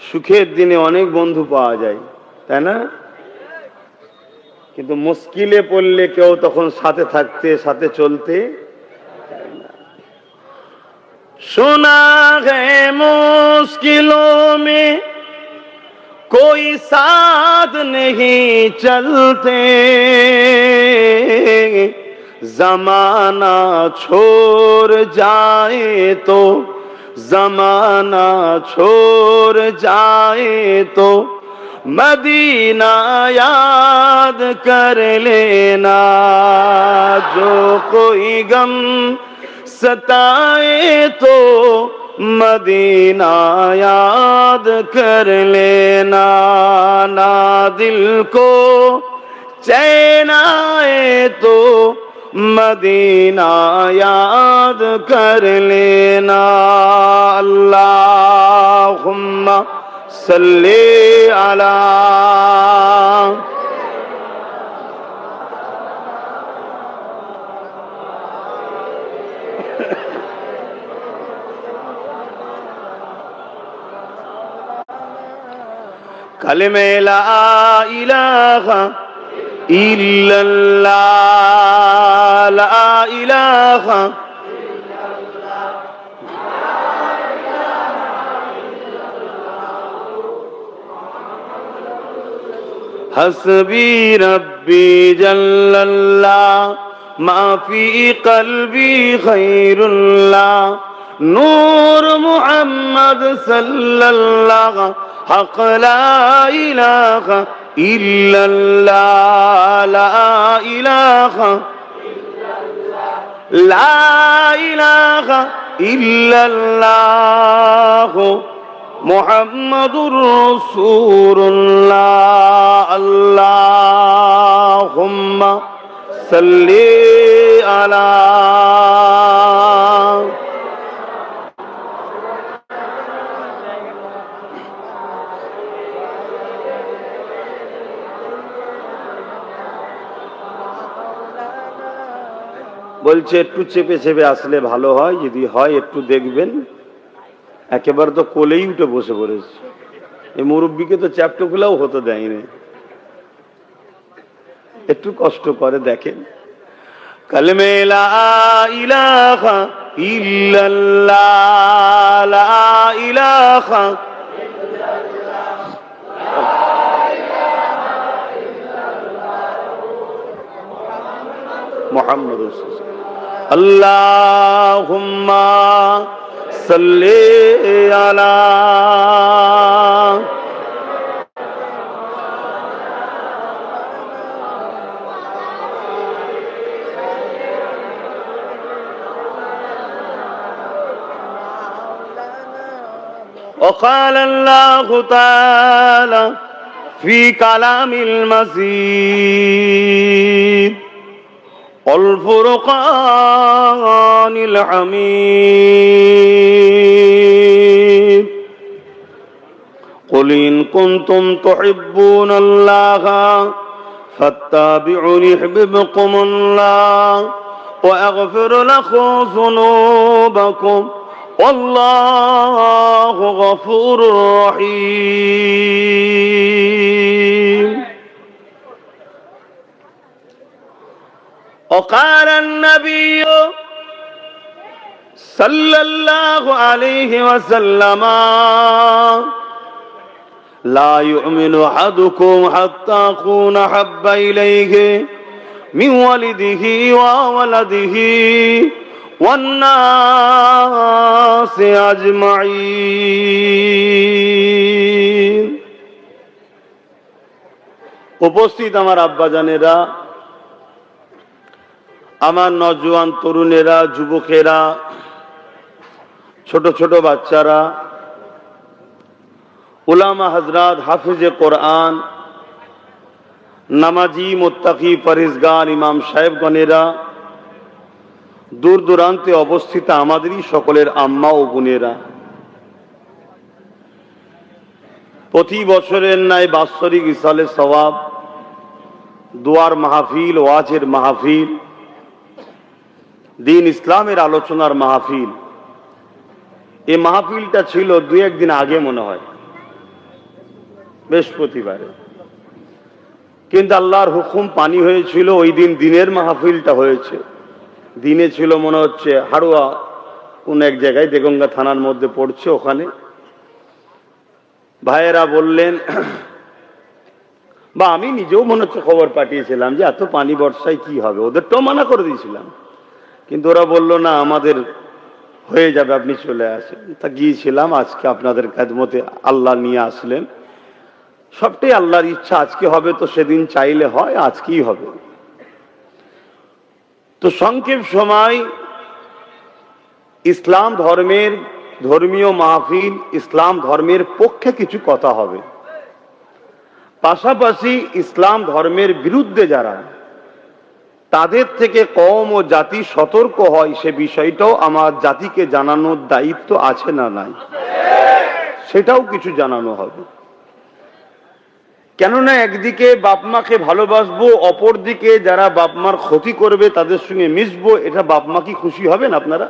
[SPEAKER 1] সুখের দিনে অনেক বন্ধু পাওয়া যায়, তাই না? কিন্তু মুশকিলে পড়লে কেউ তখন সাথে থাকতে, সাথে চলতে চায় না। सुना है मुश्किलों में कोई साथ नहीं चलते। जमाना छोड़ जाए तो, जमाना छोड़ जाए तो मदीना याद कर लेना, जो कोई गम सताए तो मदीना याद कर लेना, ना दिल को चैन आए तो मदीना याद कर लेना। अल्लाहुम्मा सल्ली अला कलमे ला इलाहा इल्लल्लाह, ला इलाहा हस्बी रब्बी जल्लल्लाह, माफी कल्बी खैरुल्लाह, नूर मुहम्मद सल्लल्लाह, हक ला इलाहा इल्लल्लाह, ला इलाहा ला इलाहा इल्लल्लाह, मुहम्मदुर रसूलुल्लाह। अल्लाहुम्मा सल्ली अला বলছে একটু চেপে চেপে আসলে ভালো হয়, যদি হয় একটু দেখবেন। একেবারে তো কোলেই উঠে বসে পড়েছে, এই মুরব্বীকে তো চ্যাপ্টা খোলাও হতে দেয়নি, একটু কষ্ট করে দেখেন। কালমে লা ইলাহা ইল্লাল্লাহ, লা ইলাহা মুহাম্মদ রাসূলুল্লাহ। আল্লাহুম্মা সাল্লি আলা وقال الله تعالى في كلام المزيد والفرقان الحميد قل إن كنتم تحبون الله فاتبعوني يحببكم الله ويغفر لكم ذنوبكم والله غفور رحيم وقال النبي صلى الله عليه وسلم لا يؤمن أحدكم حتى أكون أحب إليه من والده وولده والناس أجمعين। উপস্থিত আমার আব্বাজানেরা, আমার নওজোয়ান তরুণেরা, যুবকেরা, ছোট ছোট বাচ্চারা, উলামা হযরত, হাফিজে কোরআন, নামাজি, মুত্তাকি, পরহেজগার ইমাম সাহেবগণেরা, দূর দূরান্তে অবস্থিত আমাদেরই সকলের আম্মা ও বোনেরা, প্রতি বছরের ন্যায় বাৎসরিক ইসালে সওয়াব, দোয়ার মাহফিল, ওয়াজের মাহফিল, দিন ইসলামের আলোচনার মাহফিল। এই মাহফিলটা ছিল দুই একদিন আগে মনে হয়, বৃহস্পতিবারে, কিন্তু আল্লাহর হুকুম পানি হয়েছিল ওই দিন। দিনের মাহফিলটা হয়েছে, দিনে ছিল মনে হচ্ছে হাড়ুয়া কোন এক জায়গায়, দেগঙ্গা থানার মধ্যে পড়ছে, ওখানে ভাইয়েরা বললেন, বা আমি নিজেও মনে হচ্ছে খবর পাঠিয়েছিলাম যে এত পানি বর্ষায় কি হবে, ওদেরটাও মানা করে দিয়েছিলাম, কিন্তু ওরা বললো না আমাদের হয়ে যাবে, আপনি চলে আসেন। তা গিয়েছিলাম, আজকে আপনাদের খেদমতে আল্লাহ নিয়ে আসলেন। সবটাই আল্লাহর ইচ্ছা, আজকে হবে তো সেদিন চাইলে হয়, আজকেই হবে। তো সংক্ষেপ সময় ইসলাম ধর্মের ধর্মীয় মাহফিল, ইসলাম ধর্মের পক্ষে কিছু কথা হবে, পাশাপাশি ইসলাম ধর্মের বিরুদ্ধে যারা, তাদের থেকে কওম ও জাতি সতর্ক হয় সে বিষয়টাও আমার জাতিকে জানানোর দায়িত্ব আছে না নাই, সেটাও কিছু জানানো হবে। কেননা একদিকে বাপ মাকে ভালোবাসবো, অপরদিকে যারা বাপ মার ক্ষতি করবে তাদের সঙ্গে মিশবো, এটা বাপ মা কি খুশি হবেন আপনারা?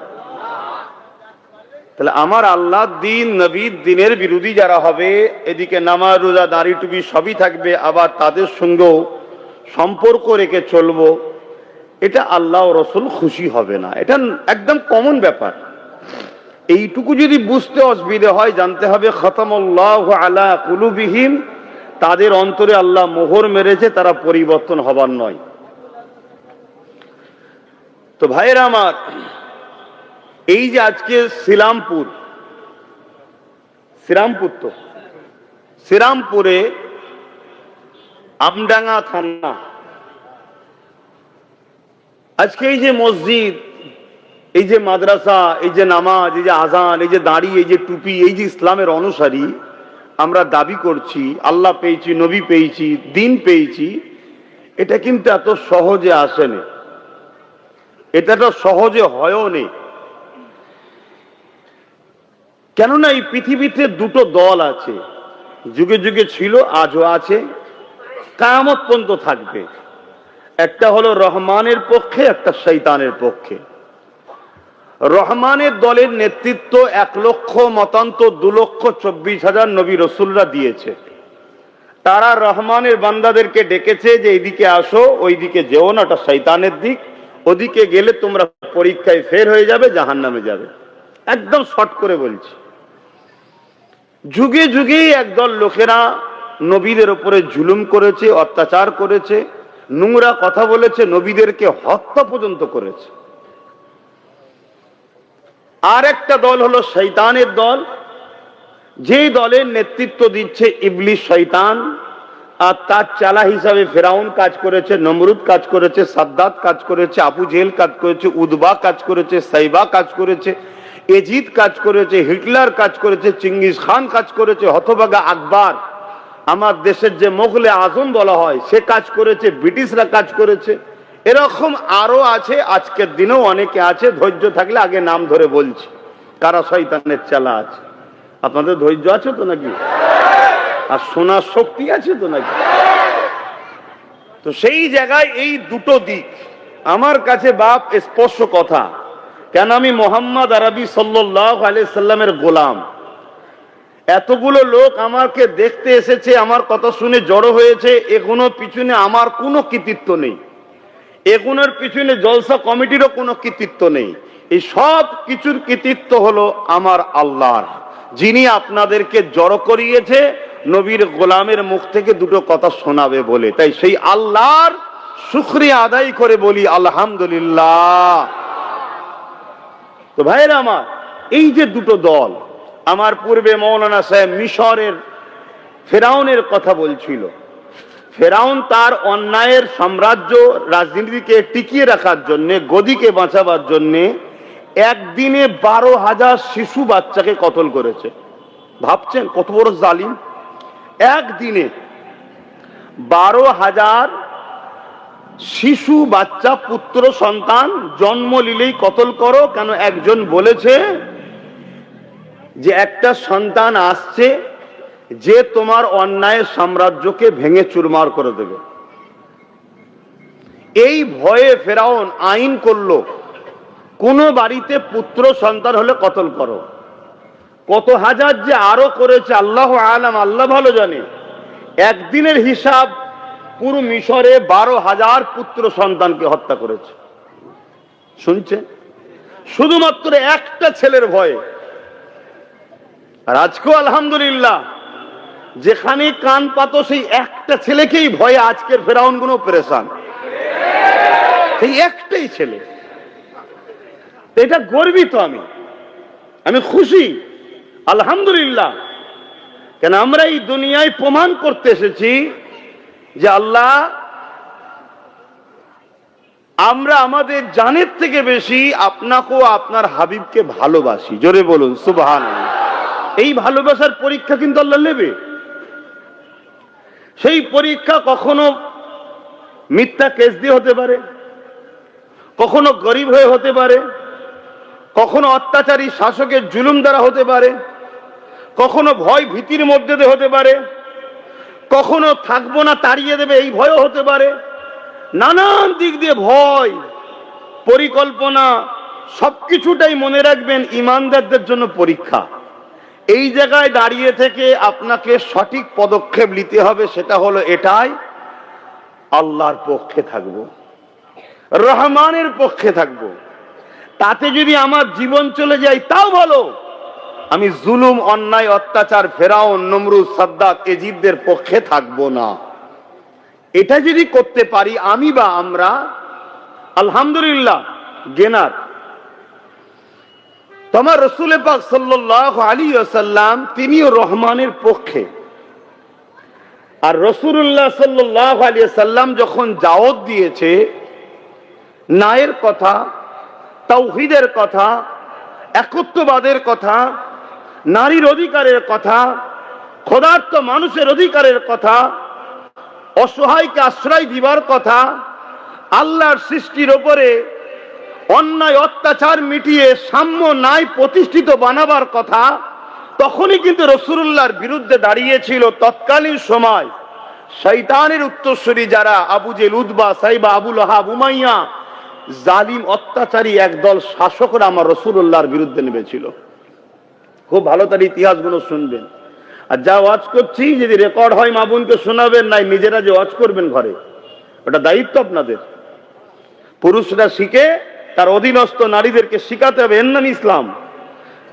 [SPEAKER 1] তাহলে আমার আল্লাহ দিন, নবীর দিনের বিরোধী যারা হবে, এদিকে নামাজ রোজা দাড়ি টুপি সবই থাকবে, আবার তাদের সঙ্গেও সম্পর্ক রেখে চলবো, এটা আল্লাহ ও রসুল খুশি হবে না। এটা একদম কমন ব্যাপার। এইটুকু যদি বুঝতে অসুবিধা হয়, জানতে হবে খতমুল্লাহু আলা কুলুবিহিম, তাদের অন্তরে আল্লাহ মোহর মেরেছে, তারা পরিবর্তন হবার নয়। তো ভাইরা আমার, এই যে আজকে শ্রীরামপুর তো শ্রীরামপুরে আমডাঙ্গা থানা, আজকে এই যে মসজিদ, এই যে মাদ্রাসা, এই যে নামাজ, এই যে আজান, এই যে দাড়ি, এই যে টুপি, এই যে ইসলামের অনুসারী আমরা দাবি করছি, আল্লাহ পেয়েছি, নবী পেয়েছি, দিন পেয়েছি, এটা কিন্তু এত সহজে আসেনি, এটা তো সহজে হয়ও নেই। কেননা এই পৃথিবীতে দুটো দল আছে, যুগে যুগে ছিল, আজও আছে, কিয়ামত পর্যন্ত থাকবে। একটা হলো রহমানের পক্ষে, একটা শয়তানের পক্ষে। রহমানের দলের নেতৃত্ব 1 লক্ষ মতান্তর 2,24,000 নবী রসুলরা দিয়েছে। তারা রহমানের বান্দাদেরকে ডেকেছে যে এইদিকে আসো, ওইদিকে যেও না, ওটা শয়তানের দিক, ওদিকে গেলে তোমরা পরীক্ষায় ফের হয়ে যাবে, জাহান্নামে যাবে। একদম শর্ট করে বলছি। যুগে যুগে একদল লোকেরা নবীদের উপরে জুলুম করেছে, অত্যাচার করেছে, নোংরা কথা বলেছে, নবীদেরকে হত্যা পর্যন্ত করেছে। আর একটা দল হলো শয়তানের দল, যে দলের নেতৃত্ব দিচ্ছে ইবলিস শয়তান, আর তার চালা হিসাবে ফেরাউন কাজ করেছে, নমরুদ কাজ করেছে, সাদ্দাত কাজ করেছে, আবু জেহেল কাজ করেছে, উদবা কাজ করেছে, সাইবা কাজ করেছে, এজিদ কাজ করেছে, হিটলার কাজ করেছে, চিঙ্গিস খান কাজ করেছে, হতভাগা আকবর, আমার দেশের যে মোগলে আজম বলা হয়, সে কাজ করেছে, ব্রিটিশরা কাজ করেছে, এরকম আরো আছে। আজকের দিনেও অনেকে আছে, ধৈর্য থাকলে আগে নাম ধরে বলছি কারা শয়তানের চালা আছে। আপনাদের ধৈর্য আছে তো নাকি? আর শোনার শক্তি আছে তো নাকি? তো সেই জায়গায় এই দুটো দিক আমার কাছে বাপ স্পষ্ট কথা। কেন আমি মোহাম্মদ আরবি সাল্লাল্লাহু আলাইহি সাল্লামের গোলাম। এতগুলো লোক আমাকে দেখতে এসেছে, আমার কথা শুনে জড়ো হয়েছে, এগুলোর পিছনে আমার কোনো কৃতিত্ব নেই, এগুলোর পিছনে জলসা কমিটিরও কোনো কৃতিত্ব নেই। এই সব কিছুর কৃতিত্ব হলো আমার আল্লাহর, যিনি আপনাদেরকে জড়ো করিয়েছে নবীর গোলামের মুখ থেকে দুটো কথা শোনাবে বলে। তাই সেই আল্লাহর শুকরিয়া আদায় করে বলি আলহামদুলিল্লাহ। তো ভাইরা আমার, এই যে দুটো দল, আমার পূর্বে মৌলানা সাহেব মিশরের ফেরাউনের কথা বলছিল। ফেরাউন তার অন্যায়ের সাম্রাজ্য রাজনীতিকে টিকিয়ে রাখার জন্য, গদিকে বাঁচাবার জন্য একদিনে 12,000 শিশু বাচ্চাকে কতল করেছে। ভাবছেন কত বড় জালিম? একদিনে 12,000 শিশু বাচ্চা পুত্র সন্তান জন্ম নিলেই কতল করো। কেন? একজন বলেছে যে একটা সন্তান আসছে যে তোমার অন্যায়ের সাম্রাজ্যকে ভেঙে চুরমার করে দেবে। এই ভয়ে ফেরাউন আইন করলো, কোন বাড়িতে পুত্র সন্তান হলে কতল করো। কত হাজার যে আরো করেছে আল্লাহ আলাম, আল্লাহ ভালো জানে। একদিনের হিসাব পুরো মিশরে 12,000 পুত্র সন্তানকে হত্যা করেছে। শুনছে? শুধুমাত্র একটা ছেলের ভয়ে। আর আজকেও আলহামদুলিল্লাহ যেখানে কান পাতো সেই একটা ছেলেকেই ভয়ে আজকের ফেরাউন গুলো পেরেশান, সেই একটাই ছেলে। এটা গর্বিত, আমি খুশি আলহামদুলিল্লাহ। কেন আমরা এই দুনিয়ায় প্রমাণ করতে এসেছি যে আল্লাহ, আমরা আমাদের জানের থেকে বেশি আপনাকেও আপনার হাবিবকে ভালোবাসি। জোরে বলুন সুবহানাল্লাহ। এই ভালোবাসার পরীক্ষা কিন্তু আল্লাহ নেবে। সেই পরীক্ষা কখনো মিথ্যা কেস দিয়ে হতে পারে, কখনো গরিব হয়ে হতে পারে, কখনো অত্যাচারী শাসকের জুলুম দ্বারা হতে পারে, কখনো ভয় ভীতির মধ্যে দিয়ে হতে পারে, কখনো থাকবো না তাড়িয়ে দেবে এই ভয়ও হতে পারে। নানান দিক দিয়ে ভয়, পরিকল্পনা, সবকিছুটাই মনে রাখবেন ইমানদারদের জন্য পরীক্ষা। এই জায়গায় দাঁড়িয়ে থেকে আপনাকে সঠিক পদক্ষেপ নিতে হবে, সেটা হলো এটাই, আল্লাহর পক্ষে থাকবো, রহমানের পক্ষে থাকবো। তাতে যদি আমার জীবন চলে যায় তাও ভালো, আমি জুলুম, অন্যায়, অত্যাচার, ফেরাউন, নমরুদ, সাদ্দাত, এজিদদের পক্ষে থাকবো না। এটা যদি করতে পারি আমি বা আমরা, আলহামদুলিল্লাহ গেনার। তোমার রাসূল পাক সাল্লাল্লাহু আলাইহি ওয়াসাল্লাম তিনিও রহমানের পক্ষে। আর রাসূলুল্লাহ সাল্লাল্লাহু আলাইহি ওয়াসাল্লাম যখন দাওয়াত দিয়েছে ন্যায়ের কথা, তাওহীদের কথা, একত্ববাদের কথা, নারীর অধিকারের কথা, ক্ষুধার্ত মানুষের অধিকারের কথা, অসহায়কে আশ্রয় দিবার কথা, আল্লাহর সৃষ্টির ওপরে অন্যায় অত্যাচার মিটিয়ে সাম্য ন্যায় প্রতিষ্ঠিত বানাবার কথা, তখনই কিন্তু রাসূলুল্লাহর বিরুদ্ধে দাঁড়িয়েছিল তৎকালীন সময় শয়তানের উত্তরসূরি যারা, Abu jail, Utba, Saiba, Abu Lahab, Umayya, জালিম অত্যাচারী একদল শাসকরা আমার রাসূলুল্লাহর বিরুদ্ধে নেমেছিল। খুব ভালো তার ইতিহাসগুলো শুনবেন। আর যা ওয়াজ করছি যদি রেকর্ড হয় মা বোনকে শোনাবেন, নাই নিজেরা যে ওয়াজ করবেন ঘরে, ওটা দায়িত্ব আপনাদের। পুরুষরা শিখে তার অধীনস্থ নারীদেরকে শিখাতে হবে, এর নাম ইসলাম।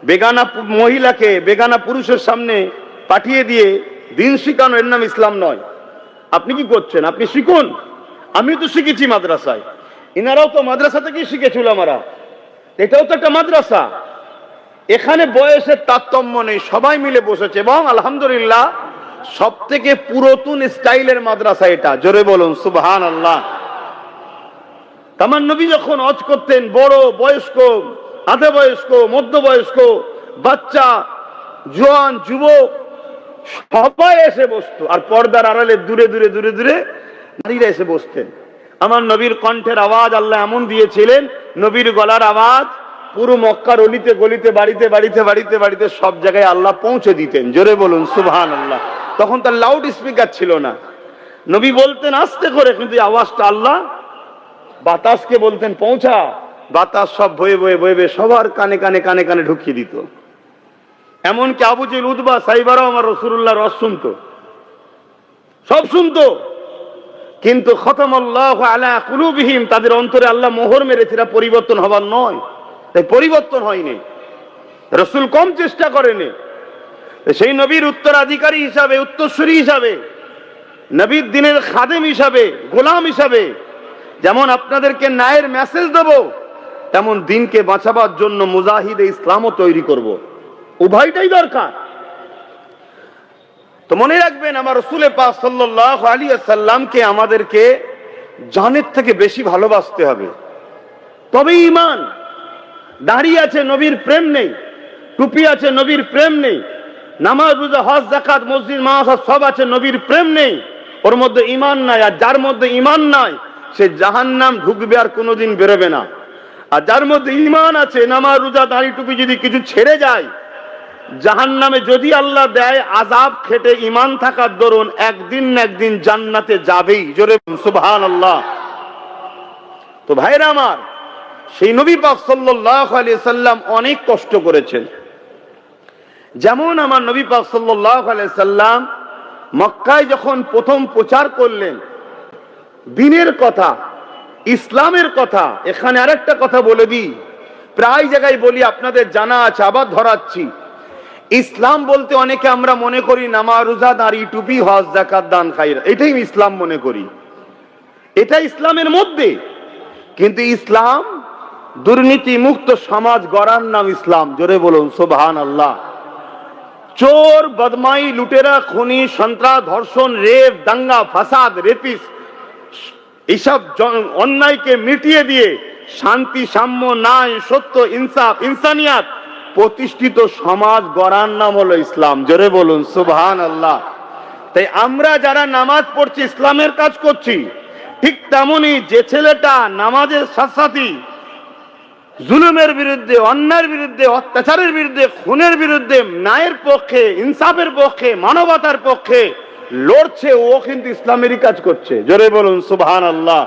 [SPEAKER 1] বেগানা মহিলাকে বেগানা পুরুষের সামনে পাঠিয়ে দিয়ে দিন শিখানো, এর নাম ইসলাম নয়। আপনি কি করছেন? আপনি শিখুন। আমি তো শিখেছি মাদ্রাসায়, ইনারাও তো মাদ্রাসা থেকেই শিখেছিল। আমরা এটাও তো একটা মাদ্রাসা। এখানে বয়সের তারতম্য নেই, সবাই মিলে বসেছে এবং আলহামদুলিল্লাহ সব থেকে পুরাতন স্টাইলের মাদ্রাসা এটা। জোরে বলুন সুবহানাল্লাহ। আমার নবী যখন হজ করতেন, বড়, বয়স্ক, আধা বয়স্ক, মধ্যবয়স্ক, বাচ্চা, জোয়ান, যুবক সবাই এসে বসতো। আর পর্দার আড়ালে দূরে দূরে দূরে দূরে নারীরা এসে বসতেন। আমার নবীর কণ্ঠের আওয়াজ আল্লাহ এমন দিয়েছিলেন, নবীর গলার আওয়াজ পুরো মক্কার অলিতে গলিতে, বাড়িতে বাড়িতে বাড়িতে বাড়িতে সব জায়গায় আল্লাহ পৌঁছে দিতেন। জোরে বলুন সুবহানাল্লাহ। তখন তার লাউড স্পিকার ছিল না, নবী বলতেন আস্তে করে, কিন্তু আওয়াজটা আল্লাহ বাতাসকে বলতেন পৌঁছা, বাতাস সব বয়ে বয়ে বয়ে বয়ে সবার কানে কানে কানে কানে ঢুকিয়ে দিত। এমনকি আবু জেল, উতবা, সাইবারাও আমার রাসূলুল্লাহর ওয়াজ শুনতো, সব শুনতো। কিন্তু খতামাল্লাহু আলা কুলুবিহিম, তাদের অন্তরে আল্লাহ মোহর মেরেছে, এরা পরিবর্তন হবার নয়। তাই পরিবর্তন হয়নি, রাসূল কম চেষ্টা করেনি। সেই নবীর উত্তরাধিকারী হিসাবে, উত্তরসূরি হিসাবে, নবীর দিনের খাদেম হিসাবে, গোলাম হিসাবে যেমন আপনাদেরকে ন্যায়ের মেসেজ দেব, তেমন দিনকে বাঁচাবার জন্য মুজাহিদে ইসলামও তৈরি করব। উভয়টাই দরকার। তো মনে রাখবেন, আমার রাসূল পাক সাল্লাল্লাহু আলাইহি ওয়াসাল্লামকে আমাদেরকে জানের থেকে বেশি ভালোবাসতে হবে, তবে ঈমান। দাড়ি আছে, নবীর প্রেম নেই। টুপি আছে, নবীর প্রেম নেই। নামাজ, রোজা, হজ, যাকাত, মসজিদ, মাদ্রাসা সব আছে, নবীর প্রেম নেই। ওর মধ্যে ঈমান নাই। আর যার মধ্যে ঈমান নাই সে জাহান্নাম ঢুকবে, আর কোনোদিন বেরোবে না। আর যার মধ্যে ঈমান আছে, নামাজ, রোজা, দাড়ি, টুপি যদি কিছু ছেড়ে যায়, জাহান্নামে যদি আল্লাহ দেয় আযাব খেটে, ঈমান থাকার দরুন একদিন না একদিন জান্নাতে যাবেই। জোরে সুবহানাল্লাহ। তো ভাইরা আমার, সেই নবী পাক সাল্লাল্লাহু আলাইহি সাল্লাম অনেক কষ্ট করেছেন। যেমন আমার নবী পাক সাল্লাল্লাহু আলাইহি সাল্লাম মক্কায় যখন প্রথম প্রচার করলেন দ্বীনের কথা, ইসলামের কথা। এখানে আরেকটা কথা বলে দিই, প্রায় জায়গায় বলি, আপনাদের জানা আছে, আবার ধরাচ্ছি। ইসলাম বলতে অনেকে আমরা মনে করি নামাজ, রোজা, দাড়ি, টুপি, হজ, যাকাত, দান, খায়রাত, এটাই ইসলাম মনে করি। এটা ইসলামের মধ্যে, কিন্তু ইসলাম দুর্নীতি মুক্ত সমাজ গড়ার নাম ইসলাম। জোরে বলুন সুবহানাল্লাহ। চোর, বদমাই, লুটেরা, খুনি, সন্ত্রাস, ধর্ষণ, রেপ, দাঙ্গা, ফাসাদ, রেপিস, এইসব অন্যায়কে মিটিয়ে দিয়ে শান্তি, সাম্য, ন্যায়, সত্য, ইনসাফ, ইনসানিয়াত প্রতিষ্ঠিত সমাজ গড়ার নাম হলো ইসলাম। জোরে বলুন সুবহানাল্লাহ। তাই আমরা যারা নামাজ পড়ছি, ইসলামের কাজ করছি, ঠিক তেমনি যে ছেলেটা নামাজের সাথে জুলুমের বিরুদ্ধে, অন্যায়ের বিরুদ্ধে, অত্যাচারের বিরুদ্ধে, খুনের বিরুদ্ধে, ন্যায়ের পক্ষে, ইনসাফের পক্ষে, মানবতার পক্ষে লড়ছে, ও কিন্তু ইসলামেরই কাজ করছে। জোরে বলুন সুবহানাল্লাহ।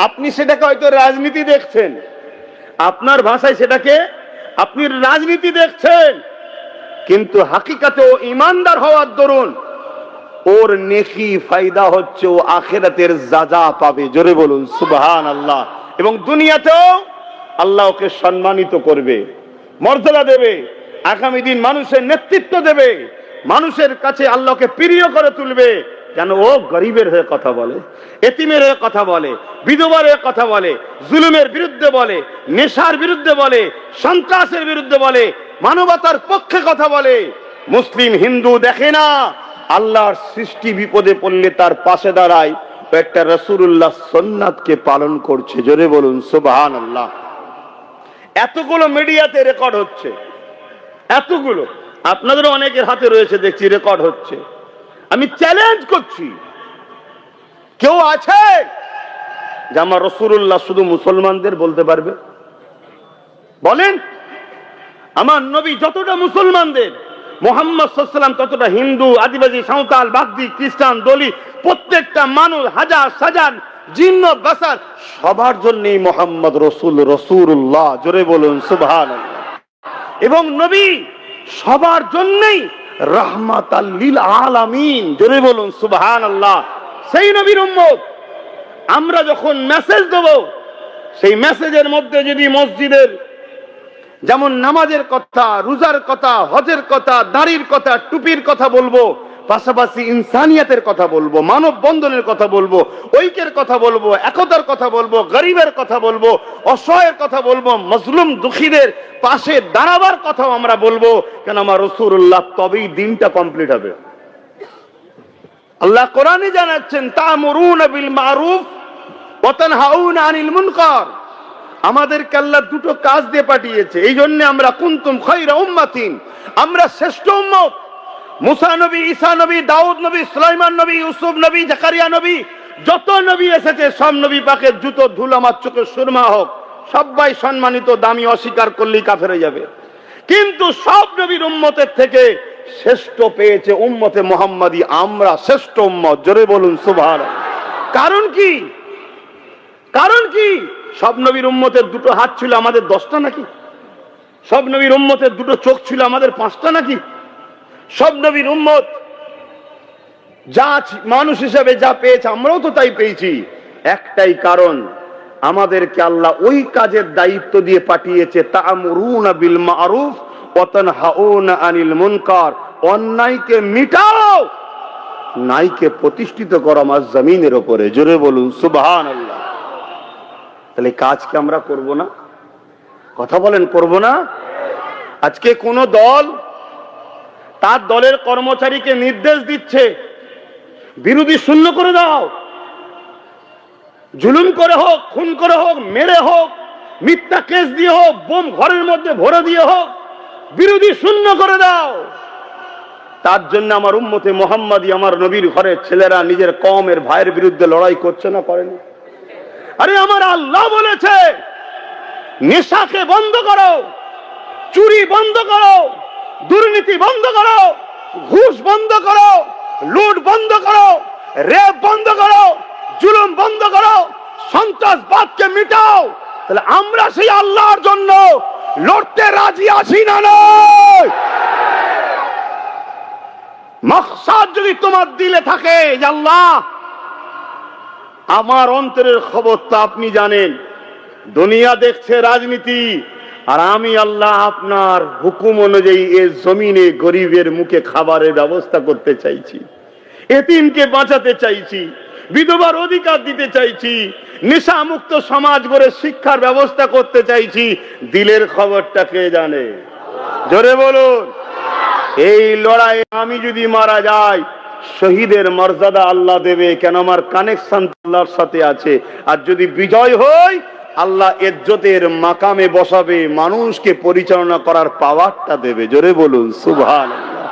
[SPEAKER 1] আপনি সেটাকে হয়তো রাজনীতি দেখছেন, আপনার ভাষায় সেটাকে আপনি রাজনীতি দেখছেন, কিন্তু হাকিকাতে ও ইমানদার হওয়ার দরুন ওর নেকি ফায়দা হচ্ছে, ও আখিরাতের যাজা পাবে। জোরে বলুন সুবহানাল্লাহ। এবং দুনিয়াতেও আল্লাহ ওকে সম্মানিত করবে, মর্যাদা দেবে, আগামী দিন মানুষের নেতৃত্ব দেবে, মানুষের কাছে আল্লাহকে প্রিয় করে তুলবে। কেন? ও গরিবের হয়ে কথা বলে, এতিমের হয়ে কথা বলে, বিধবার হয়ে কথা বলে, জুলুমের বিরুদ্ধে বলে, নেশার বিরুদ্ধে বলে, সন্ত্রাসের বিরুদ্ধে বলে, মানবতার পক্ষে কথা বলে। মুসলিম হিন্দু দেখে না, আল্লাহর সৃষ্টি বিপদে পড়লে তার পাশে দাঁড়ায়, একটা রাসূলুল্লাহ সুন্নাতকে পালন করছে। জোরে বলুন সুবহানাল্লাহ। এতগুলো মিডিয়াতে রেকর্ড হচ্ছে, এতগুলো আপনাদের অনেকের হাতে রয়েছে, দেখছি রেকর্ড হচ্ছে। আমি চ্যালেঞ্জ করছি, কেউ আছে যে আমার রাসূলুল্লাহ শুধু মুসলমানদের বলতে পারবে? বলেন। আমার নবী যতটা মুসলমানদের, মুহাম্মদ সাল্লাল্লাহু আলাইহি ওয়াসাল্লাম ততটা হিন্দু, আদিবাসী, সাঁওতাল, বাগদি, খ্রিস্টান, দলি, প্রত্যেকটা মানুষ, হাজার সাজার জিন্ন, বাসার, সবার জন্যই মুহাম্মদ রাসূলুল্লাহ। জোরে বলুন সুবহানাল্লাহ। এবং নবী সবার জন্যই রাহমাতাল লিল আলামিন। জোরে বলুন সুবহানাল্লাহ। সেই নবীর উম্মত আমরা যখন মেসেজ দেব, সেই মেসেজের মধ্যে যদি মসজিদের যেমন নামাজের কথা, রোজার কথা, হজের কথা, দাড়ির কথা, টুপির কথা বলবো, পাশাপাশি ইনসানিয়াতের কথা বলবো, মানব বন্ধনের কথা বলবো, ঐক্যের কথা বলবো, একতার কথা বলবো, গরিবের কথা বলবো, অসহায়ের কথা বলবো, মজলুম দুঃখীদের পাশে দাঁড়াবার কথাও আমরা বলবো। কেন? আমার রাসূলুল্লাহ, তবেই দিনটা কমপ্লিট হবে। আল্লাহ কোরআনে জানাচ্ছেন, তা'মুরুনা বিল মারুফ ওয়া তানহাউনা আনিল মুনকার। আমাদেরকে আল্লাহ দুটো কাজ দিয়ে পাঠিয়েছে, এই জন্য আমরা কুনতুম খায়রা উম্মাতিন, আমরা শ্রেষ্ঠ উম্মত। মুসা নবী, ঈসা নবী, দাউদ নবী, সুলাইমান নবী, ইউসুফ নবী, জাকারিয়া নবী, যত নবী এসেছে সব নবী পাকের জুতোর ধুল আমার চোখে সুরমা হোক, সবাই সম্মানিত, দামি, অস্বীকার করলেই কাফের হয়ে যাবে। কিন্তু সব নবীর উম্মতের থেকে শ্রেষ্ঠ পেয়েছে উম্মতে মুহাম্মাদি, আমরা শ্রেষ্ঠ উম্মত। জোরে বলুন সুবহানাল্লাহ। কারণ কি? কারণ কি? সব নবীর উম্মতের দুটো হাত ছিল, আমাদের 10টা নাকি? সব নবীর উম্মতের দুটো চোখ ছিল, আমাদের 5টা নাকি? সব নবীর উম্মত যা মানুষ হিসেবে যা পেয়েছে, আমরাও তো তাই পেয়েছি। একটাই কারণ, আমাদেরকে আল্লাহ ওই কাজের দায়িত্ব দিয়ে পাঠিয়েছে, তা'মুরুনা বিল মারুফ ওয়া তানহাউনা আনিল মুনকার। অন্যায়কে মিটাও, ন্যায়কে প্রতিষ্ঠিত করো আমার জমিনের উপরে। জোরে বলুন সুবহানাল্লাহ। তাহলে কাজকে আমরা করব না? কথা বলেন, করব না? আজকে কোন দল তার দলের কর্মচারীকে নির্দেশ দিচ্ছে, বিরোধী শূন্য করে দাও, জুলুম করে হোক, খুন করে হোক, মেরে হোক, মিথ্যা কেস দিয়ে হোক, বোম ঘরের মধ্যে ভরে দিয়ে হোক, বিরোধী শূন্য করে দাও। তার জন্য আমার উম্মতে মুহাম্মাদি, আমার নবীর ঘরের ছেলেরা নিজের কওমের ভাইয়ের বিরুদ্ধে লড়াই করছে না, করেনি? আরে আমার আল্লাহ বলেছে, নেশাকে বন্ধ করো, চুরি বন্ধ করো, দুর্নীতি বন্ধ করো, ঘুষ বন্ধ করো, লুট বন্ধ করো, রেপ বন্ধ করো, জুলুম বন্ধ করো, সন্ত্রাসবাদকে মিটাও। তাহলে আমরা সেই আল্লাহর জন্য লড়তে রাজি আছি না নয়? মাকসাদ যদি তোমার দিলে থাকে যে আল্লাহ, আমার অন্তরের খবর তো আপনি জানেন, দুনিয়া দেখছে রাজনীতি, আর আমি আল্লাহ আপনার হুকুম অনুযায়ী এই জমিনে গরিবের মুখে খাবারের ব্যবস্থা করতে চাইছি, এতিমকে বাঁচাতে চাইছি, বিধবার অধিকার দিতে চাইছি, নেশা মুক্ত সমাজ গড়ে শিক্ষার ব্যবস্থা করতে চাইছি। দিলের খবরটা কে জানে? জোরে বলুন। এই লড়াই আমি যদি মারা যাই, শহীদের মর্যাদা আল্লাহ দেবে, কেন আমার কানেকশন আল্লাহর সাথে আছে। আর যদি বিজয় হই, আল্লাহ ইজ্জতের মাকামে বসাবে, মানুষকে পরিচালনা করার পাওয়ারটা দেবে। জোরে বলুন সুবহানাল্লাহ।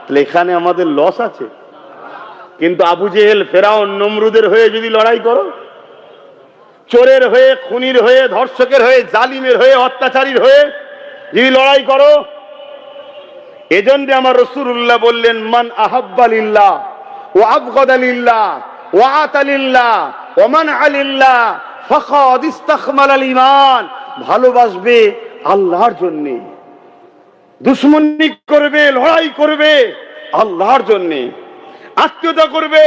[SPEAKER 1] তাহলে এখানে আমাদের লস আছে। কিন্তু আবু জেহেল, ফেরাউন, নমরুদের হয়ে যদি লড়াই করো, চোরের হয়ে, খুনির হয়ে, ধর্ষকের হয়ে, জালিমের হয়ে, অত্যাচারীর হয়ে যদি লড়াই করো, এজন্য আমার রাসূলুল্লাহ বললেন, মান আহাব্বা লিল্লাহ ওয়া আবগাদা লিল্লাহ ওয়া আতা লিল্লাহ ওয়া মানআ লিল্লাহ ফাকাদ ইস্তাকমালাল ঈমান। ভালোবাসবে আল্লাহর জন্য, দুশমনি করবে, লড়াই করবে আল্লাহর জন্য, আত্মীয়তা করবে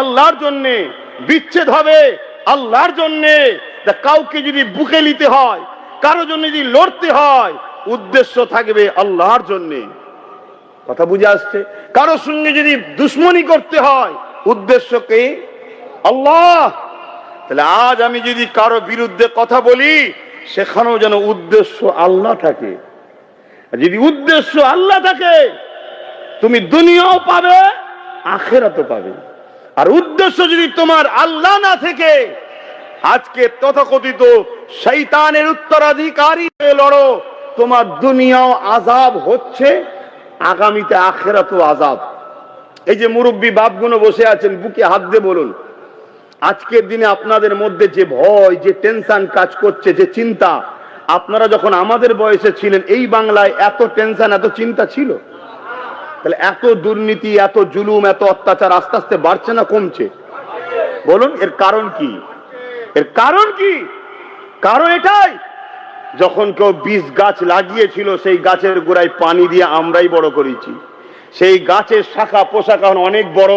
[SPEAKER 1] আল্লাহর জন্য, বিচ্ছেদ হবে আল্লাহর জন্য। কাউকে যদি বুকে নিতে হয়, কারো জন্য যদি লড়তে হয়, উদ্দেশ্য থাকবে আল্লাহর জন্য। কথা বুঝে আসছে? কারো সঙ্গে যদি দুশ্মনী করতে হয়, উদ্দেশ্য কে? আল্লাহ। তাহলে আজ আমি যদি কারো বিরুদ্ধে কথা বলি, সেখানেও যেন উদ্দেশ্য আল্লাহ থাকে। যদি উদ্দেশ্য আল্লাহ থাকে, তুমি দুনিয়াও পাবে, আখিরাতও পাবে। আর উদ্দেশ্য যদি তোমার আল্লাহ না থেকে, আজকে তথাকথিত শয়তানের উত্তরাধিকারী হয়ে লড়ো, তোমার দুনিয়াও আযাব হচ্ছে, আগামীতে আখিরাতও আযাব। এই যে মুরব্বী বাপগুলো বসে আছেন, বুকে হাত দিয়ে বলুন, আজকের দিনে আপনাদের মধ্যে যে ভয়, যে টেনশন কাজ করছে, যে চিন্তা, আপনারা যখন আমাদের বয়সে ছিলেন, এই বাংলায় এত টেনশন, এত চিন্তা ছিল? তাহলে এত দুর্নীতি, এত জুলুম, এত অত্যাচার আস্তে আস্তে বাড়ছে না কমছে? বলুন, এর কারণ কি? এর কারণ কি? কারণ এটাই, যখন কেউ বীজ গাছ লাগিয়েছিল, সেই গাছের গোড়ায় পানি দিয়ে আমরাই বড় করেছি। সেই গাছের শাখা পোশাক এখন অনেক বড়,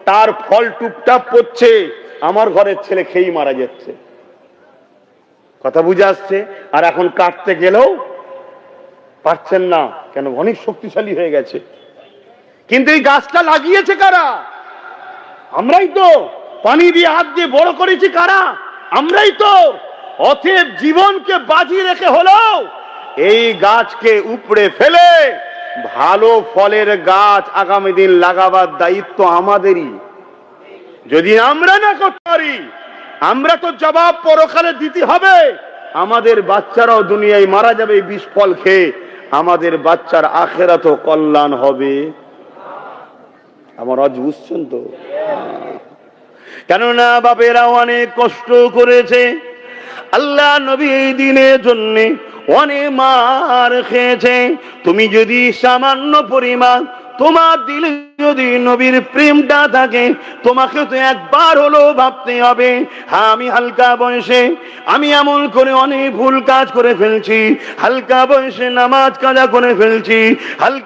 [SPEAKER 1] তার ফল টুপটাপ পড়ছে, আমার ঘরের ছেলে খেয়েই মারা যাচ্ছে। কথা বুঝে আসছে? আর এখন কাটতে গেলেও পারছেন না, কেন? অনেক শক্তিশালী হয়ে গেছে। কিন্তু এই গাছটা লাগিয়েছে কারা? আমরাই তো। পানি দিয়ে, হাত দিয়ে বড় করেছি কারা? আমরাই তো। অতএব জীবনকে বাজি রেখে হলেও এই গাছকে উপড়ে ফেলে ভালো ফলের গাছ আগামী দিন লাগাবার দায়িত্ব আমাদেরই। যদি আমরা না করতে পারি, আমরা তো জবাব পরকালে দিতে হবে। আমাদের বাচ্চারাও দুনিয়ায় মারা যাবে এই বিষ ফল খেয়ে, আমাদের বাচ্চার আখিরাতও কল্যাণ হবে। আমার আজ বুঝছেন তো? কেননা বাপেরা অনেক কষ্ট করেছে, আল্লাহ নবী এই দিনের জন্য অনেক মার খেয়েছে। তুমি যদি সামান্য পরিমাণ তোমার দিলে যদি নবীর প্রেমটা থাকে, তোমাকে তো একবার হলো ভাবতে হবে, হ্যাঁ আমি হালকা বয়সে আমি আমল করে অনেক ভুল কাজ করে ফেলছি, হালকা বয়সে নামাজ কাজা করে ফেলছি, হালকা